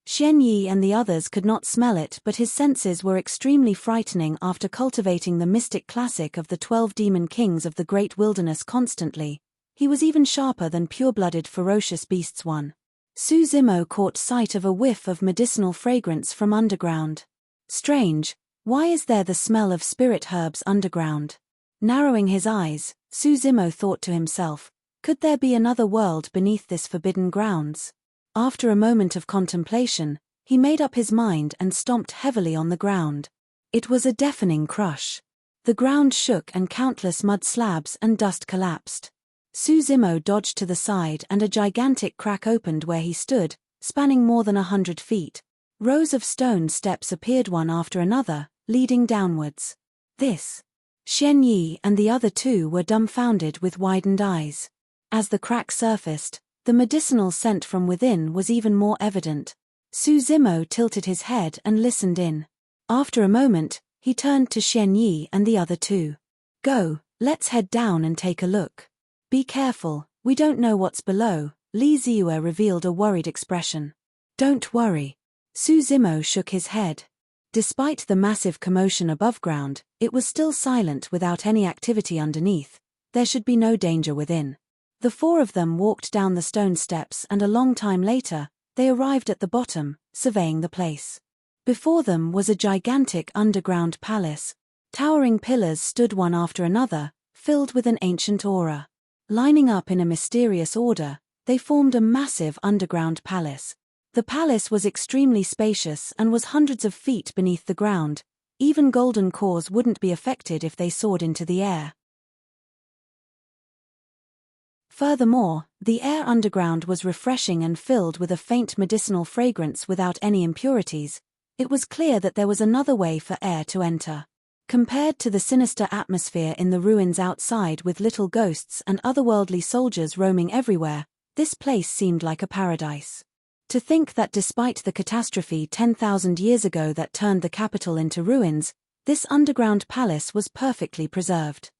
Xian Yi and the others could not smell it, but his senses were extremely frightening after cultivating the mystic classic of the 12 demon kings of the great wilderness constantly. He was even sharper than pure-blooded ferocious beasts one. Su Zimo caught sight of a whiff of medicinal fragrance from underground. Strange, why is there the smell of spirit herbs underground? Narrowing his eyes, Su Zimo thought to himself, could there be another world beneath this forbidden grounds? After a moment of contemplation, he made up his mind and stomped heavily on the ground. It was a deafening crush. The ground shook and countless mud slabs and dust collapsed. Su Zimo dodged to the side and a gigantic crack opened where he stood, spanning more than 100 feet. Rows of stone steps appeared one after another, leading downwards. This. Xian Yi and the other two were dumbfounded with widened eyes. As the crack surfaced, the medicinal scent from within was even more evident. Su Zimo tilted his head and listened in. After a moment, he turned to Xian Yi and the other two. "Go, let's head down and take a look. Be careful, we don't know what's below." Li Ziyue revealed a worried expression. "Don't worry." Su Zimo shook his head. Despite the massive commotion above ground, it was still silent without any activity underneath. There should be no danger within. The four of them walked down the stone steps and a long time later, they arrived at the bottom, surveying the place. Before them was a gigantic underground palace. Towering pillars stood one after another, filled with an ancient aura. Lining up in a mysterious order, they formed a massive underground palace. The palace was extremely spacious and was hundreds of feet beneath the ground. Even golden cores wouldn't be affected if they soared into the air. Furthermore, the air underground was refreshing and filled with a faint medicinal fragrance without any impurities. It was clear that there was another way for air to enter. Compared to the sinister atmosphere in the ruins outside with little ghosts and otherworldly soldiers roaming everywhere, this place seemed like a paradise. To think that despite the catastrophe 10,000 years ago that turned the capital into ruins, this underground palace was perfectly preserved.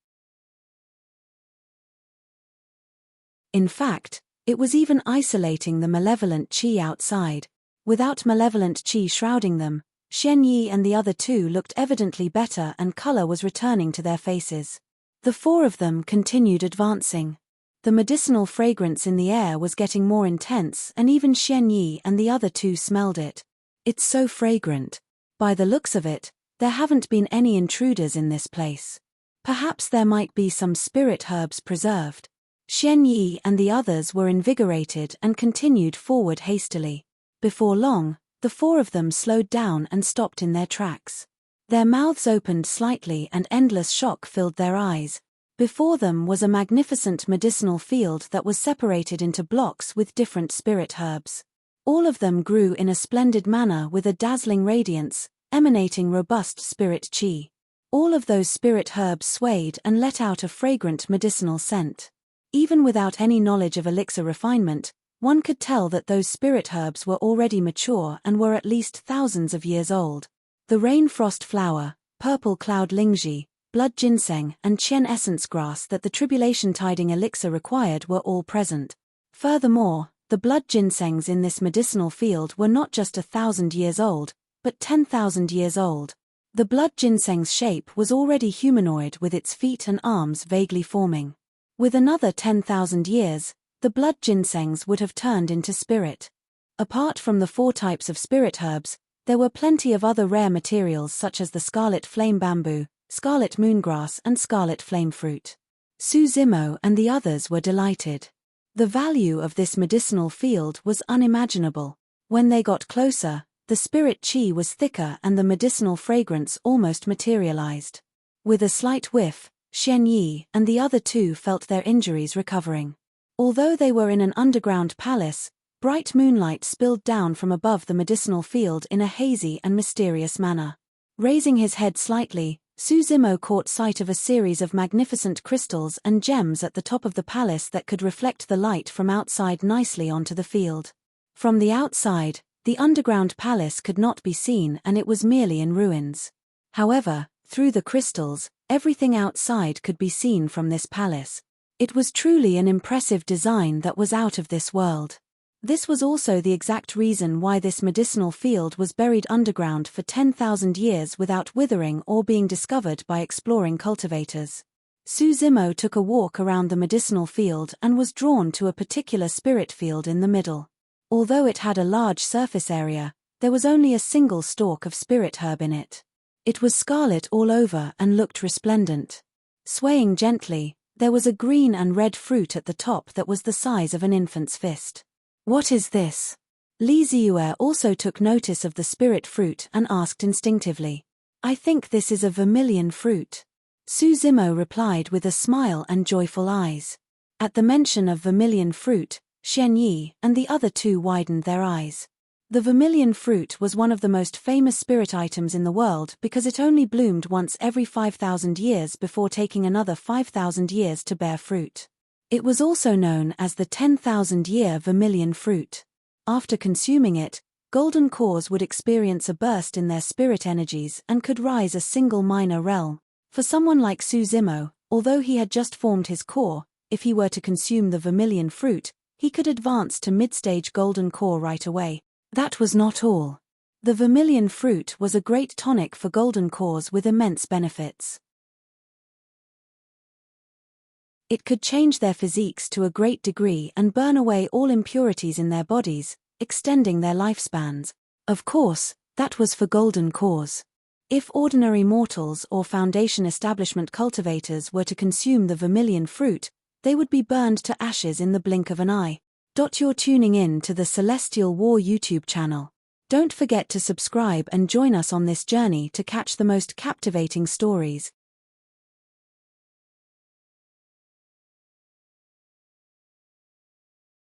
In fact, it was even isolating the malevolent qi outside. Without malevolent qi shrouding them, Xian Yi and the other two looked evidently better and color was returning to their faces. The four of them continued advancing. The medicinal fragrance in the air was getting more intense and even Xian Yi and the other two smelled it. It's so fragrant. By the looks of it, there haven't been any intruders in this place. Perhaps there might be some spirit herbs preserved. Xian Yi and the others were invigorated and continued forward hastily. Before long, the four of them slowed down and stopped in their tracks. Their mouths opened slightly and endless shock filled their eyes. Before them was a magnificent medicinal field that was separated into blocks with different spirit herbs. All of them grew in a splendid manner with a dazzling radiance, emanating robust spirit qi. All of those spirit herbs swayed and let out a fragrant medicinal scent. Even without any knowledge of elixir refinement, one could tell that those spirit herbs were already mature and were at least thousands of years old. The rain frost flower, purple cloud lingji, blood ginseng and qian essence grass that the tribulation tiding elixir required were all present. Furthermore, the blood ginsengs in this medicinal field were not just 1,000 years old, but 10,000 years old. The blood ginseng's shape was already humanoid with its feet and arms vaguely forming. With another 10,000 years, the blood ginsengs would have turned into spirit. Apart from the four types of spirit herbs, there were plenty of other rare materials such as the scarlet flame bamboo, scarlet moongrass and scarlet flame fruit. Su Zimo and the others were delighted. The value of this medicinal field was unimaginable. When they got closer, the spirit qi was thicker and the medicinal fragrance almost materialized. With a slight whiff, Xian Yi and the other two felt their injuries recovering. Although they were in an underground palace, bright moonlight spilled down from above the medicinal field in a hazy and mysterious manner. Raising his head slightly, Su Zimo caught sight of a series of magnificent crystals and gems at the top of the palace that could reflect the light from outside nicely onto the field. From the outside, the underground palace could not be seen and it was merely in ruins. However, through the crystals, everything outside could be seen from this palace. It was truly an impressive design that was out of this world. This was also the exact reason why this medicinal field was buried underground for 10,000 years without withering or being discovered by exploring cultivators. Su Zimo took a walk around the medicinal field and was drawn to a particular spirit field in the middle. Although it had a large surface area, there was only a single stalk of spirit herb in it. It was scarlet all over and looked resplendent. Swaying gently, there was a green and red fruit at the top that was the size of an infant's fist. What is this? Li Ziyue also took notice of the spirit fruit and asked instinctively. I think this is a vermilion fruit. Su Zimo replied with a smile and joyful eyes. At the mention of vermilion fruit, Xian Yi and the other two widened their eyes. The vermilion fruit was one of the most famous spirit items in the world because it only bloomed once every 5,000 years before taking another 5,000 years to bear fruit. It was also known as the 10,000-year vermilion fruit. After consuming it, golden cores would experience a burst in their spirit energies and could rise a single minor realm. For someone like Su Zimo, although he had just formed his core, if he were to consume the vermilion fruit, he could advance to mid-stage golden core right away. That was not all. The vermilion fruit was a great tonic for golden cores with immense benefits. It could change their physiques to a great degree and burn away all impurities in their bodies, extending their lifespans. Of course, that was for golden cores. If ordinary mortals or foundation establishment cultivators were to consume the vermilion fruit, they would be burned to ashes in the blink of an eye. You're tuning in to the Celestial War YouTube channel. Don't forget to subscribe and join us on this journey to catch the most captivating stories.